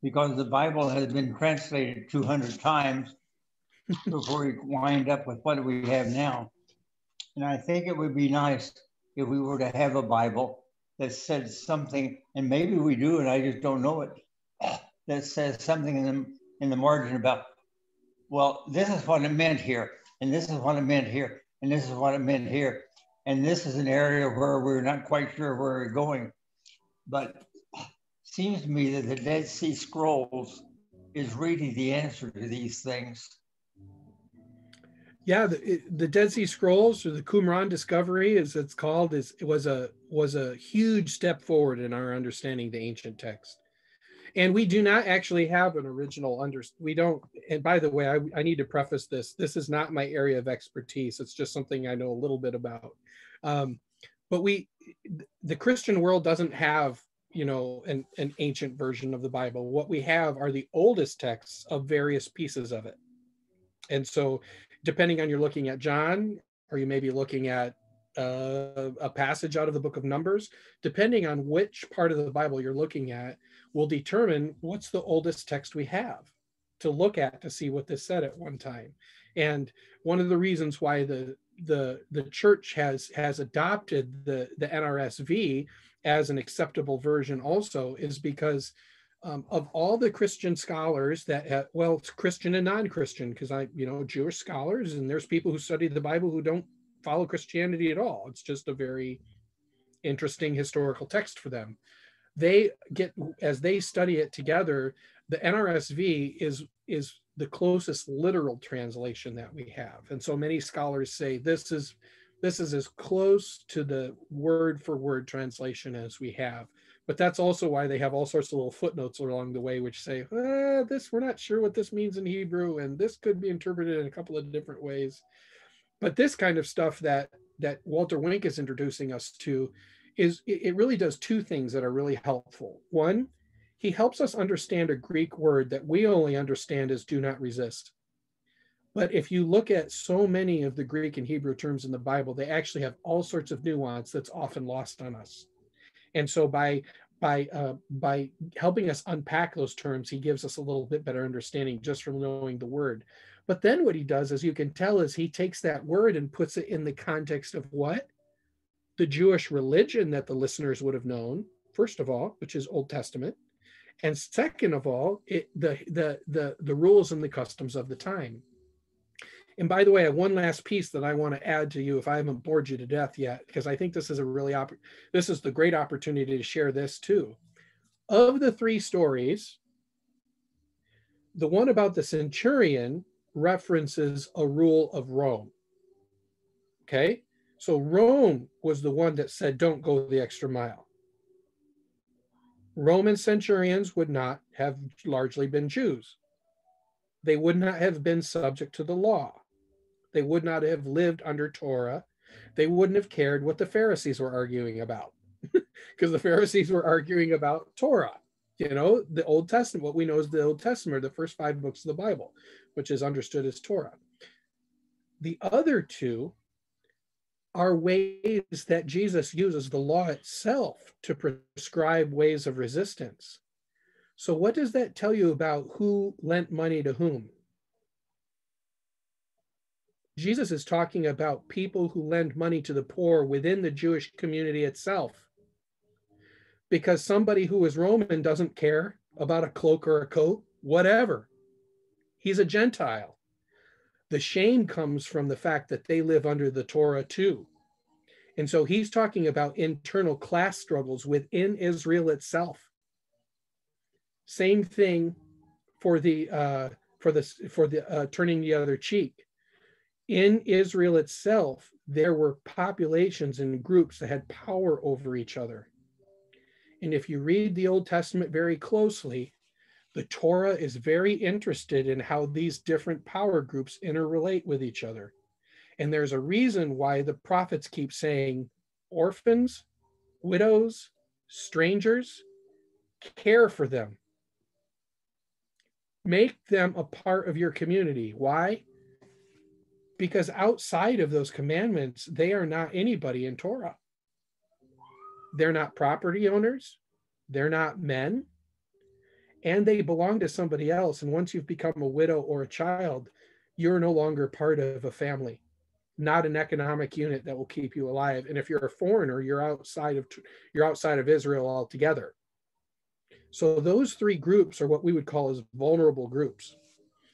because the Bible has been translated 200 times before we wind up with what we have now. And I think it would be nice if we were to have a Bible that said something, and maybe we do, and I just don't know it, that says something in the margin about, well, this is what it meant here, and this is what it meant here, and this is what it meant here. And this is an area where we're not quite sure where we're going. But it seems to me that the Dead Sea Scrolls is really the answer to these things. Yeah, the Dead Sea Scrolls, or the Qumran discovery, as it's called, was a huge step forward in our understanding the ancient text. And we do not actually have an original we don't. And by the way, I need to preface this. This is not my area of expertise. It's just something I know a little bit about. But the Christian world doesn't have, an ancient version of the Bible. What we have are the oldest texts of various pieces of it. And so, depending on you're looking at John, or you may be looking at a passage out of the book of Numbers, depending on which part of the Bible you're looking at, will determine what's the oldest text we have to look at to see what this said at one time. And one of the reasons why the church has adopted the NRSV as an acceptable version also is because of all the Christian scholars that it's Christian and non-Christian, because Jewish scholars, and there's people who study the Bible who don't follow Christianity at all. It's just a very interesting historical text for them. As they study it together, the NRSV is the closest literal translation that we have. And so many scholars say this is as close to the word for word translation as we have. But that's also why they have all sorts of little footnotes along the way, which say, we're not sure what this means in Hebrew, and this could be interpreted in a couple of different ways. But this kind of stuff that Walter Wink is introducing us to it really does two things that are really helpful. One, he helps us understand a Greek word that we only understand as do not resist. But if you look at so many of the Greek and Hebrew terms in the Bible, they actually have all sorts of nuance that's often lost on us. And so by helping us unpack those terms, he gives us a little bit better understanding just from knowing the word. But then what he does, as you can tell, is he takes that word and puts it in the context of what? The Jewish religion that the listeners would have known, first of all, which is Old Testament. And second of all, the rules and the customs of the time. And by the way, I have one last piece that I want to add to you if I haven't bored you to death yet, because I think this is this is the great opportunity to share this too. Of the three stories, the one about the centurion references a rule of Rome. Okay, so Rome was the one that said, don't go the extra mile. Roman centurions would not have largely been Jews. They would not have been subject to the law. They would not have lived under Torah. They wouldn't have cared what the Pharisees were arguing about, because the Pharisees were arguing about Torah, the Old Testament. What we know is the Old Testament, the first 5 books of the Bible, which is understood as Torah. The other two are ways that Jesus uses the law itself to prescribe ways of resistance. So what does that tell you about who lent money to whom? Jesus is talking about people who lend money to the poor within the Jewish community itself. Because somebody who is Roman doesn't care about a cloak or a coat, whatever. He's a Gentile. The shame comes from the fact that they live under the Torah too. And so he's talking about internal class struggles within Israel itself. Same thing for the turning the other cheek. In Israel itself, there were populations and groups that had power over each other. And if you read the Old Testament very closely, the Torah is very interested in how these different power groups interrelate with each other. And there's a reason why the prophets keep saying orphans, widows, strangers, care for them. Make them a part of your community. Why? Because outside of those commandments, they are not anybody in Torah. They're not property owners. They're not men. And they belong to somebody else. And once you've become a widow or a child, you're no longer part of a family, not an economic unit that will keep you alive. And if you're a foreigner, you're outside of Israel altogether. So those three groups are what we would call as vulnerable groups.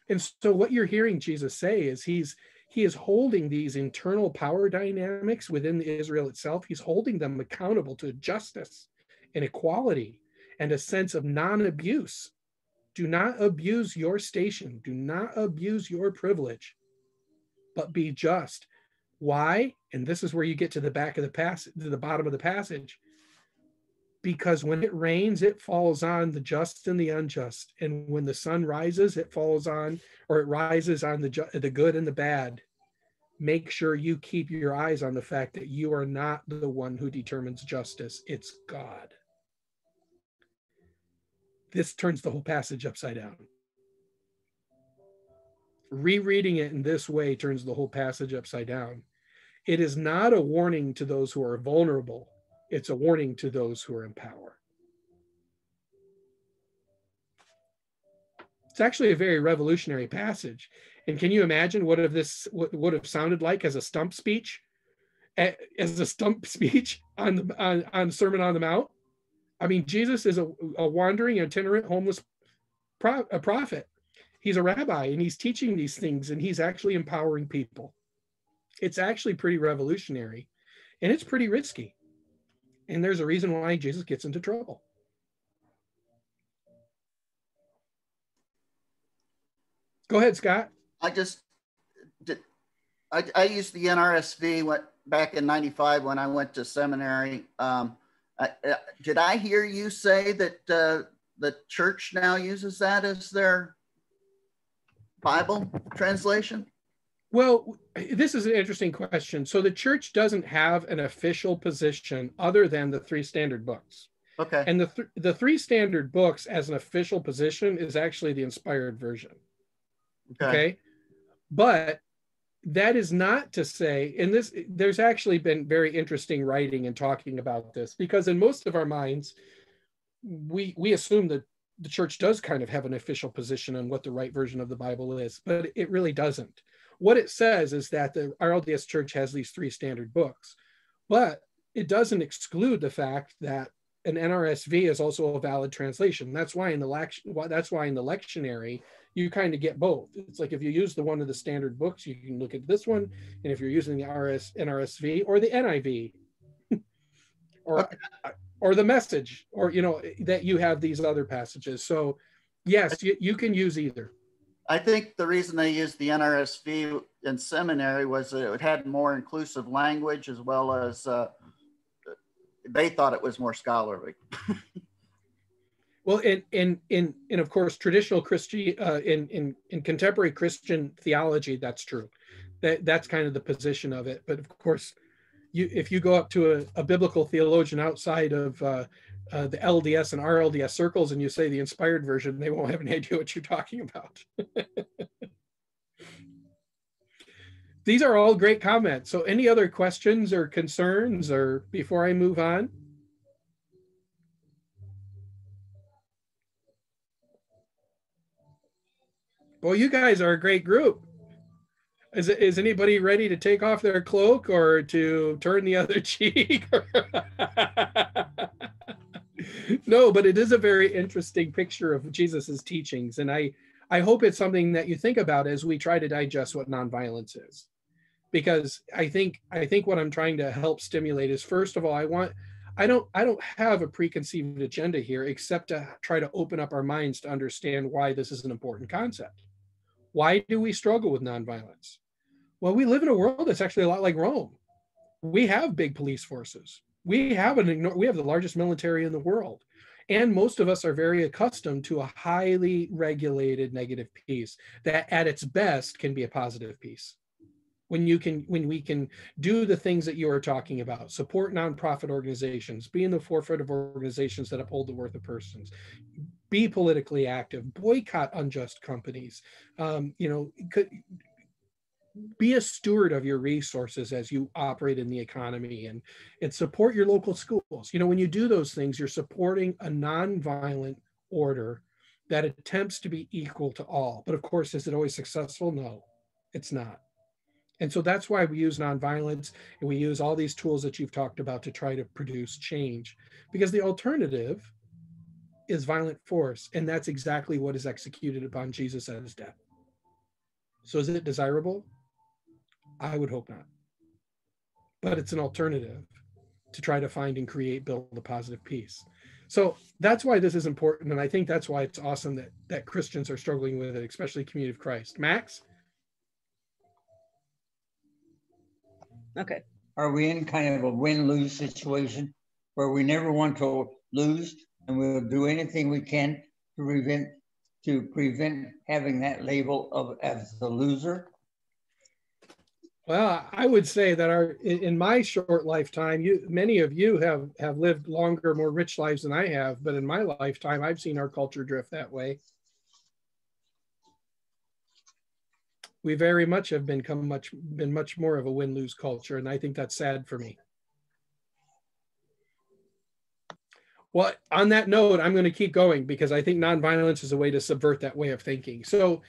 And so what you're hearing Jesus say is he is holding these internal power dynamics within Israel itself. He's holding them accountable to justice and equality and a sense of non-abuse. Do not abuse your station. Do not abuse your privilege, but be just. Why? And this is where you get to the back of the passage, to the bottom of the passage. Because when it rains, it falls on the just and the unjust. And when the sun rises, it falls on, or it rises on the good and the bad. Make sure you keep your eyes on the fact that you are not the one who determines justice. It's God. This turns the whole passage upside down. Rereading it in this way turns the whole passage upside down. It is not a warning to those who are vulnerable. It's a warning to those who are in power. It's actually a very revolutionary passage. And can you imagine what this would have sounded like as a stump speech? As a stump speech on Sermon on the Mount? I mean, Jesus is a wandering, itinerant, homeless prophet. He's a rabbi, and he's teaching these things, and he's actually empowering people. It's actually pretty revolutionary, and it's pretty risky. And there's a reason why Jesus gets into trouble. Go ahead, Scott. I used the NRSV back in '95 when I went to seminary. Did I hear you say that the church now uses that as their Bible translation? Well, this is an interesting question. So the church doesn't have an official position other than the three standard books. Okay. And the three standard books as an official position is actually the inspired version. Okay. But that is not to say, and there's actually been very interesting writing and talking about this, because in most of our minds, we assume that the church does kind of have an official position on what the right version of the Bible is, but it really doesn't. What it says is that our LDS church has these three standard books, but it doesn't exclude the fact that an NRSV is also a valid translation. That's why in the lectionary, you kind of get both. It's like if you use the one of the standard books, you can look at this one, and if you're using the NRSV or the NIV, or the Message, or that you have these other passages. So yes, you can use either. I think the reason they used the NRSV in seminary was that it had more inclusive language, as well as they thought it was more scholarly. Well, in of course, traditional Christian, in contemporary Christian theology, that's true. That's kind of the position of it. But of course, if you go up to a biblical theologian outside of the LDS and RLDS circles and you say the inspired version, they won't have any idea what you're talking about. These are all great comments. So any other questions or concerns, or before I move on? Well, you guys are a great group. Is anybody ready to take off their cloak or to turn the other cheek? No, but it is a very interesting picture of Jesus's teachings. And I hope it's something that you think about as we try to digest what nonviolence is. Because I think what I'm trying to help stimulate is, first of all, I don't have a preconceived agenda here, except to try to open up our minds to understand why this is an important concept. Why do we struggle with nonviolence? Well, we live in a world that's actually a lot like Rome. We have big police forces. We have the largest military in the world. And most of us are very accustomed to a highly regulated negative peace that at its best can be a positive peace, when we can do the things that you are talking about, support nonprofit organizations, be in the forefront of organizations that uphold the worth of persons, be politically active, boycott unjust companies, be a steward of your resources as you operate in the economy, and support your local schools. When you do those things, you're supporting a nonviolent order that attempts to be equal to all. But of course, is it always successful? No, it's not. And so that's why we use nonviolence, and we use all these tools that you've talked about to try to produce change, because the alternative is violent force. And that's exactly what is executed upon Jesus at his death. So is it desirable? I would hope not. But it's an alternative to try to find and build a positive peace. So that's why this is important. And I think that's why it's awesome that Christians are struggling with it, especially Community of Christ. Max? Okay. Are we in kind of a win-lose situation where we never want to lose, and we'll do anything we can to prevent having that label as the loser? Well, I would say that in my short lifetime, many of you have lived longer, more rich lives than I have. But in my lifetime, I've seen our culture drift that way. We very much have been much more of a win-lose culture, and I think that's sad for me. Well, on that note, I'm going to keep going because I think nonviolence is a way to subvert that way of thinking. So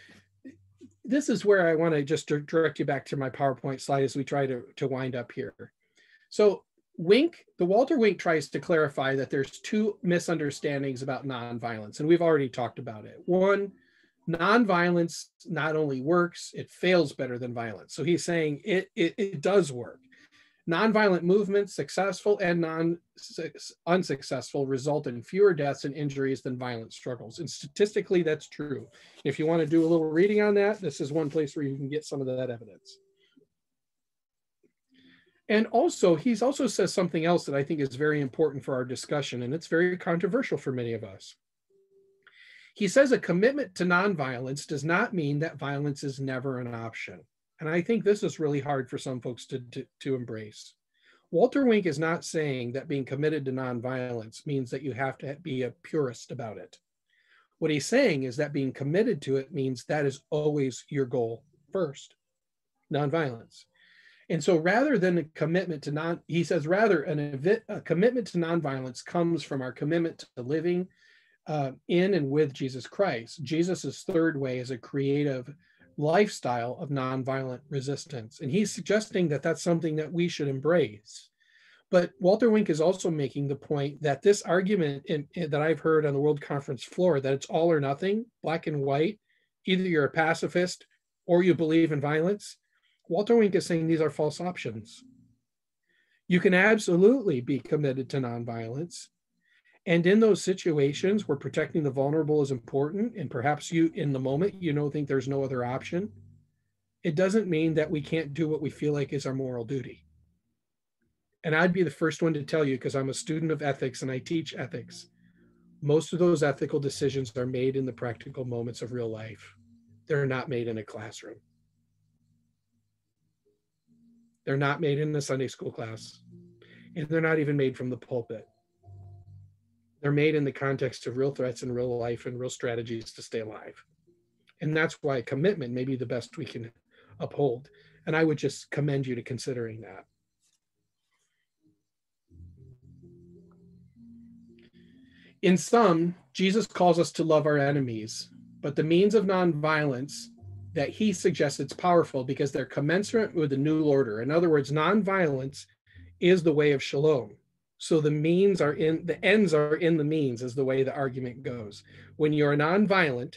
this is where I want to just direct you back to my PowerPoint slide as we try to wind up here. So the Walter Wink tries to clarify that there's two misunderstandings about nonviolence, and we've already talked about it. One, nonviolence not only works, it fails better than violence. So he's saying it does work. Nonviolent movements, successful and unsuccessful, result in fewer deaths and injuries than violent struggles. And statistically, that's true. If you want to do a little reading on that, this is one place where you can get some of that evidence. And also, he also says something else that I think is very important for our discussion, and it's very controversial for many of us. He says a commitment to nonviolence does not mean that violence is never an option. And I think this is really hard for some folks to embrace. Walter Wink is not saying that being committed to nonviolence means that you have to be a purist about it. What he's saying is that being committed to it means that is always your goal first, nonviolence. And so rather than a commitment to he says rather a commitment to nonviolence comes from our commitment to living in and with Jesus Christ. Jesus's third way is a creative lifestyle of nonviolent resistance. And he's suggesting that that's something that we should embrace. But Walter Wink is also making the point that this argument that I've heard on the World Conference floor, that it's all or nothing, black and white, either you're a pacifist or you believe in violence, Walter Wink is saying these are false options. You can absolutely be committed to nonviolence. And in those situations where protecting the vulnerable is important, and perhaps you, in the moment, think there's no other option, it doesn't mean that we can't do what we feel like is our moral duty. And I'd be the first one to tell you, because I'm a student of ethics and I teach ethics, most of those ethical decisions are made in the practical moments of real life. They're not made in a classroom. They're not made in a Sunday school class. And they're not even made from the pulpit. They're made in the context of real threats in real life and real strategies to stay alive. And that's why commitment may be the best we can uphold. And I would just commend you to considering that. In sum, Jesus calls us to love our enemies, but the means of nonviolence that he suggests it's powerful because they're commensurate with the new order. In other words, nonviolence is the way of shalom. So the ends are in the means, is the way the argument goes. When you're nonviolent,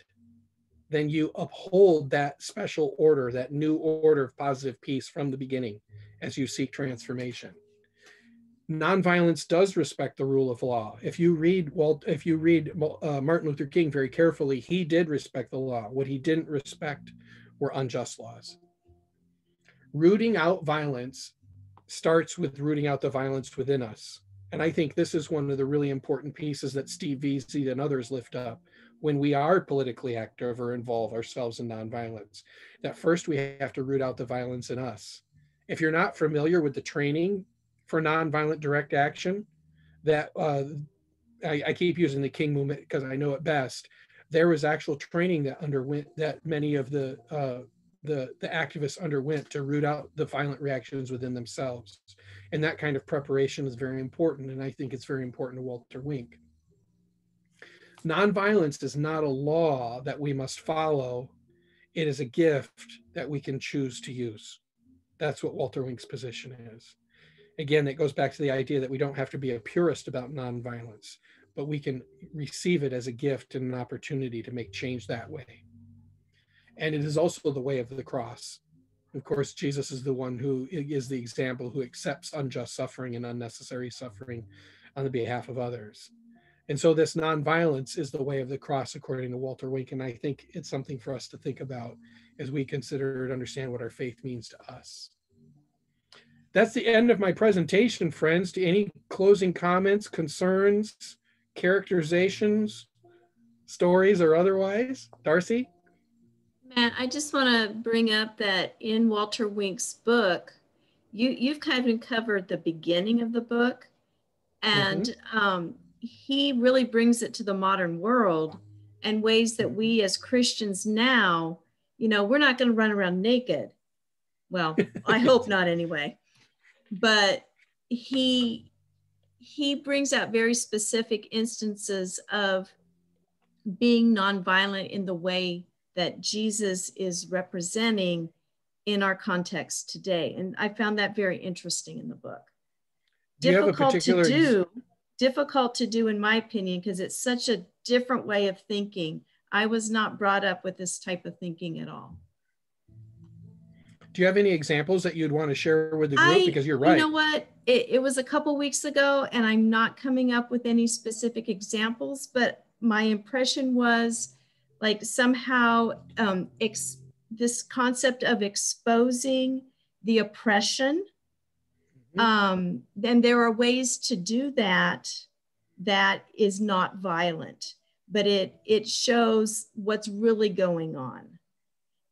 then you uphold that special order, that new order of positive peace from the beginning as you seek transformation. Nonviolence does respect the rule of law. If you read Martin Luther King very carefully, he did respect the law. What he didn't respect were unjust laws. Rooting out violence starts with rooting out the violence within us. And I think this is one of the really important pieces that Steve Veazey and others lift up. when we are politically active or involve ourselves in nonviolence, that first we have to root out the violence in us. If you're not familiar with the training for nonviolent direct action, that I keep using the King movement because I know it best. There was actual training that many of the activists underwent to root out the violent reactions within themselves. And that kind of preparation is very important. And I think it's very important to Walter Wink. Nonviolence is not a law that we must follow. It is a gift that we can choose to use. That's what Walter Wink's position is. Again, it goes back to the idea that we don't have to be a purist about nonviolence, but we can receive it as a gift and an opportunity to make change that way. And it is also the way of the cross. Of course, Jesus is the one who is the example who accepts unjust suffering and unnecessary suffering on the behalf of others. And so this nonviolence is the way of the cross, according to Walter Wink. And I think it's something for us to think about as we consider and understand what our faith means to us. That's the end of my presentation, friends. Do any closing comments, concerns, characterizations, stories, or otherwise? Darcy? Matt, I just want to bring up that in Walter Wink's book, you've kind of covered the beginning of the book, and he really brings it to the modern world and ways that we as Christians now, you know, we're not going to run around naked. Well, I hope not anyway. But he brings out very specific instances of being nonviolent in the way that Jesus is representing in our context today. And I found that very interesting in the book. Difficult to do in my opinion, because it's such a different way of thinking. I was not brought up with this type of thinking at all. Do you have any examples that you'd want to share with the group? Because you're right. You know what? It was a couple weeks ago, and I'm not coming up with any specific examples, but my impression was like somehow this concept of exposing the oppression, then there are ways to do that that is not violent, but it shows what's really going on,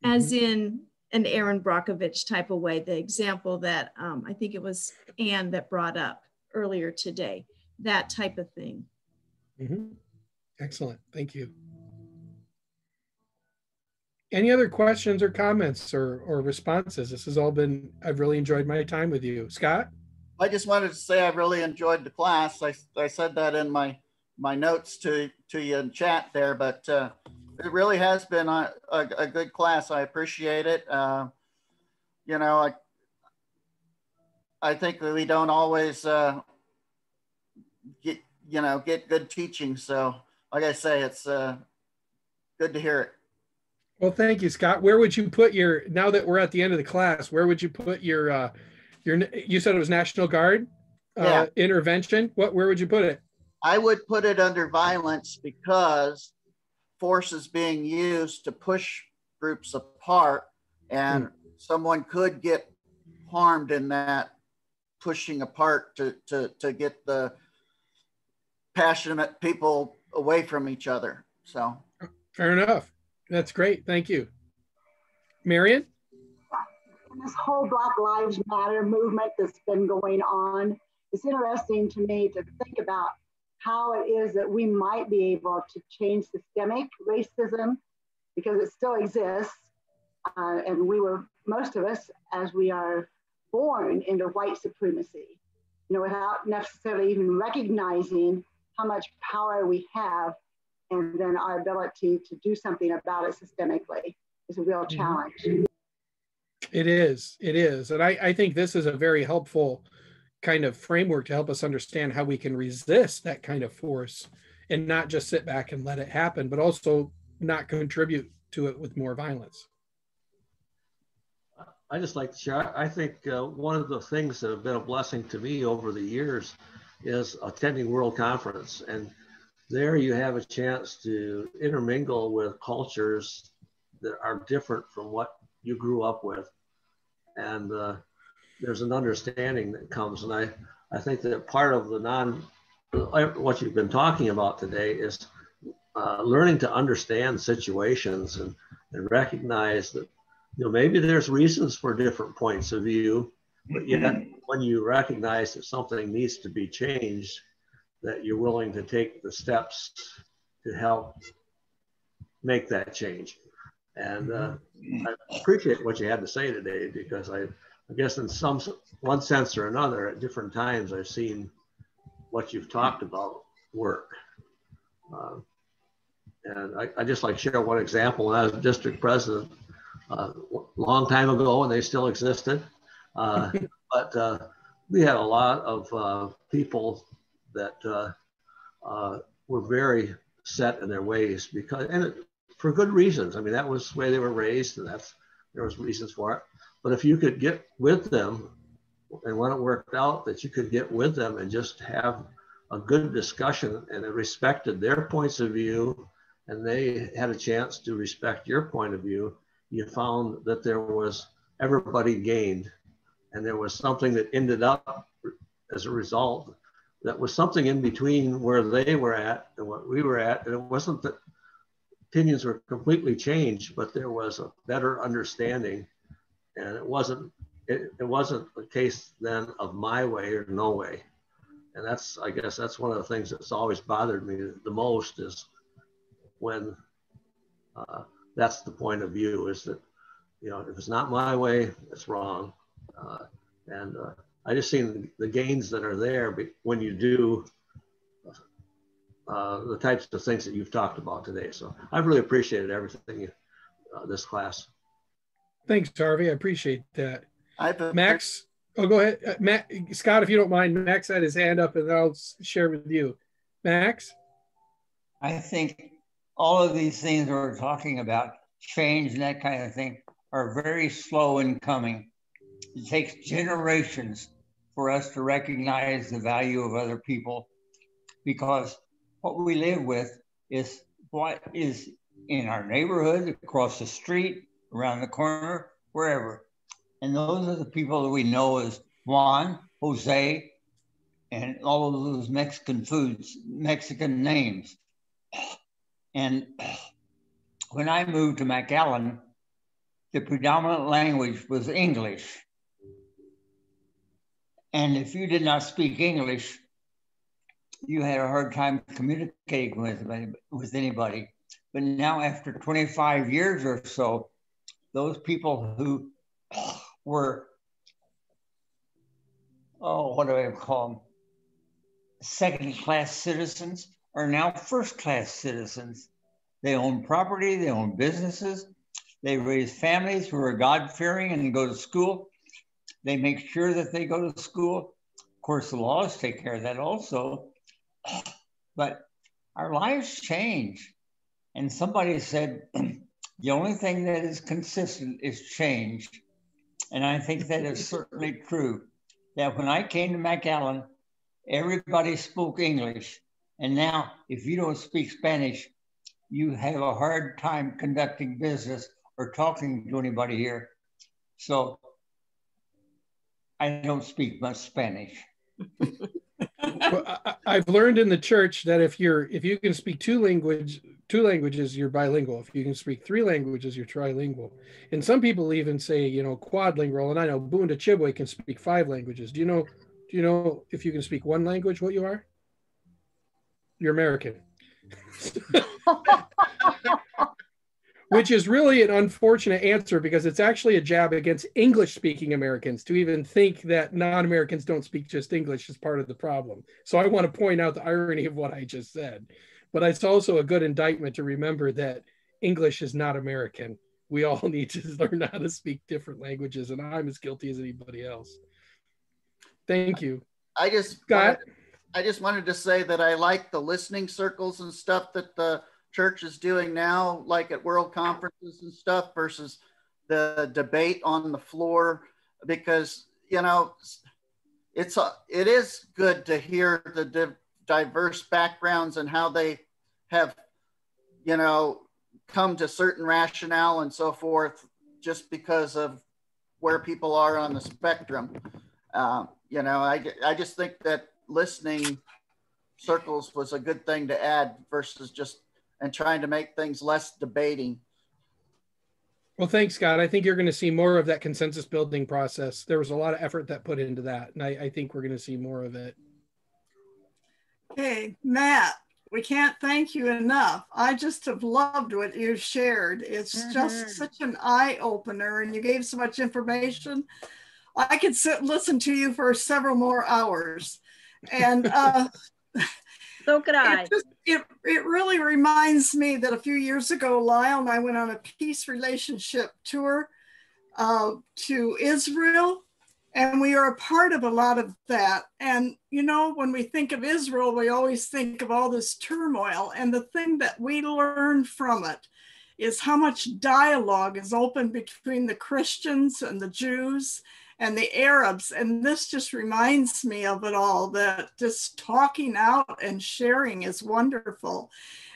as in an Aaron Brockovich type of way, the example that I think it was Anne that brought up earlier today, that type of thing. Excellent, thank you. Any other questions or comments or responses? This has all been, I've really enjoyed my time with you. Scott? I just wanted to say I really enjoyed the class. I said that in my notes to you in chat there, but it really has been a good class. I appreciate it. You know, I think that we don't always get good teaching. So like I say, it's good to hear it. Well, thank you, Scott. Where would you put your, now that we're at the end of the class, where would you put your you said it was National Guard intervention. Where would you put it? I would put it under violence, because force is being used to push groups apart, and someone could get harmed in that pushing apart to get the passionate people away from each other. So fair enough. That's great. Thank you. Marion? And this whole Black Lives Matter movement that's been going on, it's interesting to me to think about how it is that we might be able to change systemic racism, because it still exists. And most of us, as we are born into white supremacy, you know, without necessarily even recognizing how much power we have, and then our ability to do something about it systemically is a real challenge. It is. And I think this is a very helpful kind of framework to help us understand how we can resist that kind of force and not just sit back and let it happen, but also not contribute to it with more violence. I just like to share. I think one of the things that have been a blessing to me over the years is attending World Conference. And there you have a chance to intermingle with cultures that are different from what you grew up with. And there's an understanding that comes. And I think that part of the what you've been talking about today is learning to understand situations and recognize that, maybe there's reasons for different points of view, but yet when you recognize that something needs to be changed, that you're willing to take the steps to help make that change. And I appreciate what you had to say today, because I guess in one sense or another, at different times, I've seen what you've talked about work. And I just like share one example. When I was district president a long time ago, and they still existed, but we had a lot of people that were very set in their ways, for good reasons. I mean, that was the way they were raised, and there was reasons for it. But if you could get with them, and when it worked out, that you could get with them and just have a good discussion, and it respected their points of view, and they had a chance to respect your point of view, you found that everybody gained, and there was something that ended up as a result that was something in between where they were at and what we were at. And it wasn't that opinions were completely changed, but there was a better understanding, and it wasn't a case then of my way or no way. And I guess that's one of the things that's always bothered me the most, is when that's the point of view, is that, if it's not my way, it's wrong. And I just seen the gains that are there when you do the types of things that you've talked about today. So I've really appreciated everything this class. Thanks, Harvey. I appreciate that. Max, go ahead. Scott, if you don't mind, Max had his hand up, and I'll share with you. Max? I think all of these things we're talking about, change and that kind of thing, are very slow in coming. It takes generations for us to recognize the value of other people, because what we live with is what is in our neighborhood, across the street, around the corner, wherever. And those are the people that we know as Juan, Jose, and all of those Mexican names. And when I moved to McAllen, the predominant language was English. And if you did not speak English, you had a hard time communicating with anybody. But now, after 25 years or so, those people who were, what do I call them? Second-class citizens are now first-class citizens. They own property, they own businesses, they raise families who are God-fearing and go to school. They make sure that they go to school. Of course, the laws take care of that also. But our lives change. And somebody said, the only thing that is consistent is change. And I think that is certainly true. That when I came to McAllen, everybody spoke English. And now, if you don't speak Spanish, you have a hard time conducting business or talking to anybody here. So I don't speak much Spanish. Well, I've learned in the church that if you can speak two languages, you're bilingual. If you can speak 3 languages, you're trilingual. And some people even say, quadlingual. And I know Bunda Chibwe can speak 5 languages. Do you know if you can speak 1 language, what you are? You're American. Which is really an unfortunate answer, because it's actually a jab against English-speaking Americans to even think that non-Americans don't speak just English is part of the problem. So I want to point out the irony of what I just said. But it's also a good indictment to remember that English is not American. We all need to learn how to speak different languages, and I'm as guilty as anybody else. Thank you. I just wanted to say that I like the listening circles and stuff that the church is doing now, like at world conferences and stuff, versus the debate on the floor, because it is good to hear the diverse backgrounds and how they have come to certain rationale and so forth, just because of where people are on the spectrum. I just think that listening circles was a good thing to add, versus just and trying to make things less debating. Well, thanks, Scott. I think you're going to see more of that consensus building process. There was a lot of effort that put into that, and I think we're going to see more of it. Okay, Matt, we can't thank you enough. I just have loved what you shared. It's just such an eye opener, and you gave so much information. I could sit and listen to you for several more hours. And so could I. It really reminds me that a few years ago, Lyle and I went on a peace relationship tour to Israel, and we are a part of a lot of that. And, you know, when we think of Israel, we always think of all this turmoil. And the thing that we learned from it is how much dialogue is open between the Christians and the Jews and the Arabs. And this just reminds me of it all, that just talking out and sharing is wonderful.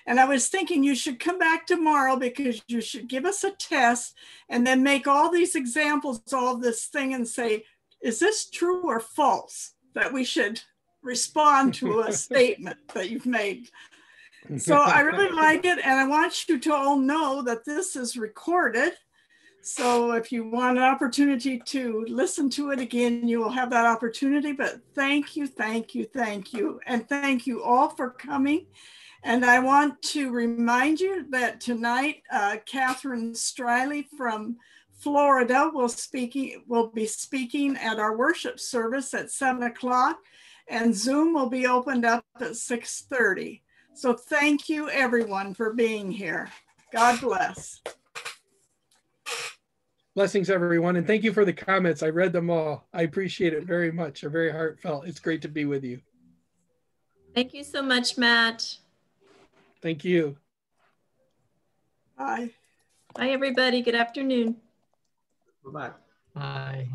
And I was thinking you should come back tomorrow, because you should give us a test and then make all these examples of this thing and say, is this true or false? That we should respond to a statement that you've made. So I really like it. And I want you to all know that this is recorded. So if you want an opportunity to listen to it again, you will have that opportunity. But thank you, thank you, thank you. And thank you all for coming. And I want to remind you that tonight, Catherine Striley from Florida will be speaking at our worship service at 7 o'clock, and Zoom will be opened up at 6:30. So thank you everyone for being here. God bless. Blessings, everyone. And thank you for the comments. I read them all. I appreciate it very much. They're very heartfelt. It's great to be with you. Thank you so much, Matt. Thank you. Bye. Bye, everybody. Good afternoon. Bye-bye. Bye.